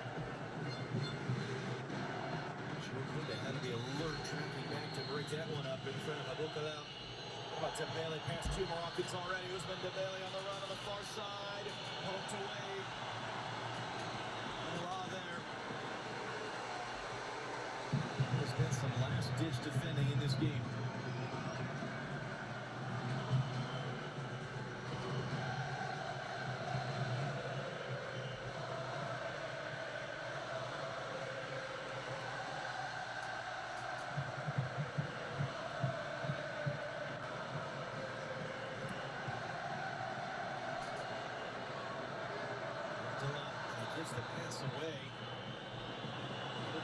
They had to be alert, tracking back to break that one up in front of Abukalao. How about Dembele past two Moroccans already? Ousmane Dembele on the run on the far side. Poked away. Law there. There's been some last-ditch defending in this game. Gives the pass away.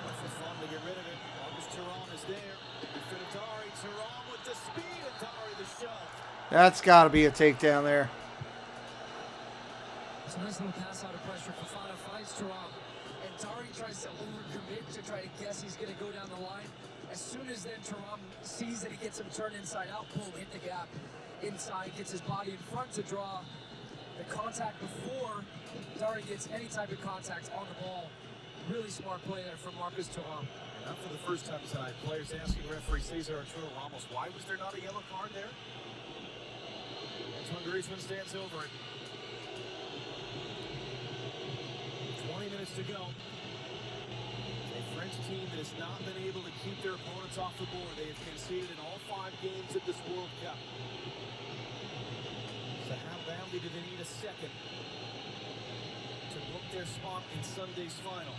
For fun to get rid of it. Marcus Thuram is there. Defender Dari. Thuram with the speed and Dari the shove. That's got to be a takedown there. It's a nice little pass out of pressure. Fofana finds Thuram. And Dari tries to overcommit to try to guess he's going to go down the line. As soon as then Thuram sees that he gets him turned inside out, boom, hit the gap. Inside, gets his body in front to draw the contact before Dari gets any type of contact on the ball. Really smart play there from Marcus Thuram. Not for the first time tonight. Players asking referee Cesar Arturo Ramos, why was there not a yellow card there? Antoine Griezmann stands over it. 20 minutes to go. A French team that has not been able to keep their opponents off the board. They have conceded in all 5 games of this World Cup. So how badly do they need a second to book their spot in Sunday's final?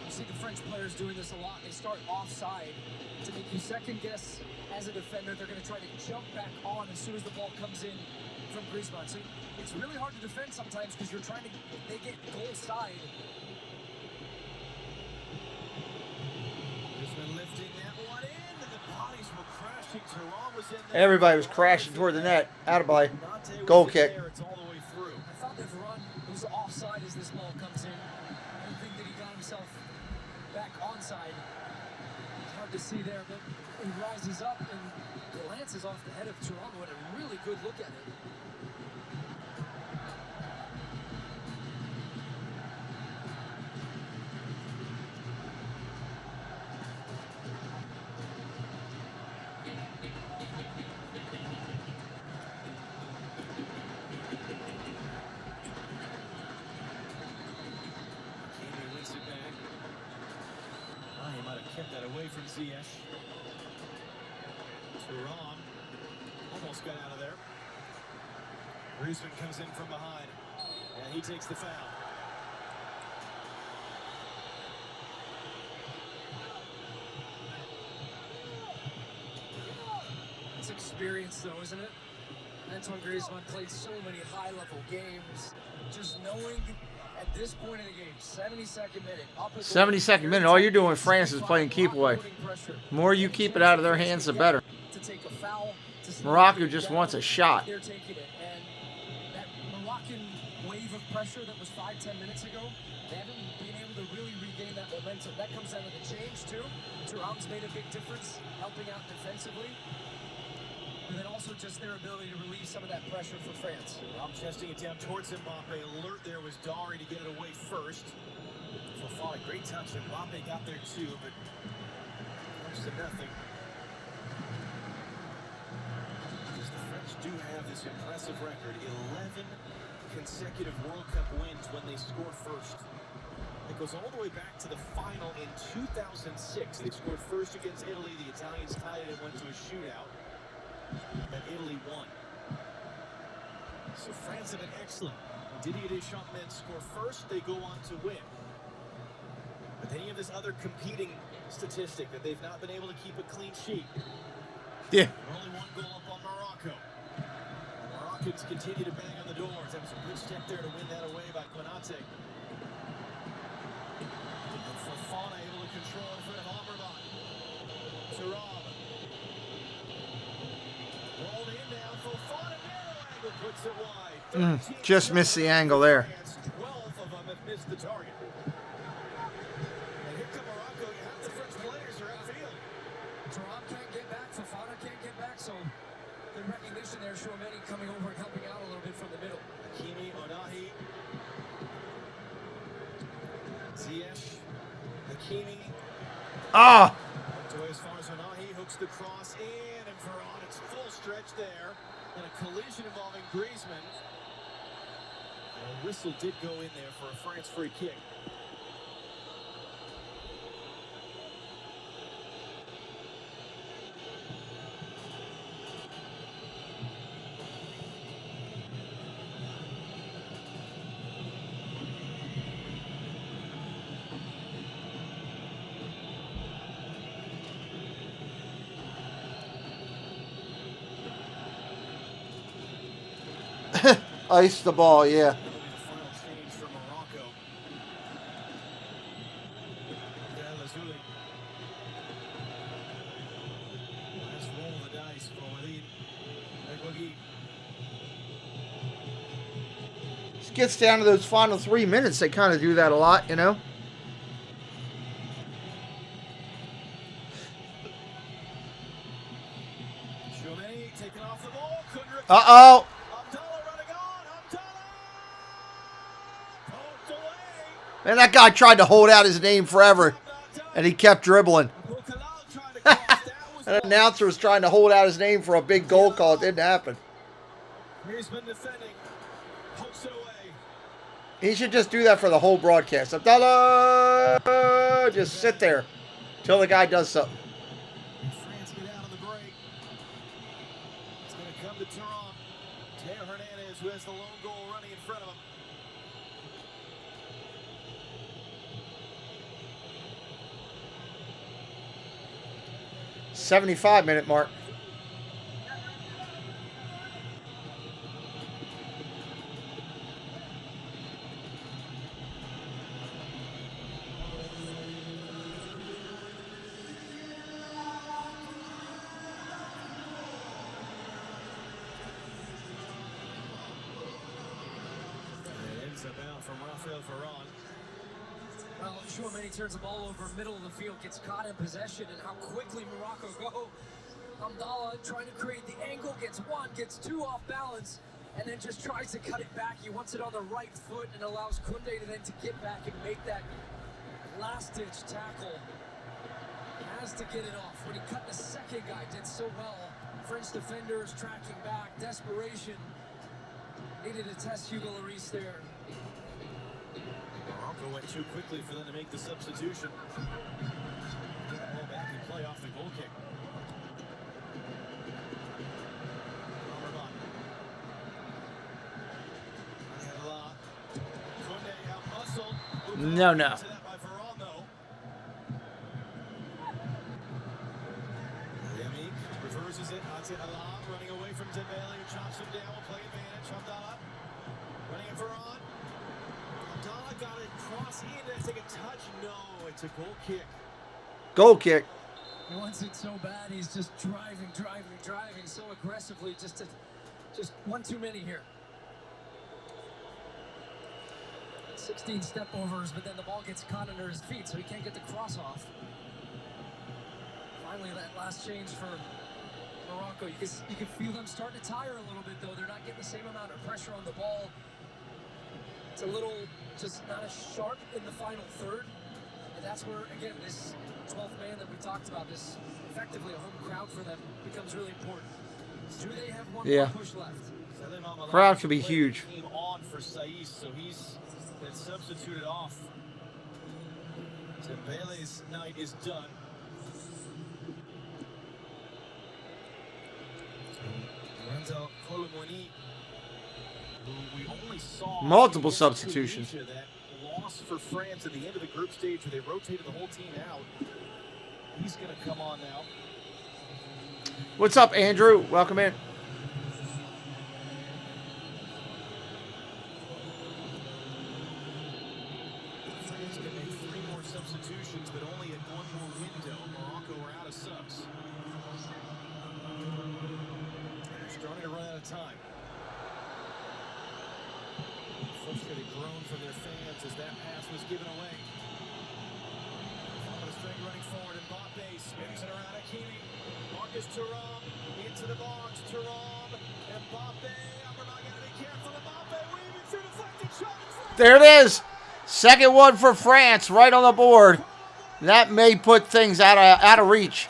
You see the French players doing this a lot. They start offside to make you second guess as a defender. They're going to try to jump back on as soon as the ball comes in from Griezmann. So it's really hard to defend sometimes because you're trying to, they get goal side. Griezmann lifting that one in, and the bodies were crashing. Thuram was in there. Everybody was crashing toward the net. Attaboy. Goal kick. It's all the way through. I thought that Varane was offside as this ball comes in. I don't think that he got himself back onside. It's hard to see there, but he rises up and glances off the head of Thuram. What a really good look at it. Kept that away from Ziyech. Thuram almost got out of there. Griezmann comes in from behind, and he takes the foul. It's experience, though, isn't it? Antoine Griezmann played so many high-level games. Just knowing at this point in the game, 72nd minute. 72nd minute. All you're doing with France is playing keep away. The more you keep it out of their hands, the better. Morocco just wants a shot. They're taking it, and that Moroccan wave of pressure that was 5-10 minutes ago, they haven't been able to really regain that momentum. That comes down to the change too. Thuram's made a big difference, helping out defensively. And then also just their ability to relieve some of that pressure for France. I'm chesting it down towards Mbappe. Alert there was Dari to get it away first. Fofana, great touch. Mbappe got there too, but close to nothing. Because the French do have this impressive record. 11 consecutive World Cup wins when they score first. It goes all the way back to the final in 2006. They scored first against Italy. The Italians tied it and went to a shootout. And Italy won. So France have been excellent. When Didier Deschamps men score first, they go on to win. But then you have this other competing statistic that they've not been able to keep a clean sheet. Yeah. Only one goal up on Morocco. The Moroccans continue to bang on the doors. That was a good step there to win that away by Konate. Puts it wide. Just missed the angle there. 12 of them have missed the target. And here come Morocco. You have the French players are outfield. Thuram can't get back. Fofana can't get back. So good recognition there. Chouameni coming over and helping out a little bit from the middle. Hakimi, Onahi. Ziyech. Hakimi. Ah! As far as Onahi hooks the cross in, and Varane, it's full stretch there. And a collision involving Griezmann. And a whistle did go in there for a France free kick. Ice the ball, yeah. Final change for Morocco. Lazuli. Let's roll the dice for Walid. It gets down to those final 3 minutes. They kind of do that a lot, you know. Chouameni taking off the ball. Uh-oh. Man, that guy tried to hold out his name forever, and he kept dribbling. An announcer was trying to hold out his name for a big goal call. It didn't happen. Griezmann defending. Pokes it away. He should just do that for the whole broadcast. Abdallah! Just sit there till the guy does something. France get out of the break. It's going to come to Thuram. Teo Hernandez, who has the lone goal running in front of him. 75-minute mark. It ends up out from Rafael Varane. Well, Chouameni turns the ball over, middle of the field, gets caught in possession, and how quickly Morocco go. Abdallah trying to create the angle, gets one, gets two off balance, and then just tries to cut it back. He wants it on the right foot and allows Koundé to then to get back and make that last-ditch tackle. Has to get it off. When he cut the second guy, did so well. French defenders tracking back, desperation. Needed to test Hugo Lloris there. Morocco went too quickly for them to make the substitution. Get the ball back and play off the goal kick. No, no. Reverses it. Atihalla running away from Dembele, who chops him down. Will play advantage. Abdallah running in Varane. Abdallah got it cross in. Did it take a touch? No, it's a goal kick. Goal kick. He wants it so bad. He's just driving so aggressively. Just one too many here. 16 step overs, but then the ball gets caught under his feet, so he can't get the cross off. Finally, that last change for Morocco. You can feel them starting to tire a little bit, though. They're not getting the same amount of pressure on the ball. It's a little just not as sharp in the final third. And that's where, again, this 12th man that we talked about, this effectively a home crowd for them, becomes really important. Do they have one more push left? Crowd could be huge. Team on for Saiss, so he's been substituted off. Dembele's night is done. Lorenzo Colomoni, who we only saw multiple substitutions. That loss for France at the end of the group stage where they rotated the whole team out. He's going to come on now. What's up, Andrew? Welcome in. France can make 3 more substitutions, but only at one more window. Morocco are out of subs. They're starting to run out of time. Frustrated groan from their fans as that pass was given away. Followed a straight running forward, and Mbappe spins it around Hakimi. Marcus Thuram into the box. Thuram, Mbappe. Aubameyang got to be careful. Mbappe weaving through deflected shot. There it is. Second one for France, right on the board. That may put things out of reach.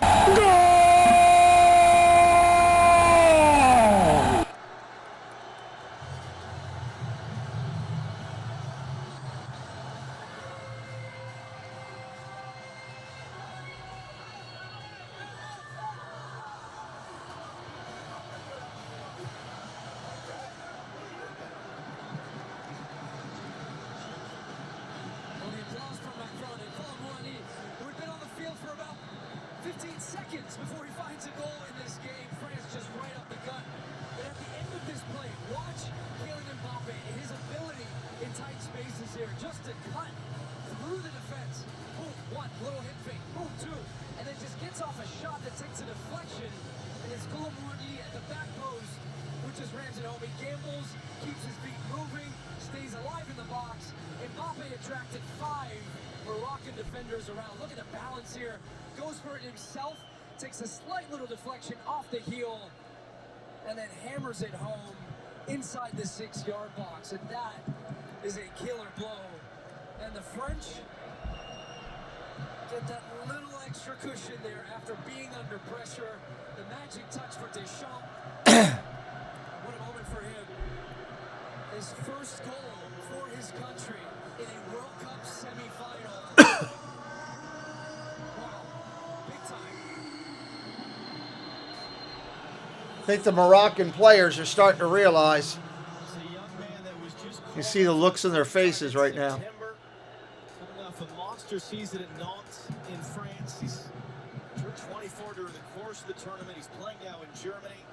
Seconds before he finds a goal in this game. France just right up the gut. But at the end of this play, watch Kylian Mbappe, his ability in tight spaces here, just to cut through the defense. Boom, one, little hip fake. Boom, two. And then just gets off a shot that takes a deflection. And it's Koulibaly at the back post, which is rams it home. He gambles, keeps his feet moving, stays alive in the box. Mbappe attracted 5 Moroccan defenders around. Look at the balance here. Goes for it himself, takes a slight little deflection off the heel, and then hammers it home inside the 6-yard box. And that is a killer blow. And the French get that little extra cushion there after being under pressure. The magic touch for Deschamps. What a moment for him. His first goal for his country in a World Cup semifinal. I think the Moroccan players are starting to realize. You see the looks in their faces right now. Coming off a monster season at Nantes in France. He's turned 24 during the course of the tournament. He's playing now in Germany.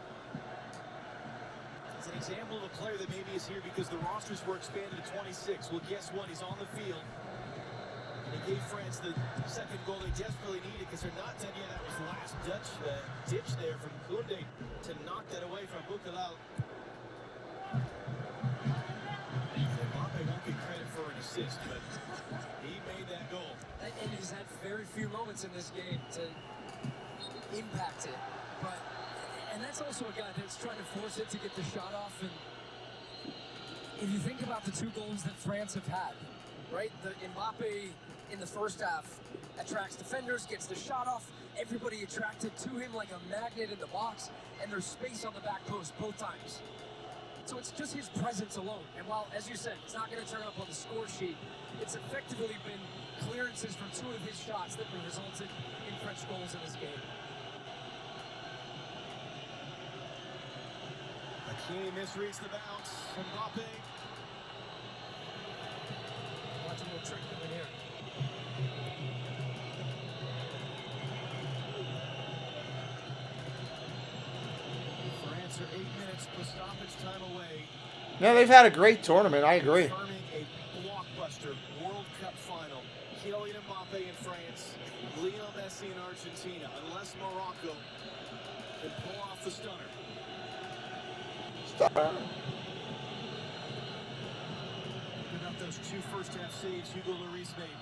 He's an example of a player that maybe is here because the rosters were expanded to 26. Well, guess what? He's on the field. And he gave France the second goal they desperately needed because they're not done yet. That was the last ditch there from Koundé to knock that away from Buildup. Mbappe won't get credit for an assist, but he made that goal. And he's had very few moments in this game to impact it. And that's also a guy that's trying to force it to get the shot off. And if you think about the 2 goals that France have had, right? The Mbappe in the first half attracts defenders, gets the shot off. Everybody attracted to him like a magnet in the box, and there's space on the back post both times. So it's just his presence alone. And while, as you said, it's not going to turn up on the score sheet, it's effectively been clearances from 2 of his shots that have resulted in French goals in this game. Hakimi misreads the bounce. Mbappe. Watch a little trick coming here. France are 8 minutes plus stoppage time away. No, they've had a great tournament. I agree. Confirming a blockbuster World Cup final. Kylian Mbappe in France, Lionel Messi in Argentina. Unless Morocco can pull off the stunner. Stop. Picking up those 2 first-half saves Hugo Lloris made.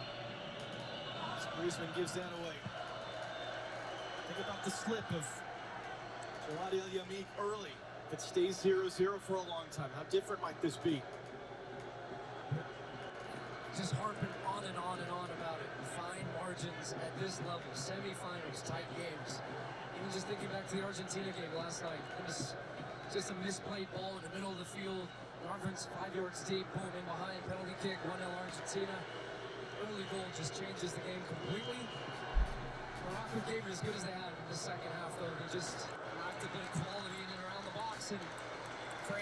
Griezmann gives that away. Think about the slip of Jawad El-Yamik early. If it stays 0-0 for a long time, how different might this be? Just harping on and on and on about it. Fine margins at this level. Semifinals, tight games. Even just thinking back to the Argentina game last night. It was just a misplayed ball in the middle of the field. Marvin's 5 yards deep, boom, in behind, penalty kick, 1-0 Argentina. Early goal just changes the game completely. Morocco gave it as good as they had in the second half, though. They just lacked a bit of quality in and around the box. And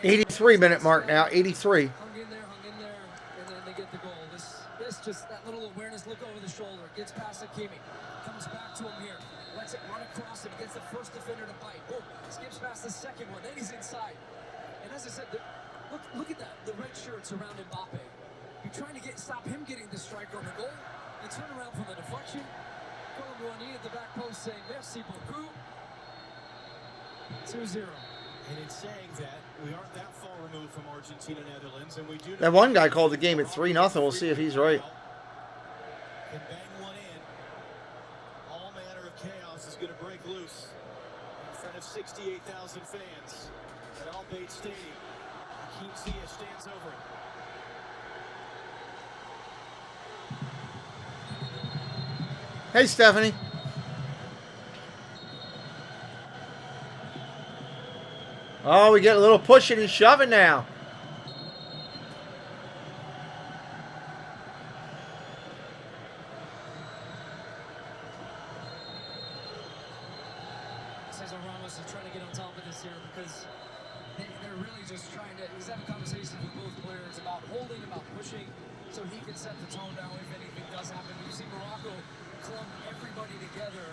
83-minute mark now, 83. Hung in there, and then they get the goal. This just, that little awareness, look over the shoulder, gets past Hakimi, comes back to him here, lets it run across him, gets the first defender to bite, boom, skips past the second one, then he's inside. And as I said, look at that, the red shirts around Mbappe. You're trying to stop him getting the strike on the goal. You turn around from the deflection. Koulibaly at the back post saying, merci beaucoup. 2-0. And it's saying that we aren't that far removed from Argentina, Netherlands, and we do. That one guy called the game at 3-0. We'll see if he's right. Can bang one in. All manner of chaos is going to break loose in front of 68,000 fans at Al Bayt Stadium. Hakeem Ziyech stands over it. Hey, Stephanie. Oh, we get a little pushing and shoving now. Cesar Ramos is trying to get on top of this here because they're really just trying to. He's having conversations with both players about holding, about pushing, so he can set the tone now if anything does happen. You see Morocco clump everybody together.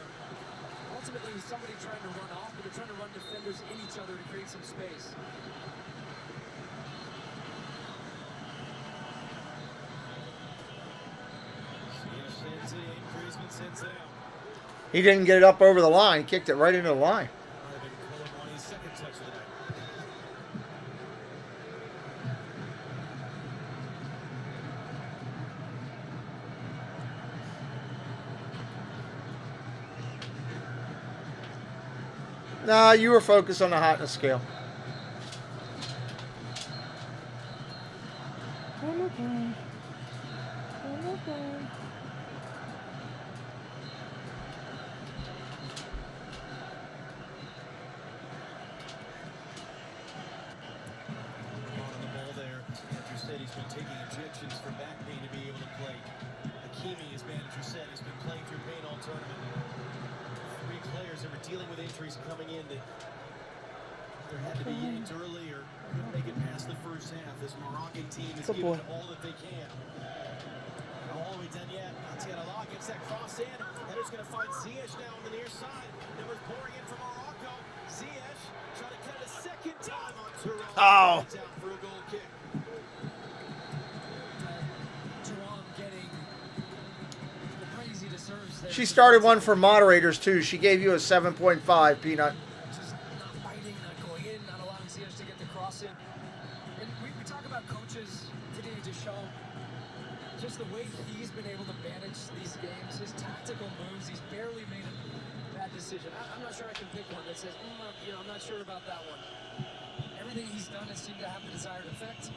Ultimately, somebody trying to run off, but they're trying to run defenders in each other to create some space. He didn't get it up over the line. He kicked it right into the line. Nah, you were focused on the hotness scale. Coming in that there had to be yanked early or couldn't make it past the first half. This Moroccan team is giving it all that they can. Not all the way done yet. Atiala gets that cross in. Header's going to find Ziyech now on the near side. Numbers pouring in from Morocco. Ziyech trying to cut it a second time on Thuram. Oh. Down for a goal kick. Thuram getting the praise he deserves there. She started one for moderators, too. She gave you a 7.5, Peanut. Just not fighting, not going in, not allowing Ziyech to get the cross in. And we talk about coaches today to show just the way he's been able to manage these games, his tactical moves. He's barely made a bad decision. I'm not sure I can pick one that says, I'm not sure about that one. Everything he's done has seemed to have the desired effect.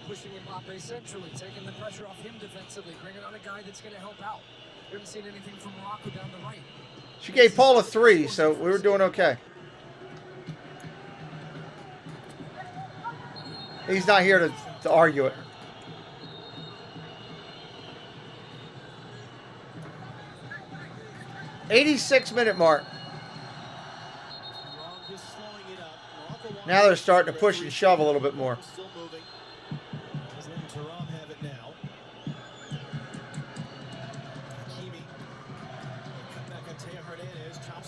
Pushing Mbappe centrally, taking the pressure off him defensively, bringing on a guy that's going to help out. We haven't seen anything from Morocco down the right. She gave Paul a 3, so we were doing okay. He's not here to argue it. '86-minute mark. Now they're starting to push and shove a little bit more.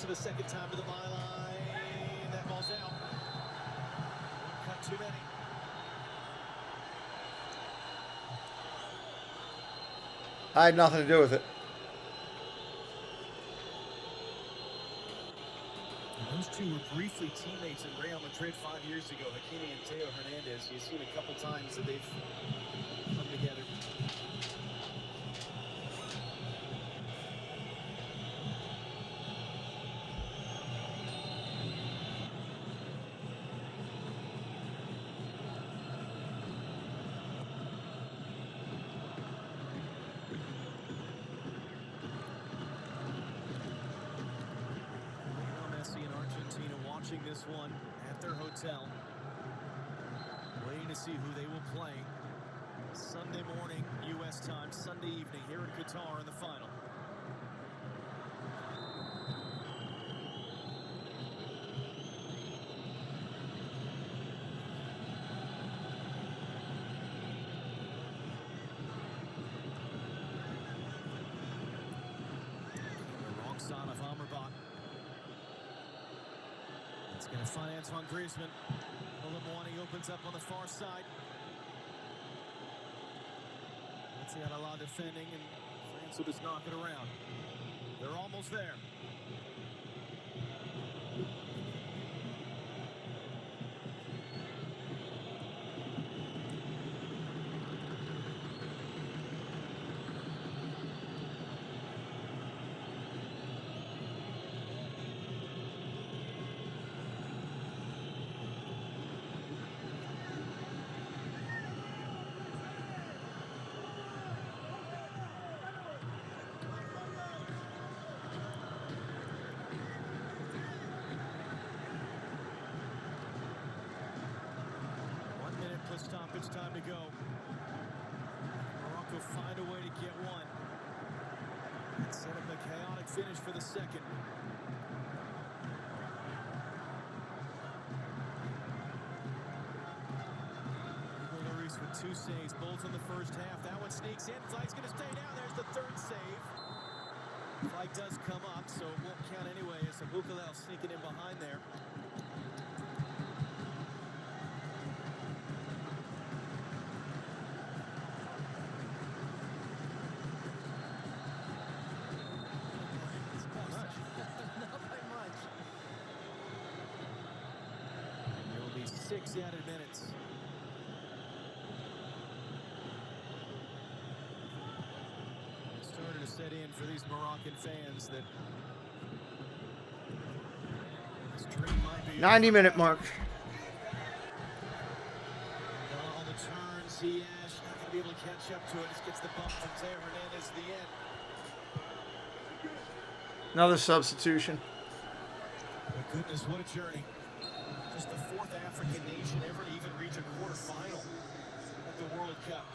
The second time to the byline. That ball's out. Cut too many. I had nothing to do with it. And those two were briefly teammates in Real Madrid 5 years ago. Hakimi and Theo Hernandez. You've seen a couple times that they've come together. This one at their hotel, waiting to see who they will play Sunday morning U.S. time, Sunday evening here in Qatar in the final. The wrong side of Amrabat. It's going to find Antoine Griezmann. Olamwani opens up on the far side. Let's see Atiala defending, and France will just knock it around. They're almost there. stoppage time to go. Morocco find a way to get one. And set up a chaotic finish for the second. With 2 saves, both in the first half. That one sneaks in. Flag's going to stay down. There's the third save. Flag does come up, so it won't count anyway as Buildup sneaking in behind there. Not by much. And there will be 6 added minutes. To set in for these Moroccan fans that this dream might be 90-minute mark. on the turn. Ziyech not going to be able to catch up to it. Just gets the bump from Teo Hernandez at the end. Another substitution. My goodness, what a journey. Just the 4th African nation ever to even reach a quarterfinal at the World Cup.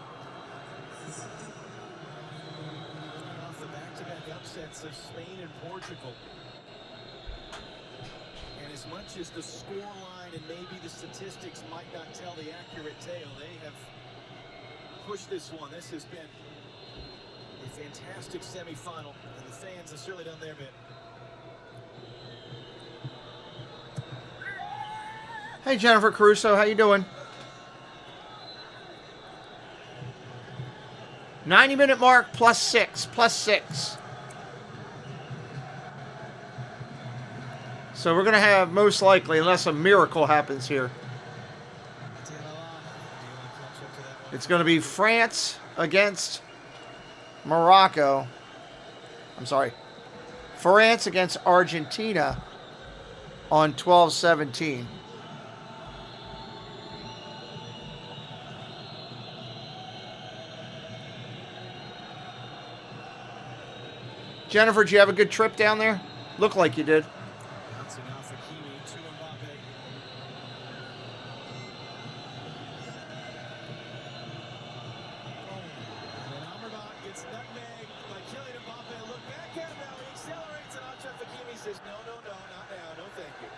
The back-to-back upsets of Spain and Portugal. And as much as the scoreline and maybe the statistics might not tell the accurate tale, they have pushed this one. This has been a fantastic semifinal, and the fans have certainly done their bit. Hey, Jennifer Caruso, how you doing? 90-minute mark, plus 6. So we're going to have, most likely, unless a miracle happens here, it's going to be France against Morocco. I'm sorry. France against Argentina on 12/17. Jennifer, did you have a good trip down there? Looked like you did. Bouncing off Hakimi to Mbappe. And Amrabat gets nutmegged by Kylian Mbappe. Look back at him now. He accelerates, and Achraf Hakimi says, no, not now. No, thank you.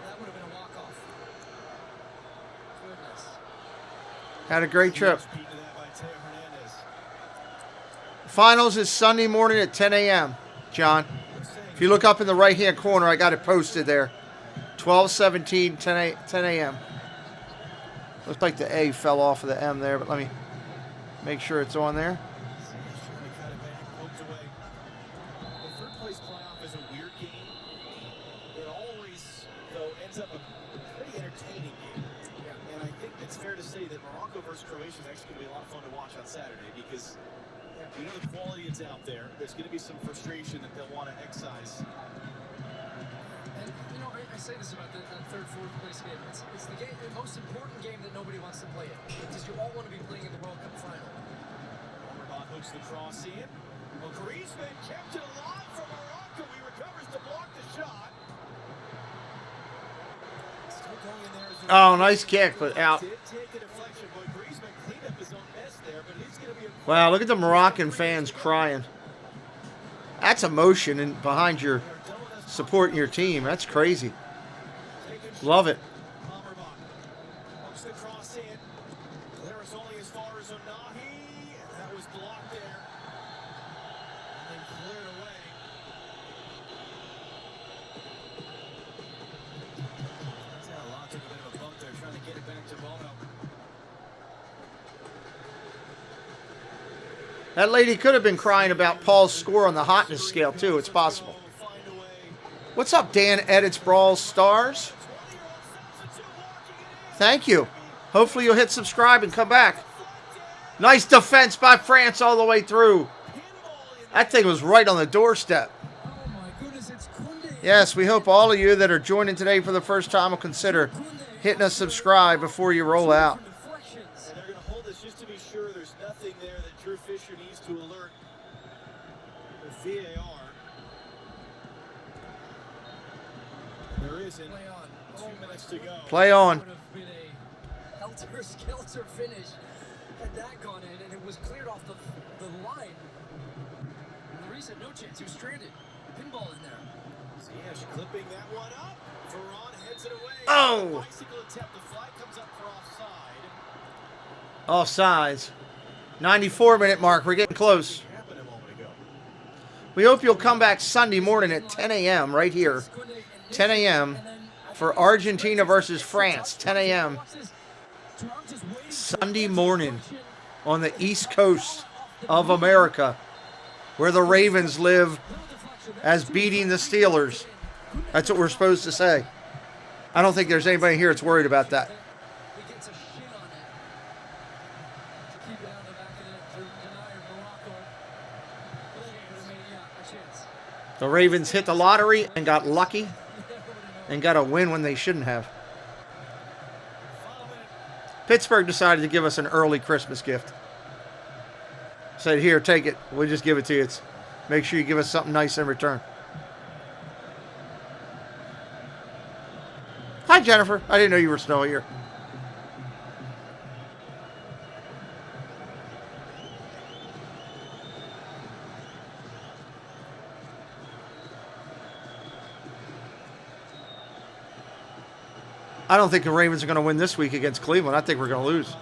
That would have been a walk-off. Goodness. Had a great trip. Finals is Sunday morning at 10 a.m., John. If you look up in the right-hand corner, I got it posted there. 12/17, 10 a.m. Looks like the A fell off of the M there, but let me make sure it's on there. The third-place playoff is a weird game. It always, though, ends up a pretty entertaining game. And I think it's fair to say that Morocco versus Croatia is actually going to be a lot of fun to watch on Saturday because you know the quality that's out there. There's going to be some frustration that they'll want to excise. And, you know, I say this about the third, fourth place game. It's the game, the most important game that nobody wants to play it. Because you all want to be playing in the World Cup final. Amrabat hooks the cross in. Well, Griezmann kept it alive for Morocco. He recovers to block the shot. Still going in there. Oh, nice kick, but out. Did take a deflection, but Griezmann cleaned up his own mess there, but he's going to be a... Wow, look at the Moroccan fans crying. That's emotion and behind your supporting your team. That's crazy. Love it. Amrabat hooks the cross in. Clearance only as far as Onahi, and that was blocked there. And then cleared away. That's how Lott took a bit of a bump there, trying to get it back to Bono. That lady could have been crying about Paul's score on the hotness scale, too. It's possible. What's up, Dan Edits Brawl Stars? Thank you. Hopefully you'll hit subscribe and come back. Nice defense by France all the way through. That thing was right on the doorstep. Yes, we hope all of you that are joining today for the first time will consider hitting a subscribe before you roll out. And they're going to hold this just to be sure there's nothing there that Drew Fisher needs to alert the VAR. There isn't. Play on. Would have been a helter-skelter finish had that gone in, and it was cleared off the line. And Maurice had no chance. He was stranded. Pinball in there. Ziyech clipping that one up. Varane heads it away. Oh! Bicycle attempt. The flag comes up for offside. Offsides. 94-minute mark. We're getting close. We hope you'll come back Sunday morning at 10 a.m. right here. 10 a.m. for Argentina versus France. 10 a.m. Sunday morning on the East Coast of America, where the Ravens live as beating the Steelers. That's what we're supposed to say. I don't think there's anybody here that's worried about that. The Ravens hit the lottery and got lucky and got a win when they shouldn't have. Pittsburgh decided to give us an early Christmas gift. Said, here, take it. We'll just give it to you. Make sure you give us something nice in return. Hi, Jennifer. I didn't know you were still here. I don't think the Ravens are going to win this week against Cleveland. I think we're going to lose.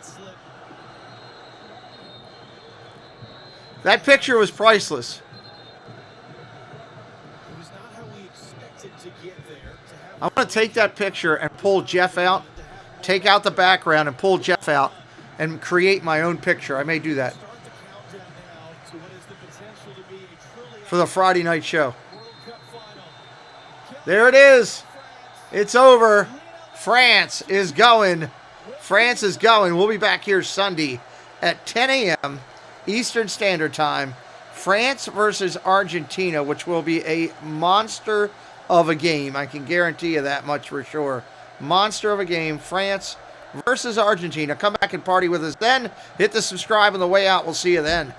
That picture was priceless. I want to take that picture and pull Jeff out, take out the background and pull Jeff out and create my own picture. I may do that for the Friday night show. There it is. It's over. France is going. France is going. We'll be back here Sunday at 10 a.m. Eastern Standard Time. France versus Argentina, which will be a monster of a game. I can guarantee you that much for sure. Monster of a game. France versus Argentina. Come back and party with us then. Hit the subscribe on the way out. We'll see you then.